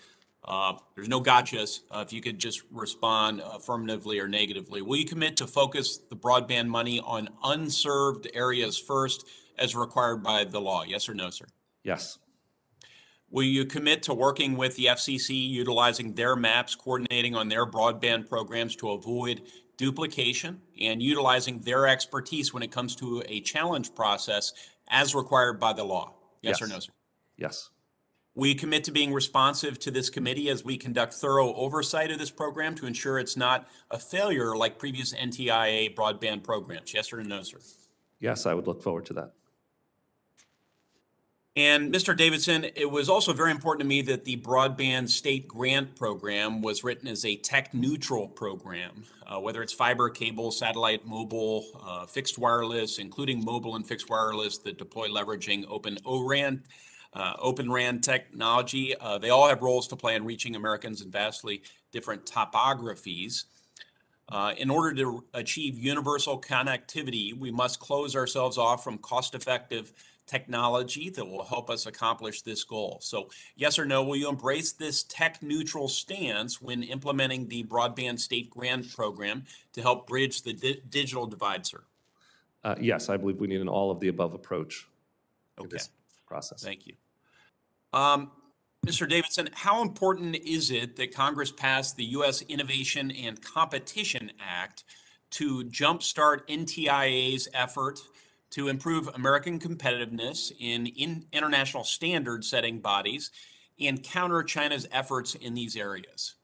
There's no gotchas. If you could just respond affirmatively or negatively. Will you commit to focus the broadband money on unserved areas first as required by the law? Yes or no, sir? Yes. Will you commit to working with the FCC, utilizing their maps, coordinating on their broadband programs to avoid duplication, and utilizing their expertise when it comes to a challenge process as required by the law? Yes or no, sir? Yes. Will you commit to being responsive to this committee as we conduct thorough oversight of this program to ensure it's not a failure like previous NTIA broadband programs? Yes or no, sir? Yes, I would look forward to that. And Mr. Davidson, it was also very important to me that the broadband state grant program was written as a tech-neutral program, whether it's fiber, cable, satellite, mobile, fixed wireless, including mobile and fixed wireless that deploy leveraging Open RAN technology. They all have roles to play in reaching Americans in vastly different topographies. In order to achieve universal connectivity, we must close ourselves off from cost-effective technology that will help us accomplish this goal. So yes or no, will you embrace this tech-neutral stance when implementing the broadband state grant program to help bridge the digital divide, sir? Yes, I believe we need an all-of-the-above approach to Okay. this process. Thank you. Mr. Davidson, how important is it that Congress passed the U.S. Innovation and Competition Act to jumpstart NTIA's effort to improve American competitiveness in international standard-setting bodies and counter China's efforts in these areas?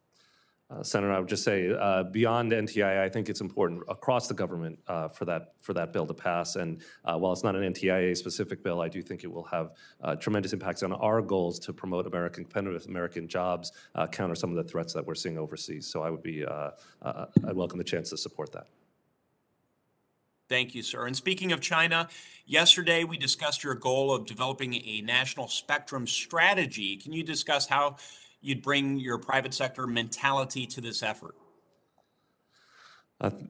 Senator, I would just say beyond NTIA, I think it's important across the government for that bill to pass. And while it's not an NTIA-specific bill, I do think it will have tremendous impacts on our goals to promote American competitiveness, American jobs, counter some of the threats that we're seeing overseas. So I'd welcome the chance to support that. Thank you, sir. And speaking of China, yesterday we discussed your goal of developing a national spectrum strategy. Can you discuss how you'd bring your private sector mentality to this effort?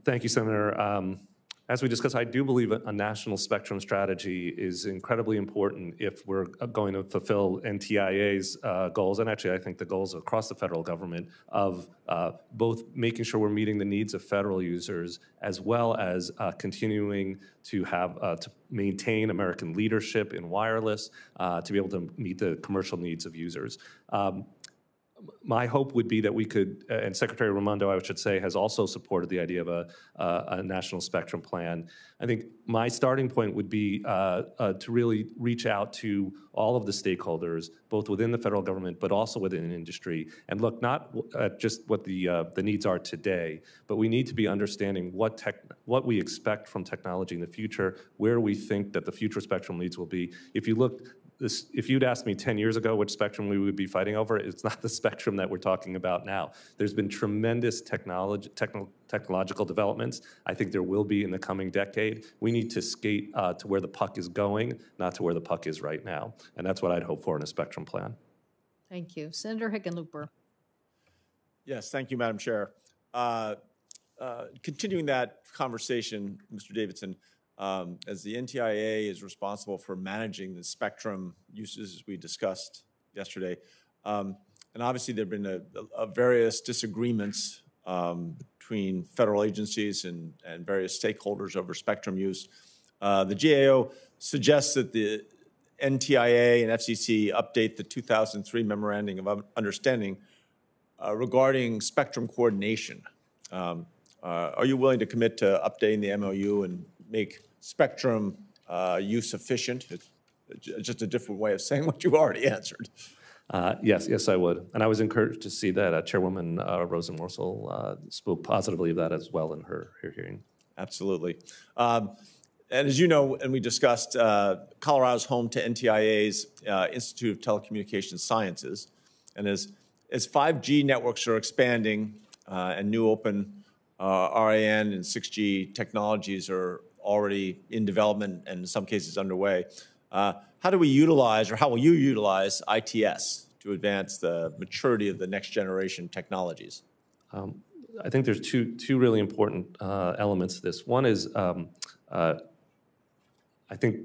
Thank you, Senator. As we discussed, I do believe a national spectrum strategy is incredibly important if we're going to fulfill NTIA's goals, and actually I think the goals across the federal government of both making sure we're meeting the needs of federal users as well as continuing to have to maintain American leadership in wireless to be able to meet the commercial needs of users. My hope would be that we could, and Secretary Raimondo, I should say, has also supported the idea of a national spectrum plan. I think my starting point would be to really reach out to all of the stakeholders, both within the federal government, but also within industry, and look not at just what the needs are today, but we need to be understanding what we expect from technology in the future, where we think that the future spectrum needs will be. If you'd asked me 10 years ago which spectrum we would be fighting over, it's not the spectrum that we're talking about now. There's been tremendous technological developments. I think there will be in the coming decade. We need to skate to where the puck is going, not to where the puck is right now. And that's what I'd hope for in a spectrum plan. Thank you. Senator Hickenlooper. Yes, thank you, Madam Chair. Continuing that conversation, Mr. Davidson, as the NTIA is responsible for managing the spectrum uses as we discussed yesterday, and obviously there have been various disagreements between federal agencies and various stakeholders over spectrum use. The GAO suggests that the NTIA and FCC update the 2003 Memorandum of Understanding regarding spectrum coordination. Are you willing to commit to updating the MOU and make spectrum use efficient? It's just a different way of saying what you already answered. Yes, I would. And I was encouraged to see that Chairwoman Rosenworsel spoke positively of that as well in her hearing. Absolutely. And as you know, and we discussed, Colorado's home to NTIA's Institute of Telecommunications Sciences. And as 5G networks are expanding and new open RAN and 6G technologies are already in development and in some cases underway, how do we utilize, or how will you utilize ITS to advance the maturity of the next generation technologies? I think there's two really important elements to this. One is I I think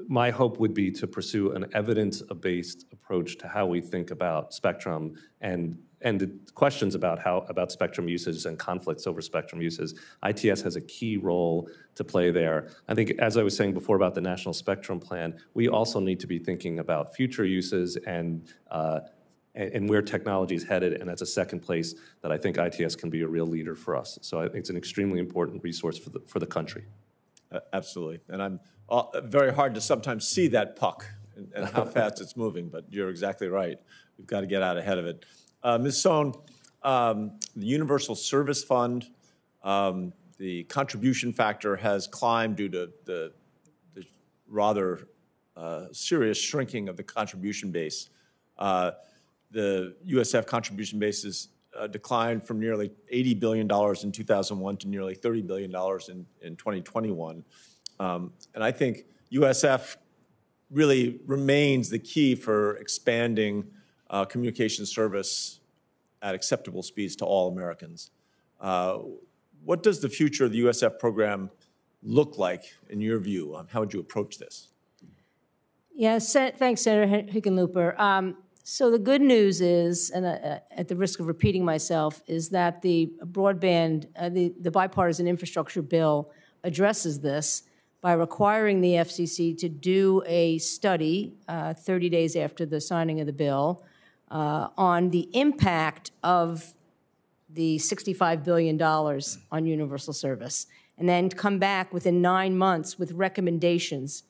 my hope would be to pursue an evidence-based approach to how we think about spectrum and the questions about spectrum uses and conflicts over spectrum uses. ITS has a key role to play there. I think, as I was saying before about the National Spectrum Plan, we also need to be thinking about future uses and where technology is headed, and that's a second place that I think ITS can be a real leader for us. So I think it's an extremely important resource for the country. Absolutely, and I'm very hard to sometimes see that puck and how fast it's moving, but you're exactly right. We've got to get out ahead of it. Ms. Sohn, the Universal Service Fund, the contribution factor has climbed due to the rather serious shrinking of the contribution base. The USF contribution base has declined from nearly $80 billion in 2001 to nearly $30 billion in 2021. And I think USF really remains the key for expanding communication service at acceptable speeds to all Americans. What does the future of the USF program look like in your view? How would you approach this? Yes, thanks, Senator Hickenlooper. So the good news is, and at the risk of repeating myself, is that the broadband, the bipartisan infrastructure bill addresses this by requiring the FCC to do a study 30 days after the signing of the bill on the impact of the $65 billion on universal service, and then come back within 9 months with recommendations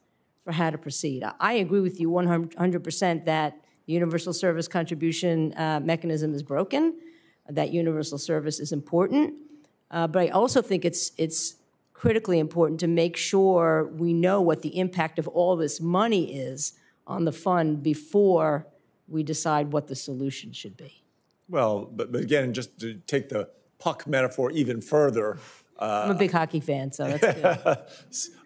for how to proceed. I agree with you 100% that the universal service contribution mechanism is broken, that universal service is important, but I also think it's critically important to make sure we know what the impact of all this money is on the fund before we decide what the solution should be. Well, but again, just to take the puck metaphor even further. I'm a big hockey fan, so that's good.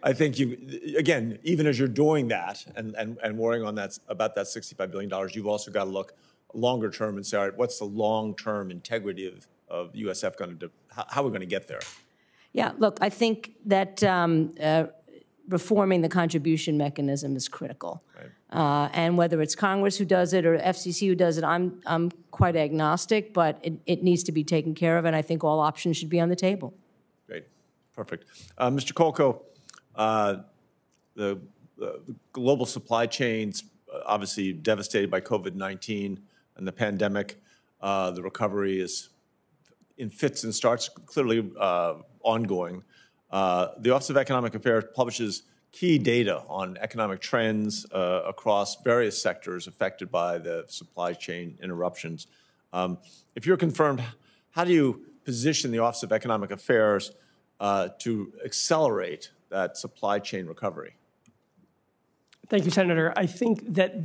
I think again, even as you're doing that and worrying on that about that $65 billion, you've also got to look longer term and say, all right, what's the long-term integrity of USF going to do? How are we going to get there? Yeah, look, I think that reforming the contribution mechanism is critical. Right. And whether it's Congress who does it or FCC who does it, I'm quite agnostic, but it needs to be taken care of, and I think all options should be on the table. Great, perfect. Mr. Kolko, the global supply chains obviously devastated by COVID-19 and the pandemic. The recovery is in fits and starts, clearly ongoing. The Office of Economic Affairs publishes key data on economic trends across various sectors affected by the supply chain interruptions. If you're confirmed, how do you position the Office of Economic Affairs to accelerate that supply chain recovery? Thank you, Senator. I think that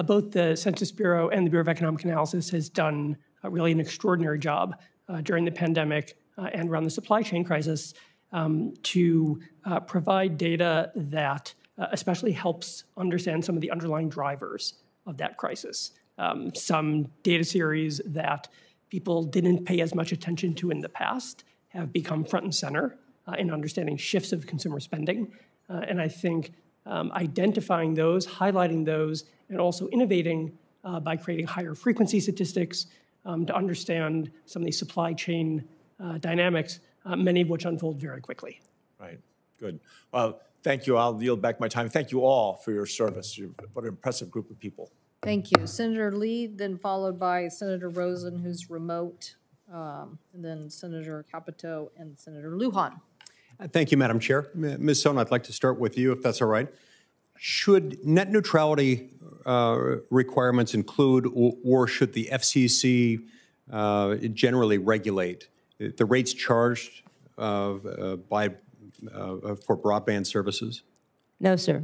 both the Census Bureau and the Bureau of Economic Analysis has done really an extraordinary job during the pandemic and around the supply chain crisis to provide data that especially helps understand some of the underlying drivers of that crisis. Some data series that people didn't pay as much attention to in the past have become front and center in understanding shifts of consumer spending. And I think identifying those, highlighting those, and also innovating by creating higher frequency statistics to understand some of these supply chain dynamics, many of which unfold very quickly. Right, good. Well, thank you. I'll yield back my time. Thank you all for your service. What an impressive group of people. Thank you. Senator Lee, then followed by Senator Rosen, who's remote, and then Senator Capito and Senator Lujan. Thank you, Madam Chair. Ms. Sohn, I'd like to start with you, if that's all right. Should net neutrality requirements include, or should the FCC generally regulate the rates charged for broadband services? No, sir.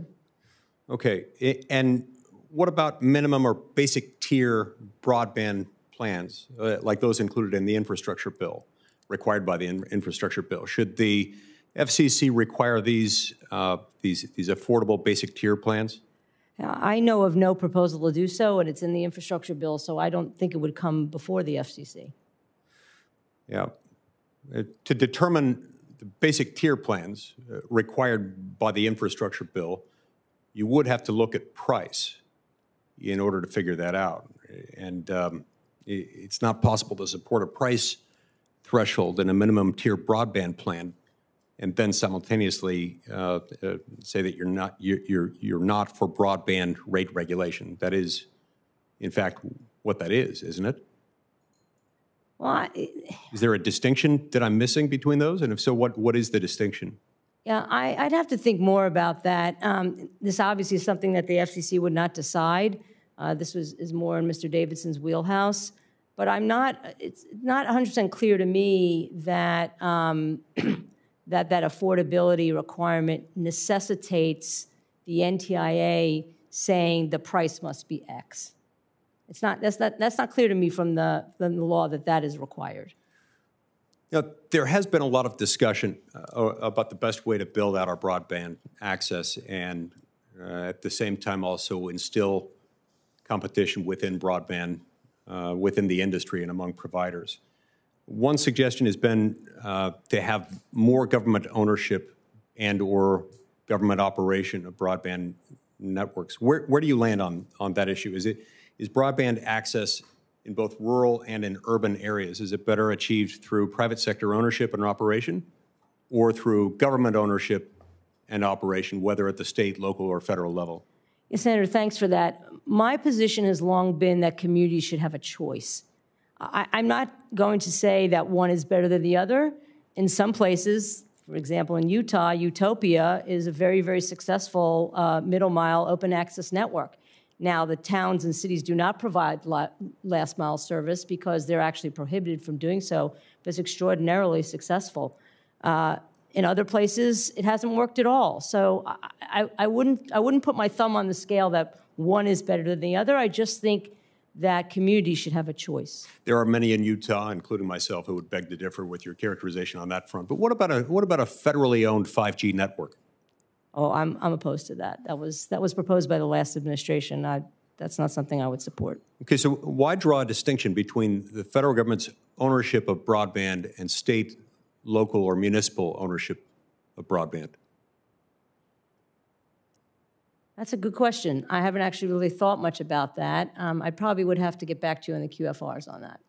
Okay. And what about minimum or basic tier broadband plans, like those included in the infrastructure bill, required by the infrastructure bill? Should the FCC require these affordable basic tier plans? I know of no proposal to do so, and it's in the infrastructure bill, so I don't think it would come before the FCC. Yeah. To determine the basic tier plans required by the infrastructure bill, you would have to look at price in order to figure that out. And it's not possible to support a price threshold in a minimum tier broadband plan and then simultaneously say that you're not for broadband rate regulation. That is, in fact, what that is, isn't it? Well, is there a distinction that I'm missing between those? And if so, what is the distinction? Yeah, I'd have to think more about that. This obviously is something that the FCC would not decide. This is more in Mr. Davidson's wheelhouse. But it's not 100% clear to me that that affordability requirement necessitates the NTIA saying the price must be X. That's not clear to me from the law that is required. There has been a lot of discussion about the best way to build out our broadband access and at the same time also instill competition within broadband, within the industry and among providers. One suggestion has been to have more government ownership and or government operation of broadband networks. Where do you land on that issue? Is broadband access in both rural and in urban areas, is it better achieved through private sector ownership and operation or through government ownership and operation, whether at the state, local, or federal level? Yes, Senator, thanks for that. My position has long been that communities should have a choice. I'm not going to say that one is better than the other. In some places, for example, in Utah, Utopia is a very, very successful middle mile open access network. Now, the towns and cities do not provide last mile service because they're actually prohibited from doing so, but it's extraordinarily successful. In other places, it hasn't worked at all. So I wouldn't put my thumb on the scale that one is better than the other. I just think that communities should have a choice. There are many in Utah, including myself, who would beg to differ with your characterization on that front. But what about a federally owned 5G network? Oh, I'm opposed to that. That was proposed by the last administration. That's not something I would support. Okay, so why draw a distinction between the federal government's ownership of broadband and state, local, or municipal ownership of broadband? That's a good question. I haven't actually really thought much about that. I probably would have to get back to you on the QFRs on that.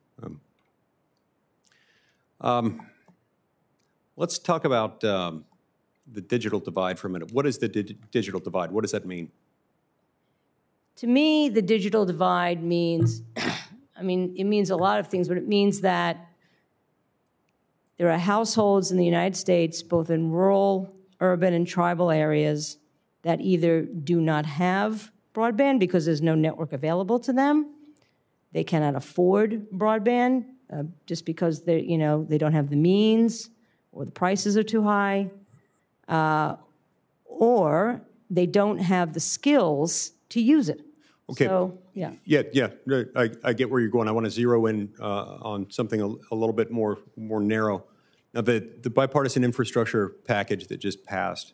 Let's talk about the digital divide for a minute. What is the digital divide? What does that mean? To me, the digital divide means, it means a lot of things, but it means that there are households in the United States, both in rural, urban, and tribal areas, that either do not have broadband because there's no network available to them. They cannot afford broadband just because they don't have the means or the prices are too high. Or they don't have the skills to use it. Okay. So, yeah. Yeah. I get where you're going. I want to zero in on something a little bit more narrow. Now, the bipartisan infrastructure package that just passed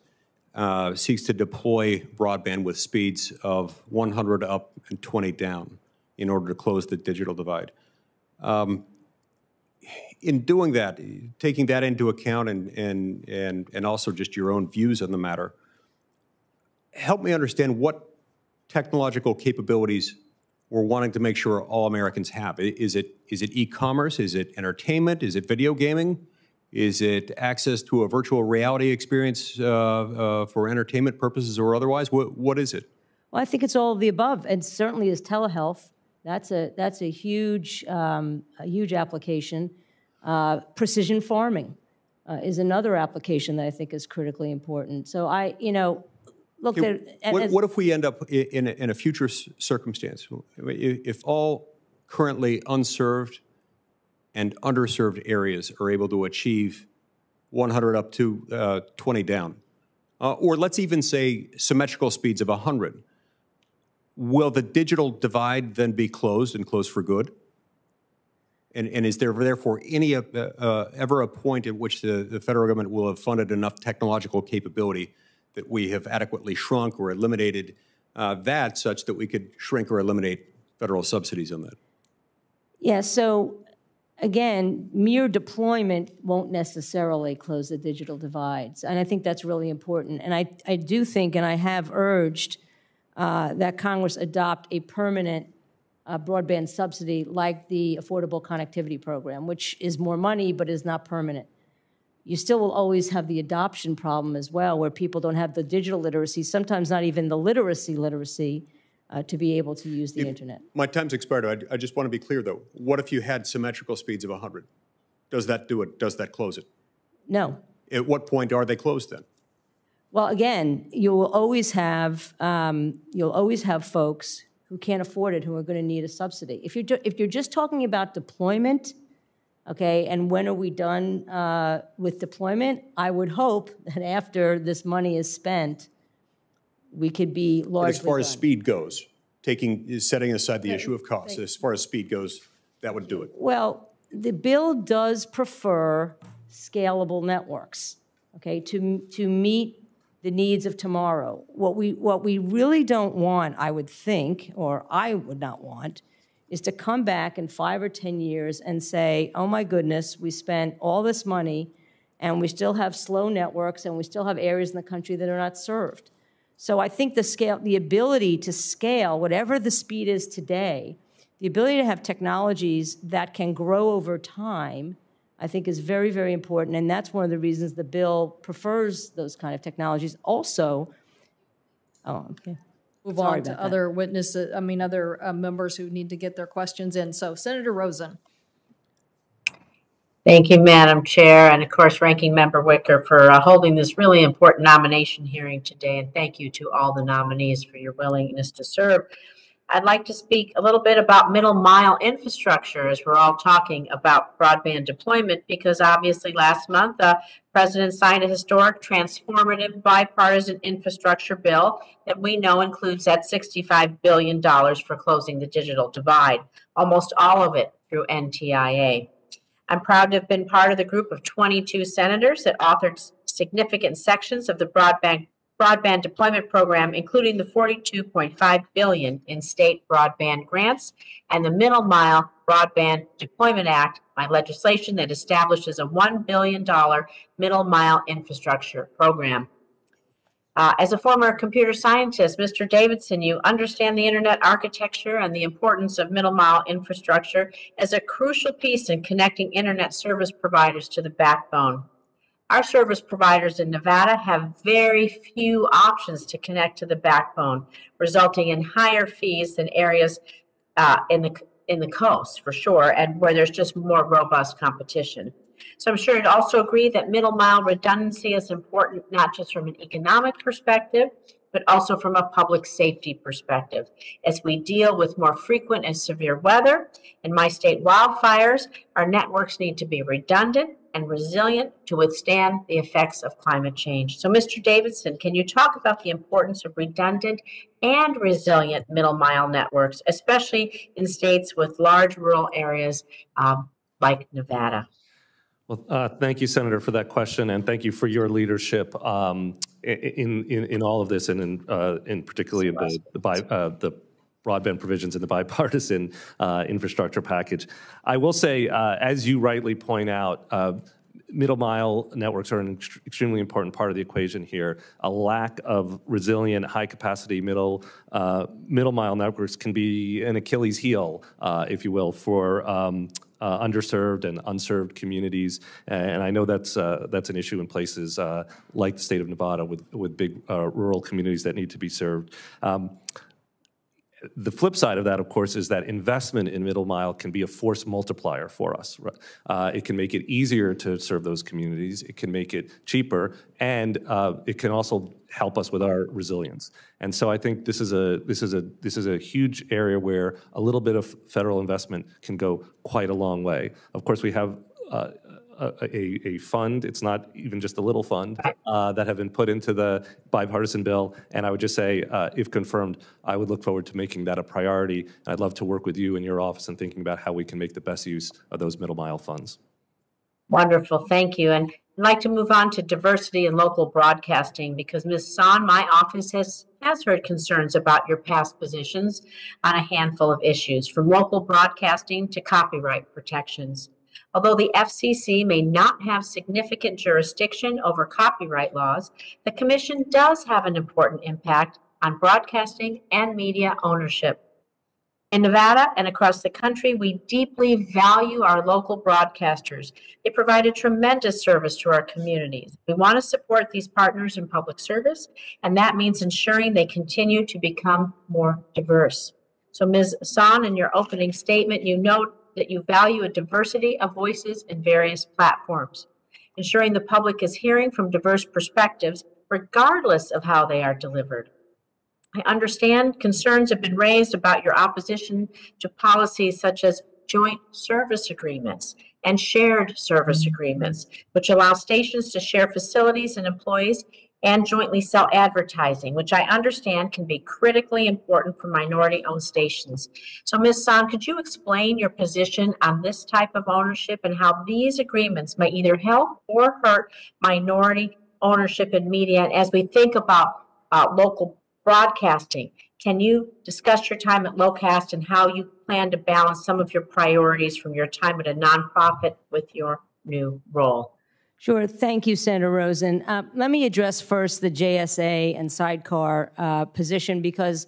seeks to deploy broadband with speeds of 100 up and 20 down in order to close the digital divide. In doing that, taking that into account and also just your own views on the matter, help me understand what technological capabilities we're wanting to make sure all Americans have. Is it e-commerce? Is it entertainment? Is it video gaming? Is it access to a virtual reality experience for entertainment purposes or otherwise? What is it? Well, I think it's all of the above, and certainly is telehealth. That's a huge application. Precision farming is another application that I think is critically important. So look, what if we end up in a future circumstance? If all currently unserved and underserved areas are able to achieve 100 up to 20 down, or let's even say symmetrical speeds of 100, will the digital divide then be closed and closed for good? And is there therefore any ever a point at which the federal government will have funded enough technological capability that we have adequately shrunk or eliminated that such that we could shrink or eliminate federal subsidies on that? Yeah, so again, mere deployment won't necessarily close the digital divides. And I think that's really important. And I do think, and I have urged, that Congress adopt a permanent broadband subsidy like the Affordable Connectivity Program, which is more money but is not permanent. You still will always have the adoption problem as well, where people don't have the digital literacy, sometimes not even the literacy to be able to use the internet. My time's expired. I just want to be clear, though. What if you had symmetrical speeds of 100? Does that do it? Does that close it? No. At what point are they closed then? Well, again, you will always have folks who can't afford it who are going to need a subsidy. If you're just talking about deployment, okay, and when are we done with deployment? I would hope that after this money is spent, we could be largely As far done. as speed goes, setting aside the issue of cost, as far as speed goes, that would do it. Well, the bill does prefer scalable networks, okay, to meet the needs of tomorrow. What we really don't want, I would think, or I would not want, is to come back in 5 or 10 years and say, oh my goodness, we spent all this money and we still have slow networks and we still have areas in the country that are not served. So I think the ability to scale, whatever the speed is today, the ability to have technologies that can grow over time, I think is very, very important. And that's one of the reasons the bill prefers those kind of technologies. Also, Move Sorry on to about other witnesses, other members who need to get their questions in. So Senator Rosen. Thank you, Madam Chair, and of course, Ranking Member Wicker for holding this really important nomination hearing today. And thank you to all the nominees for your willingness to serve. I'd like to speak a little bit about middle mile infrastructure as we're all talking about broadband deployment, because obviously last month the President signed a historic transformative bipartisan infrastructure bill that we know includes that $65 billion for closing the digital divide, almost all of it through NTIA. I'm proud to have been part of the group of 22 senators that authored significant sections of the broadband deployment program, including the $42.5 billion in state broadband grants and the Middle Mile Broadband Deployment Act, my legislation that establishes a $1 billion middle mile infrastructure program. As a former computer scientist, Mr. Davidson, you understand the internet architecture and the importance of middle mile infrastructure as a crucial piece in connecting internet service providers to the backbone. Our service providers in Nevada have very few options to connect to the backbone, resulting in higher fees than areas in the coast, for sure, and where there's just more robust competition. So I'm sure you'd also agree that middle mile redundancy is important, not just from an economic perspective, but also from a public safety perspective. As we deal with more frequent and severe weather, in my state wildfires, our networks need to be redundant and resilient to withstand the effects of climate change. So Mr. Davidson, can you talk about the importance of redundant and resilient middle mile networks, especially in states with large rural areas like Nevada? Well, thank you, Senator, for that question, and thank you for your leadership in all of this, and in particularly the broadband provisions in the bipartisan infrastructure package. I will say, as you rightly point out, middle mile networks are an extremely important part of the equation here. A lack of resilient, high capacity middle mile networks can be an Achilles heel, if you will, for underserved and unserved communities, and I know that's an issue in places like the state of Nevada with big rural communities that need to be served. The flip side of that, of course, is that investment in middle mile can be a force multiplier for us. It can make it easier to serve those communities. It can make it cheaper, and it can also help us with our resilience. And so I think this is a huge area where a little bit of federal investment can go quite a long way. Of course, we have a fund. It's not even just a little fund that have been put into the bipartisan bill. And I would just say, if confirmed, I would look forward to making that a priority. And I'd love to work with you in your office in thinking about how we can make the best use of those middle mile funds. Wonderful, thank you. And I'd like to move on to diversity in local broadcasting, because Ms. Son, my office has heard concerns about your past positions on a handful of issues, from local broadcasting to copyright protections. Although the FCC may not have significant jurisdiction over copyright laws, the Commission does have an important impact on broadcasting and media ownership. In Nevada and across the country, we deeply value our local broadcasters. They provide a tremendous service to our communities. We want to support these partners in public service, and that means ensuring they continue to become more diverse. So, Ms. Son, in your opening statement, you note that you value a diversity of voices in various platforms. Ensuring the public is hearing from diverse perspectives, regardless of how they are delivered. I understand concerns have been raised about your opposition to policies such as joint service agreements and shared service agreements, which allow stations to share facilities and employees and jointly sell advertising, which I understand can be critically important for minority-owned stations. So, Ms. Son, could you explain your position on this type of ownership and how these agreements may either help or hurt minority ownership in media? And as we think about local broadcasting, can you discuss your time at Locast and how you plan to balance some of your priorities from your time at a nonprofit with your new role? Sure. Thank you, Senator Rosen. Let me address first the JSA and sidecar position because,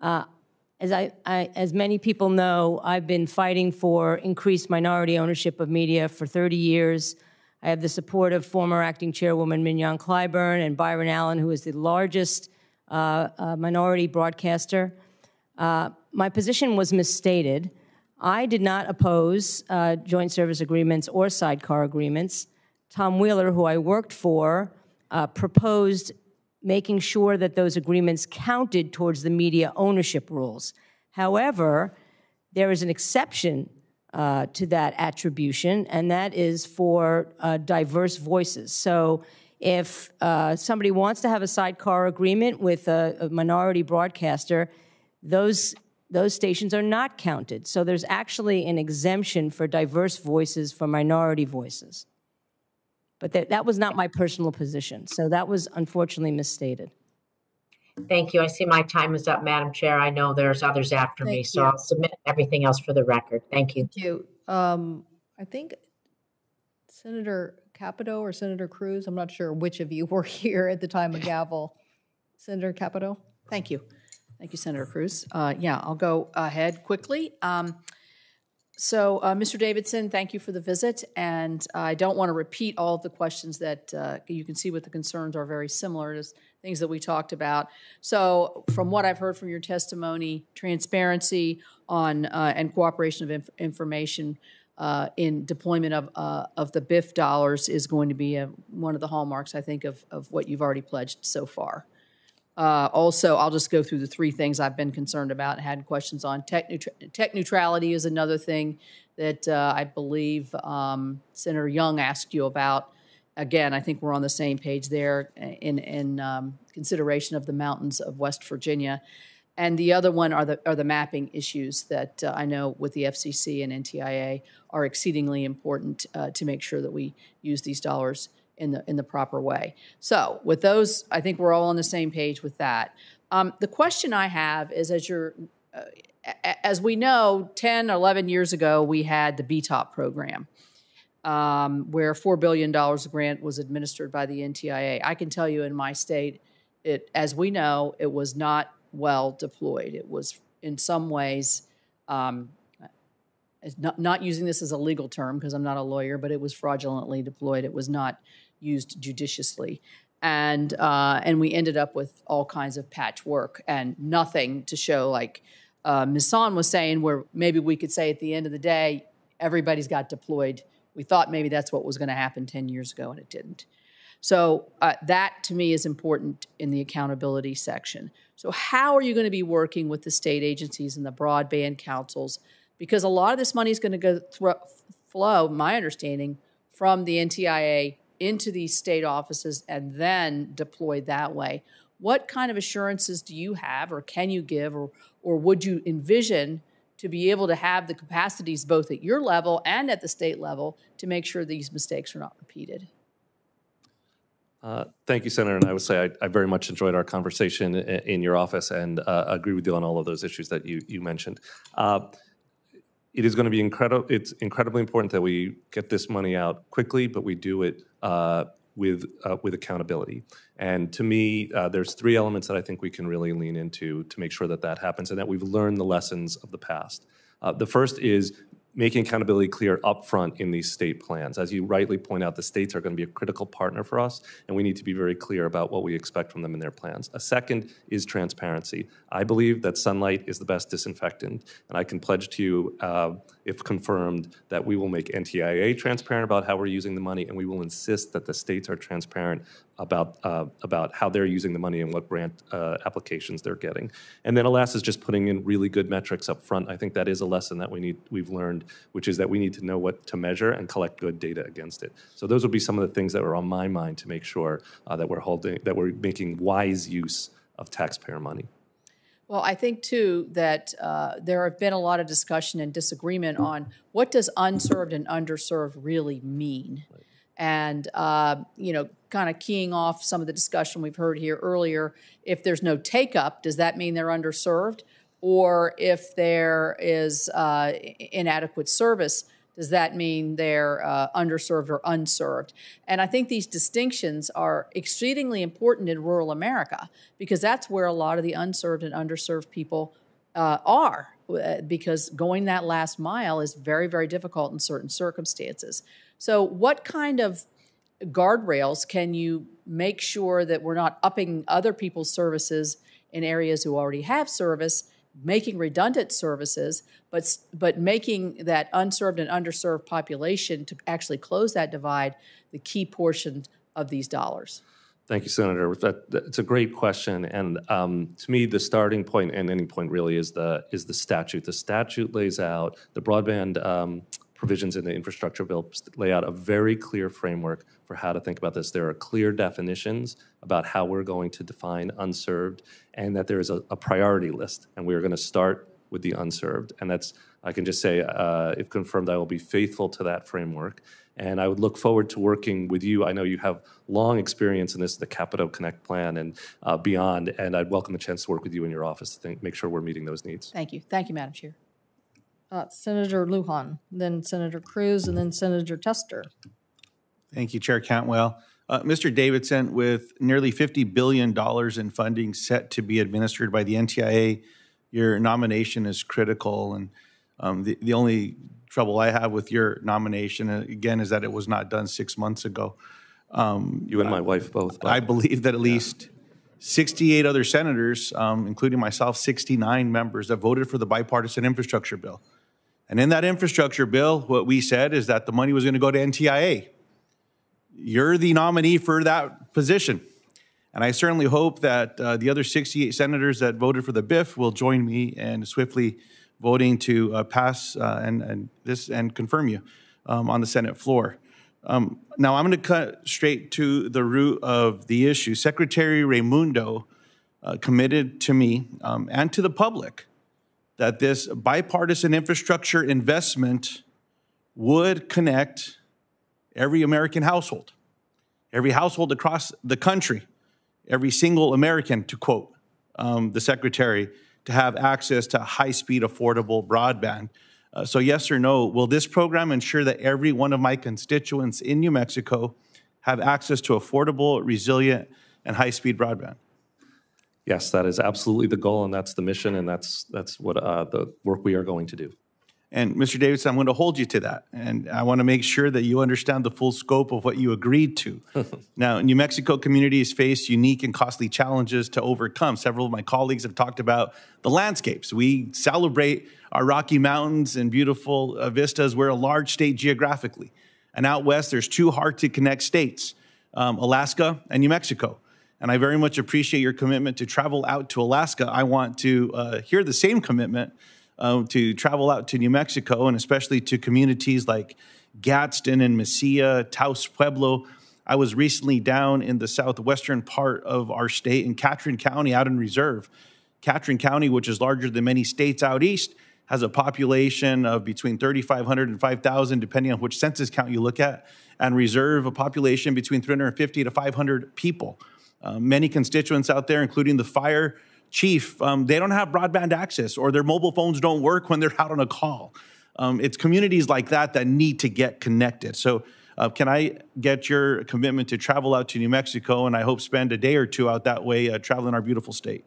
as many people know, I've been fighting for increased minority ownership of media for 30 years. I have the support of former acting chairwoman Mignon Clyburn and Byron Allen, who is the largest minority broadcaster. My position was misstated. I did not oppose joint service agreements or sidecar agreements. Tom Wheeler, who I worked for, proposed making sure that those agreements counted towards the media ownership rules. However, there is an exception to that attribution, and that is for diverse voices. So if somebody wants to have a sidecar agreement with a minority broadcaster, those stations are not counted. So there's actually an exemption for diverse voices, for minority voices. But that was not my personal position. So that was unfortunately misstated. Thank you. I see my time is up, Madam Chair. I know there's others after me, so I'll submit everything else for the record. Thank you. Thank you. I think Senator Capito or Senator Cruz, I'm not sure which of you were here at the time of gavel. Senator Capito? Thank you. Thank you, Senator Cruz. Yeah, I'll go ahead quickly. So, Mr. Davidson, thank you for the visit, and I don't want to repeat all of the questions that you can see what the concerns are very similar to things that we talked about. So, from what I've heard from your testimony, transparency on and cooperation of information in deployment of the BIF dollars is going to be one of the hallmarks, I think, of what you've already pledged so far. Also, I'll just go through the three things I've been concerned about and had questions on. Tech neutrality is another thing that I believe Senator Young asked you about. Again, I think we're on the same page there in consideration of the mountains of West Virginia. And the other one are the mapping issues that I know with the FCC and NTIA are exceedingly important to make sure that we use these dollars in the proper way. So with those, I think we're all on the same page with that. The question I have is, as we know, 10, 11 years ago, we had the BTOP program, where $4 billion of grant was administered by the NTIA. I can tell you in my state, as we know, it was not well deployed. It was in some ways, not using this as a legal term because I'm not a lawyer, but it was fraudulently deployed. It was not used judiciously. And we ended up with all kinds of patchwork and nothing to show, like Ms. Son was saying, where maybe we could say at the end of the day, everybody's got deployed. We thought maybe that's what was going to happen 10 years ago, and it didn't. So that, to me, is important in the accountability section. So how are you going to be working with the state agencies and the broadband councils? Because a lot of this money is going to flow, my understanding, from the NTIA into these state offices and then deployed that way. What kind of assurances do you have, or can you give, or would you envision to be able to have the capacities both at your level and at the state level to make sure these mistakes are not repeated? Thank you, Senator. And I would say I very much enjoyed our conversation in your office and agree with you on all of those issues that you mentioned. It is going to be incredible. It's incredibly important that we get this money out quickly, but we do it with accountability. And to me, there's 3 elements that I think we can really lean into to make sure that that happens and that we've learned the lessons of the past. The first is making accountability clear upfront in these state plans. As you rightly point out, the states are going to be a critical partner for us, and we need to be very clear about what we expect from them in their plans. A second is transparency. I believe that sunlight is the best disinfectant, and I can pledge to you, if confirmed, that we will make NTIA transparent about how we're using the money, and we will insist that the states are transparent about how they're using the money and what grant applications they're getting. And then the last is just putting in really good metrics up front. I think that is a lesson that we've learned, which is that we need to know what to measure and collect good data against it. So those would be some of the things that were on my mind to make sure that we're making wise use of taxpayer money. Well, I think, too, that there have been a lot of discussion and disagreement on what does unserved and underserved really mean. And, kind of keying off some of the discussion we've heard here earlier, if there's no take-up, does that mean they're underserved? Or if there is inadequate service, does that mean they're underserved or unserved? And I think these distinctions are exceedingly important in rural America because that's where a lot of the unserved and underserved people are, because going that last mile is very, very difficult in certain circumstances. So what kind of guardrails can you make sure that we're not upping other people's services in areas who already have service, making redundant services, but making that unserved and underserved population to actually close that divide the key portion of these dollars? Thank you, Senator. It's a great question, and to me, the starting point and any point really is the statute. The statute lays out the broadband provisions in the infrastructure bill lay out a very clear framework for how to think about this. There are clear definitions about how we're going to define unserved, and that there is a priority list, and we're going to start with the unserved. And that's, I can just say, if confirmed, I will be faithful to that framework. And I would look forward to working with you. I know you have long experience in this, the Capito Connect plan and beyond, and I'd welcome the chance to work with you in your office to make sure we're meeting those needs. Thank you. Thank you, Madam Chair. Senator Lujan, then Senator Cruz, and then Senator Tester. Thank you, Chair Cantwell. Mr. Davidson, with nearly $50 billion in funding set to be administered by the NTIA, your nomination is critical. And the only trouble I have with your nomination, again, is that it was not done 6 months ago. You and my wife both. I believe that at least 68 other senators, including myself, 69 members that voted for the bipartisan infrastructure bill. And in that infrastructure bill, what we said is that the money was going to go to NTIA. You're the nominee for that position. And I certainly hope that the other 68 senators that voted for the BIF will join me in swiftly voting to pass and confirm you on the Senate floor. Now, I'm going to cut straight to the root of the issue. Secretary Raimundo committed to me and to the public that this bipartisan infrastructure investment would connect every American household across the country, every single American, to quote the Secretary, to have access to high-speed, affordable broadband. So yes or no, will this program ensure that every one of my constituents in New Mexico have access to affordable, resilient, and high-speed broadband? Yes, that is absolutely the goal, and that's the mission, and that's what the work we are going to do. And Mr. Davidson, I'm going to hold you to that. And I want to make sure that you understand the full scope of what you agreed to. Now, New Mexico communities face unique and costly challenges to overcome. Several of my colleagues have talked about the landscapes. We celebrate our Rocky Mountains and beautiful vistas. We're a large state geographically. And out west, there's 2 hard-to-connect states, Alaska and New Mexico. And I very much appreciate your commitment to travel out to Alaska. I want to hear the same commitment to travel out to New Mexico, and especially to communities like Gadsden and Mesilla, Taos Pueblo. I was recently down in the southwestern part of our state in Catron County, out in Reserve. Catron County, which is larger than many states out east, has a population of between 3,500 and 5,000, depending on which census count you look at, and Reserve a population between 350 to 500 people. Many constituents out there, including the fire chief, they don't have broadband access, or their mobile phones don't work when they're out on a call. It's communities like that need to get connected. So can I get your commitment to travel out to New Mexico, and I hope spend a day or two out that way traveling our beautiful state?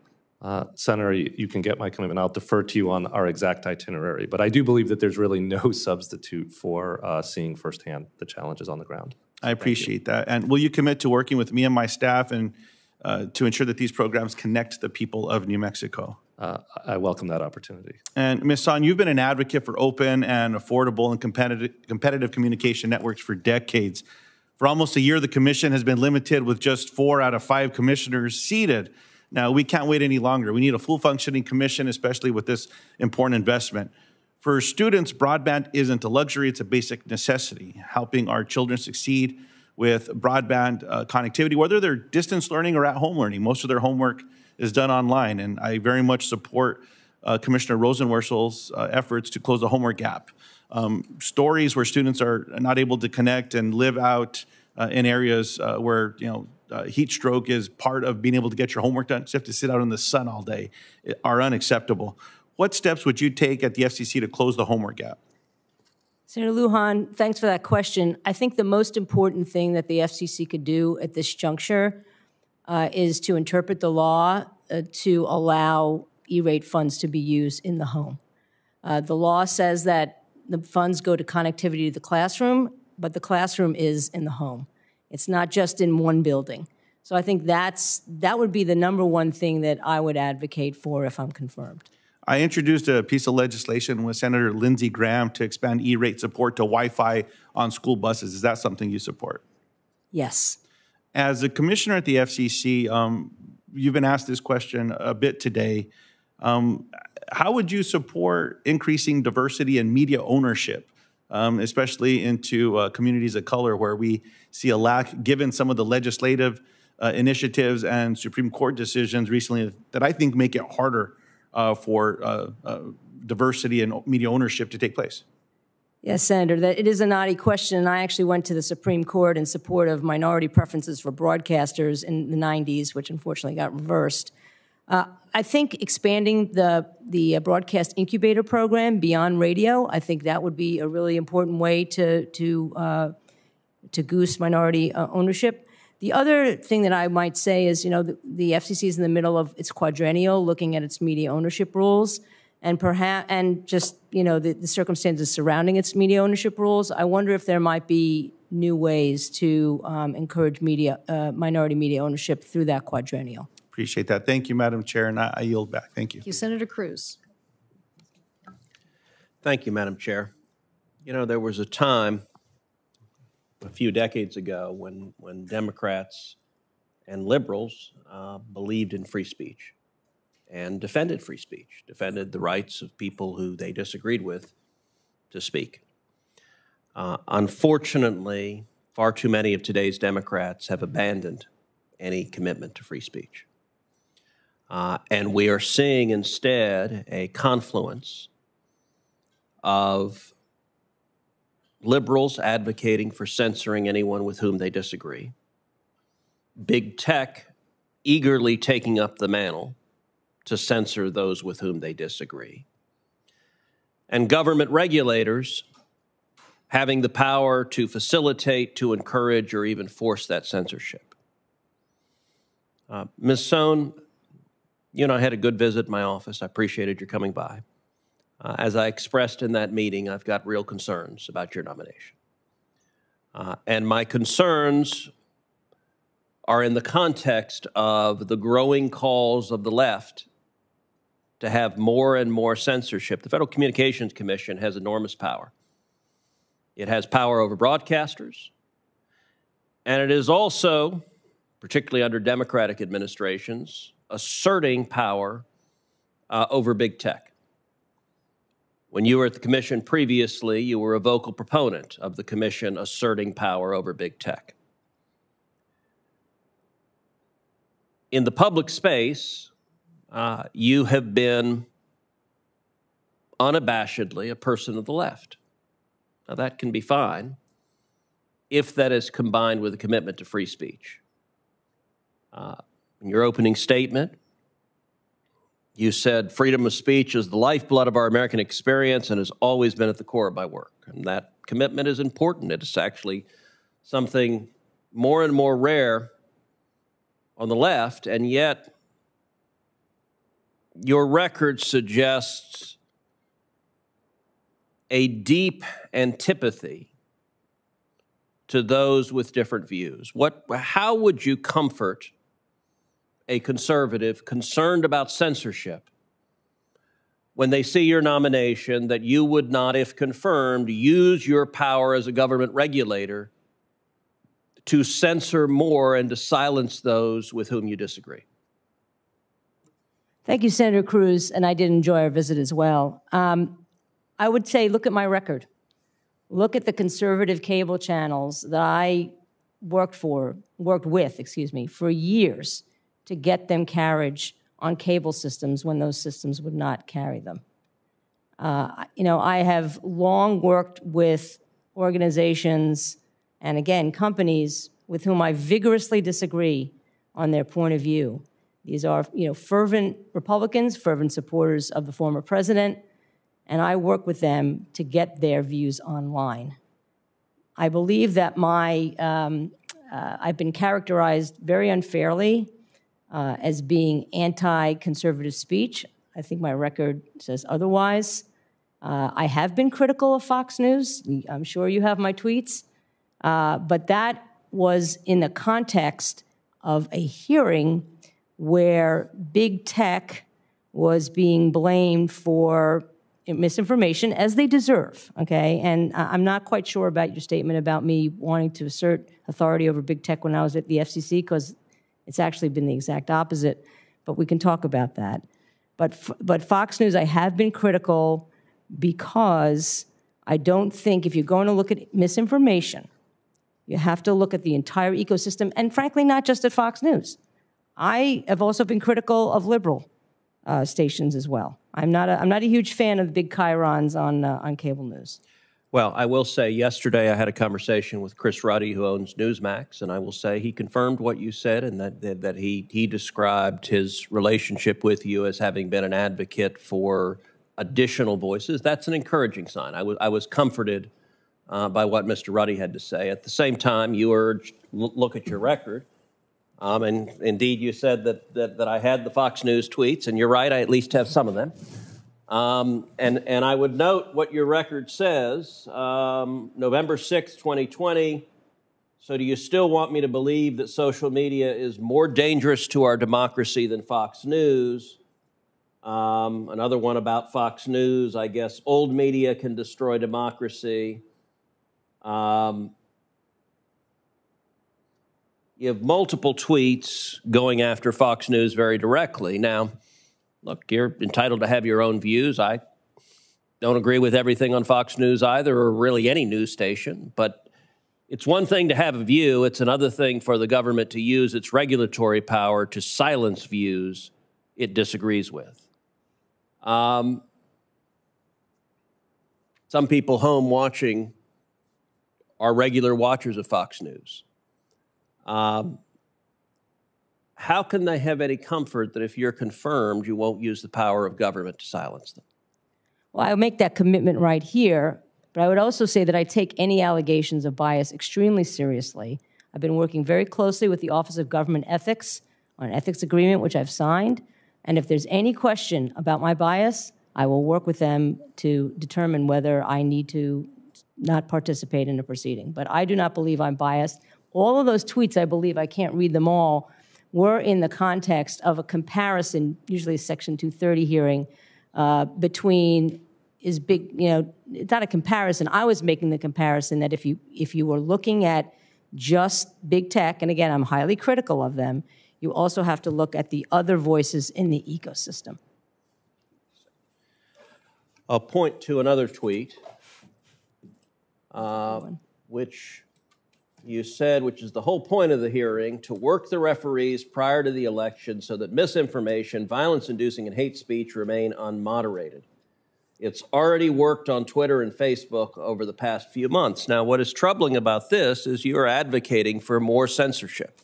Senator, you can get my commitment. I'll defer to you on our exact itinerary, but I do believe that there's really no substitute for seeing firsthand the challenges on the ground. I appreciate that. And will you commit to working with me and my staff and to ensure that these programs connect the people of New Mexico? I welcome that opportunity. And Ms. Son, you've been an advocate for open and affordable and competitive communication networks for decades. For almost a year, the commission has been limited with just 4 out of 5 commissioners seated. Now, we can't wait any longer. We need a full functioning commission, especially with this important investment. For students, broadband isn't a luxury, it's a basic necessity. Helping our children succeed with broadband connectivity, whether they're distance learning or at home learning. Most of their homework is done online, and I very much support Commissioner Rosenworsel's efforts to close the homework gap. Stories where students are not able to connect and live out in areas where, heat stroke is part of being able to get your homework done, so you have to sit out in the sun all day, are unacceptable. What steps would you take at the FCC to close the homework gap? Senator Lujan, thanks for that question. I think the most important thing that the FCC could do at this juncture is to interpret the law to allow E-rate funds to be used in the home. The law says that the funds go to connectivity to the classroom, but the classroom is in the home. It's not just in one building. So I think that would be the number one thing that I would advocate for if I'm confirmed. I introduced a piece of legislation with Senator Lindsey Graham to expand E-rate support to Wi-Fi on school buses. Is that something you support? Yes. As a commissioner at the FCC, you've been asked this question a bit today. How would you support increasing diversity and media ownership, especially into communities of color where we see a lack, given some of the legislative initiatives and Supreme Court decisions recently that I think make it harder for diversity and media ownership to take place? Yes, Senator, that it is a knotty question. I actually went to the Supreme Court in support of minority preferences for broadcasters in the 90s, which unfortunately got reversed. I think expanding the broadcast incubator program beyond radio, I think that would be a really important way to goose minority ownership. The other thing that I might say is, the FCC is in the middle of its quadrennial, looking at its media ownership rules, and the circumstances surrounding its media ownership rules. I wonder if there might be new ways to encourage minority media ownership through that quadrennial. Appreciate that. Thank you, Madam Chair, and I yield back. Thank you. Thank you, Senator Cruz. Thank you, Madam Chair. There was a time a few decades ago when Democrats and liberals believed in free speech and defended free speech, defended the rights of people who they disagreed with to speak. Unfortunately, far too many of today's Democrats have abandoned any commitment to free speech. And we are seeing instead a confluence of liberals advocating for censoring anyone with whom they disagree, big tech eagerly taking up the mantle to censor those with whom they disagree, and government regulators having the power to facilitate, to encourage, or even force that censorship. Ms. Sohn, you and I had a good visit in my office. I appreciated your coming by. As I expressed in that meeting, I've got real concerns about your nomination. And my concerns are in the context of the growing calls of the left to have more and more censorship. The Federal Communications Commission has enormous power. It has power over broadcasters, and it is also, particularly under Democratic administrations, asserting power over big tech. When you were at the commission previously, you were a vocal proponent of the commission asserting power over big tech. In the public space, you have been unabashedly a person of the left. Now, that can be fine if that is combined with a commitment to free speech. In your opening statement, You said freedom of speech is the lifeblood of our American experience and has always been at the core of my work. And that commitment is important. It's actually something more and more rare on the left, and yet your record suggests a deep antipathy to those with different views. How would you comfort a conservative concerned about censorship when they see your nomination that you would not, if confirmed, use your power as a government regulator to censor more and to silence those with whom you disagree? Thank you, Senator Cruz, and I did enjoy our visit as well. I would say, look at my record. Look at the conservative cable channels that I worked with, for years to get them carriage on cable systems when those systems would not carry them. I have long worked with organizations and, again, companies with whom I vigorously disagree on their point of view. These are, fervent Republicans, fervent supporters of the former president, and I work with them to get their views online. I believe that I've been characterized very unfairly as being anti-conservative speech. I think my record says otherwise. I have been critical of Fox News. I'm sure you have my tweets. But that was in the context of a hearing where big tech was being blamed for misinformation, as they deserve, okay? And I'm not quite sure about your statement about me wanting to assert authority over big tech when I was at the FCC, because it's actually been the exact opposite, but we can talk about that. But Fox News, I have been critical because I don't think if you're going to look at misinformation, you have to look at the entire ecosystem, and frankly, not just at Fox News. I have also been critical of liberal stations as well. I'm not a huge fan of the big chyrons on cable news. Well, I will say yesterday I had a conversation with Chris Ruddy, who owns Newsmax, and I will say he confirmed what you said, and that he described his relationship with you as having been an advocate for additional voices. That's an encouraging sign. I was comforted by what Mr. Ruddy had to say. At the same time, you urged, look at your record. And indeed, you said that I had the Fox News tweets, and you're right, I at least have some of them. And I would note what your record says, November 6, 2020. So do you still want me to believe that social media is more dangerous to our democracy than Fox News? Another one about Fox News, I guess, old media can destroy democracy. You have multiple tweets going after Fox News very directly. Now, look, you're entitled to have your own views. I don't agree with everything on Fox News either, or really any news station. But it's one thing to have a view. It's another thing for the government to use its regulatory power to silence views it disagrees with. Some people home watching are regular watchers of Fox News. How can they have any comfort that if you're confirmed, you won't use the power of government to silence them? Well, I'll make that commitment right here, but I would also say that I take any allegations of bias extremely seriously. I've been working very closely with the Office of Government Ethics on an ethics agreement, which I've signed, and if there's any question about my bias, I will work with them to determine whether I need to not participate in a proceeding. But I do not believe I'm biased. All of those tweets, I believe, I can't read them all, were in the context of a comparison, usually a Section 230 hearing, between is big, it's not a comparison. I was making the comparison that if you were looking at just big tech, and again, I'm highly critical of them, you also have to look at the other voices in the ecosystem. I'll point to another tweet, which you said, which is the whole point of the hearing, to work the referees prior to the election so that misinformation, violence-inducing, and hate speech remain unmoderated. It's already worked on Twitter and Facebook over the past few months. Now, what is troubling about this is you are advocating for more censorship.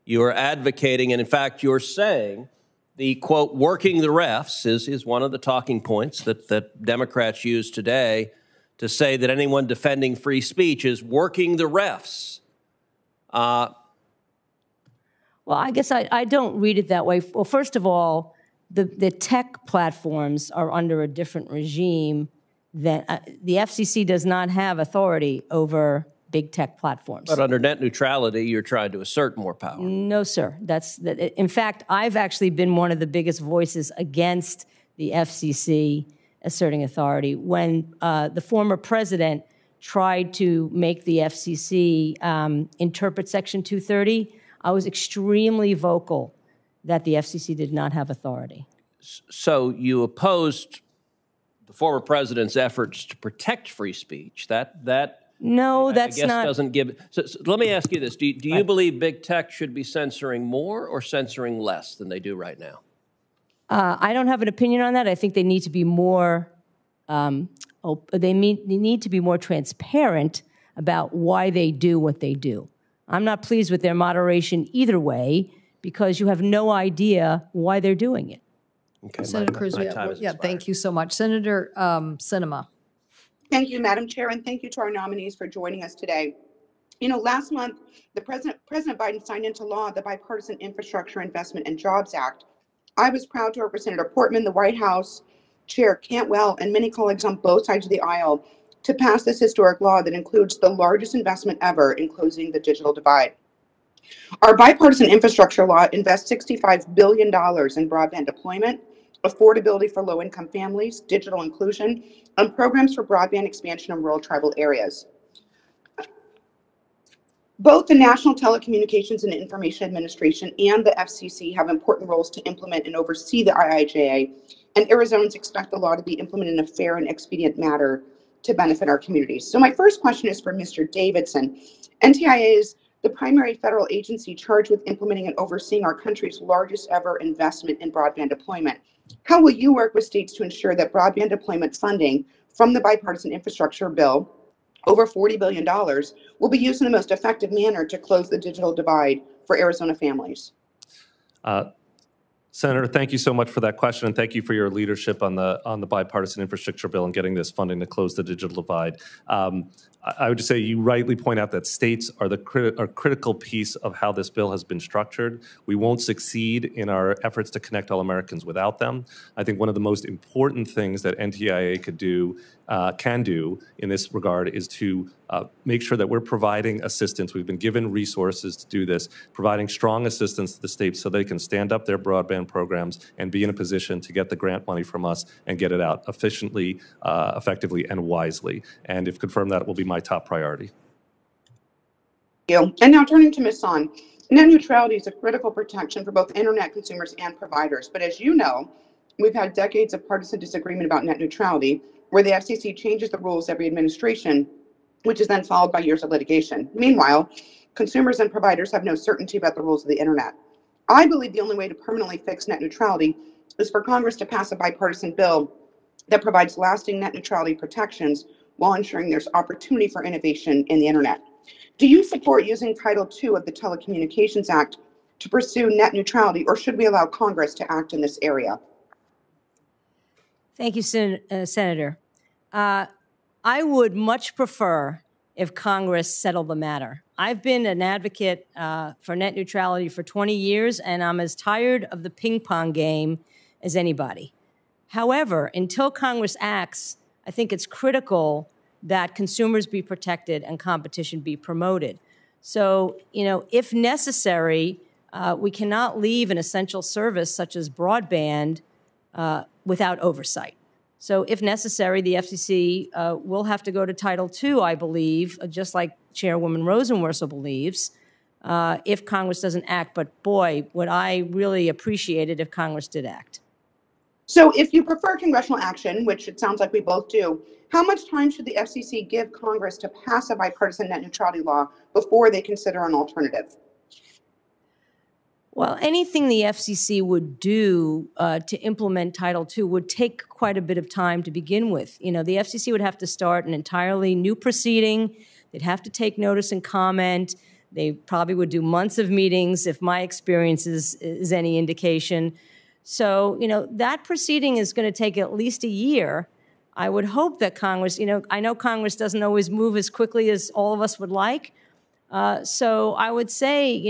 You are advocating, and in fact, you're saying the quote, working the refs is one of the talking points that Democrats use today to say that anyone defending free speech is working the refs. Well, I guess I don't read it that way. Well, first of all, the tech platforms are under a different regime than the FCC does not have authority over big tech platforms. But under net neutrality, you're trying to assert more power. No, sir. In fact, I've actually been one of the biggest voices against the FCC asserting authority. When the former president tried to make the FCC interpret Section 230, I was extremely vocal that the FCC did not have authority. So you opposed the former president's efforts to protect free speech. No, that's I guess not. Doesn't give. So let me ask you this: Do you believe big tech should be censoring more or censoring less than they do right now? I don't have an opinion on that. I think they need to be more. They need to be more transparent about why they do what they do. I'm not pleased with their moderation either way because you have no idea why they're doing it. Okay, Senator Cruz, thank you so much. Senator Sinema. Thank you, Madam Chair, and thank you to our nominees for joining us today. You know, last month, President Biden signed into law the Bipartisan Infrastructure Investment and Jobs Act. I was proud to work with Senator Portman, the White House Chair Cantwell, and many colleagues on both sides of the aisle to pass this historic law that includes the largest investment ever in closing the digital divide. Our bipartisan infrastructure law invests $65 billion in broadband deployment, affordability for low-income families, digital inclusion, and programs for broadband expansion in rural tribal areas. Both the National Telecommunications and Information Administration and the FCC have important roles to implement and oversee the IIJA, and Arizonans expect the law to be implemented in a fair and expedient manner to benefit our communities. So my first question is for Mr. Davidson. NTIA is the primary federal agency charged with implementing and overseeing our country's largest ever investment in broadband deployment. How will you work with states to ensure that broadband deployment funding from the bipartisan infrastructure bill, over $40 billion, will be used in the most effective manner to close the digital divide for Arizona families? Senator, thank you so much for that question, and thank you for your leadership on the bipartisan infrastructure bill and getting this funding to close the digital divide. I would just say you rightly point out that states are the critical piece of how this bill has been structured. We won't succeed in our efforts to connect all Americans without them. I think one of the most important things that NTIA can do in this regard is to make sure that we're providing assistance. We've been given resources to do this, providing strong assistance to the states so they can stand up their broadband programs and be in a position to get the grant money from us and get it out efficiently, effectively, and wisely. And if confirmed, that will be my top priority. Thank you. And now turning to Ms. Son, net neutrality is a critical protection for both internet consumers and providers. But as you know, we've had decades of partisan disagreement about net neutrality, where the FCC changes the rules every administration, which is then followed by years of litigation. Meanwhile, consumers and providers have no certainty about the rules of the internet. I believe the only way to permanently fix net neutrality is for Congress to pass a bipartisan bill that provides lasting net neutrality protections while ensuring there's opportunity for innovation in the internet. Do you support using Title II of the Telecommunications Act to pursue net neutrality, or should we allow Congress to act in this area? Thank you, Senator. I would much prefer if Congress settled the matter. I've been an advocate for net neutrality for 20 years, and I'm as tired of the ping pong game as anybody. However, until Congress acts, I think it's critical that consumers be protected and competition be promoted. So, if necessary, we cannot leave an essential service such as broadband without oversight. So if necessary, the FCC will have to go to Title II, I believe, just like Chairwoman Rosenworsel believes, if Congress doesn't act. But boy, would I really appreciate it if Congress did act. So if you prefer congressional action, which it sounds like we both do, how much time should the FCC give Congress to pass a bipartisan net neutrality law before they consider an alternative? Well, anything the FCC would do to implement Title II would take quite a bit of time to begin with. The FCC would have to start an entirely new proceeding. They'd have to take notice and comment. They probably would do months of meetings, if my experience is any indication. So, that proceeding is going to take at least a year. I would hope that Congress, I know Congress doesn't always move as quickly as all of us would like. So I would say,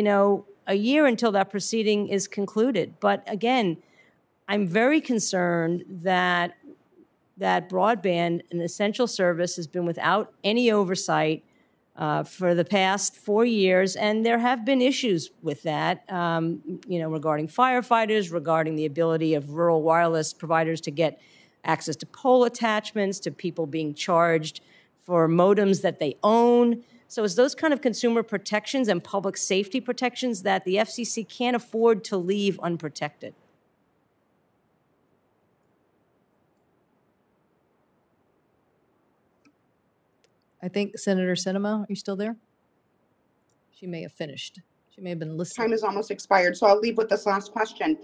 a year until that proceeding is concluded. But again, I'm very concerned that broadband, an essential service, has been without any oversight for the past 4 years, and there have been issues with that, regarding firefighters, regarding the ability of rural wireless providers to get access to pole attachments, to people being charged for modems that they own. So it's those kind of consumer protections and public safety protections that the FCC can't afford to leave unprotected. I think Senator Sinema, are you still there? She may have finished. She may have been listening. Time is almost expired, so I'll leave with this last question.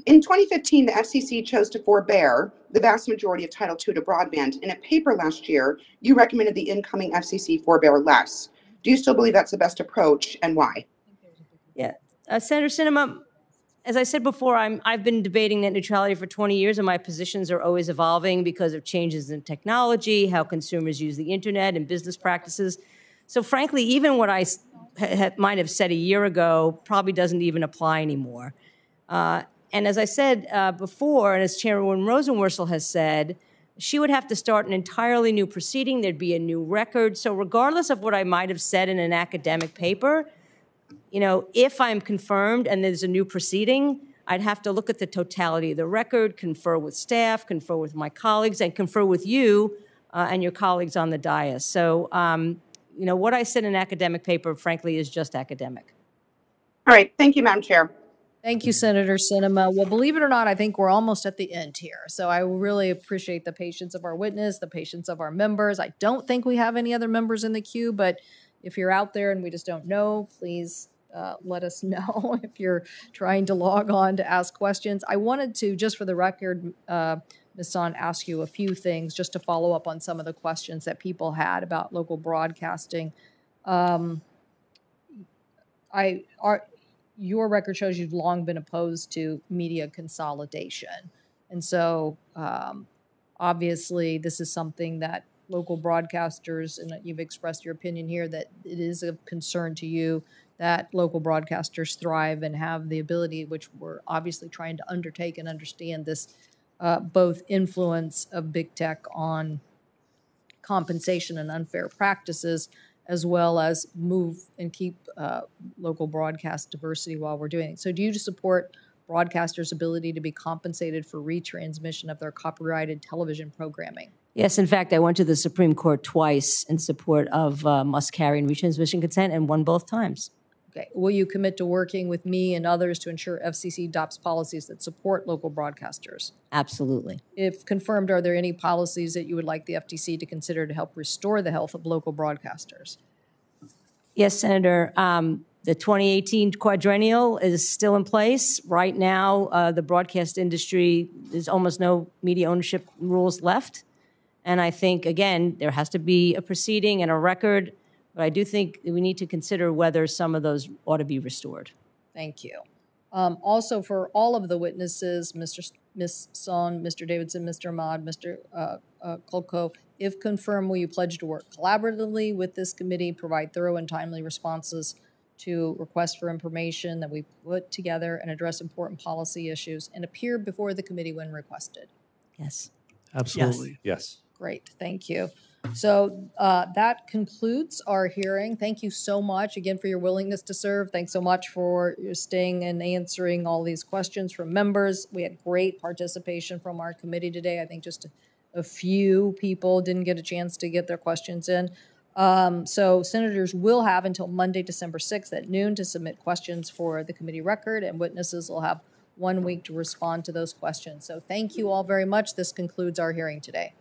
In 2015, the FCC chose to forbear the vast majority of Title II to broadband. In a paper last year, you recommended the incoming FCC forbear less. Do you still believe that's the best approach, and why? Yeah, Senator Sinema, as I said before, I've been debating net neutrality for 20 years, and my positions are always evolving because of changes in technology, how consumers use the internet, and business practices. So frankly, even what I might have said a year ago probably doesn't even apply anymore. And as I said before, and as Chairwoman Rosenworsel has said, she would have to start an entirely new proceeding. There'd be a new record. So regardless of what I might have said in an academic paper, if I'm confirmed and there's a new proceeding, I'd have to look at the totality of the record, confer with staff, confer with my colleagues, and confer with you and your colleagues on the dais. So, what I said in an academic paper, frankly, is just academic. All right. Thank you, Madam Chair. Thank you, Senator Sinema. Well, believe it or not, I think we're almost at the end here. So I really appreciate the patience of our witness, the patience of our members. I don't think we have any other members in the queue, but if you're out there and we just don't know, please let us know if you're trying to log on to ask questions. I wanted to, just for the record, Ms. Son, ask you a few things just to follow up on some of the questions that people had about local broadcasting. Your record shows you've long been opposed to media consolidation. And so obviously this is something that local broadcasters, and you've expressed your opinion here, that it is of concern to you that local broadcasters thrive and have the ability, which we're obviously trying to undertake and understand this, both influence of big tech on compensation and unfair practices, as well as move and keep local broadcast diversity while we're doing it. So do you support broadcasters' ability to be compensated for retransmission of their copyrighted television programming? Yes, in fact, I went to the Supreme Court twice in support of must-carry and retransmission consent and won both times. Okay. Will you commit to working with me and others to ensure FCC adopts policies that support local broadcasters? Absolutely. If confirmed, are there any policies that you would like the FTC to consider to help restore the health of local broadcasters? Yes, Senator. The 2018 quadrennial is still in place. Right now, the broadcast industry, there's almost no media ownership rules left. And I think, again, there has to be a proceeding and a record. But I do think we need to consider whether some of those ought to be restored. Thank you. Also, for all of the witnesses, Ms. Son, Mr. Davidson, Mr. Ahmad, Mr. Kolko, if confirmed, will you pledge to work collaboratively with this committee, provide thorough and timely responses to requests for information that we put together, and address important policy issues, and appear before the committee when requested? Yes. Absolutely. Yes. Great. Thank you. So that concludes our hearing. Thank you so much again for your willingness to serve. Thanks so much for your staying and answering all these questions from members. We had great participation from our committee today. I think just a few people didn't get a chance to get their questions in. So senators will have until Monday, December 6th at noon to submit questions for the committee record, and witnesses will have 1 week to respond to those questions. So thank you all very much. This concludes our hearing today.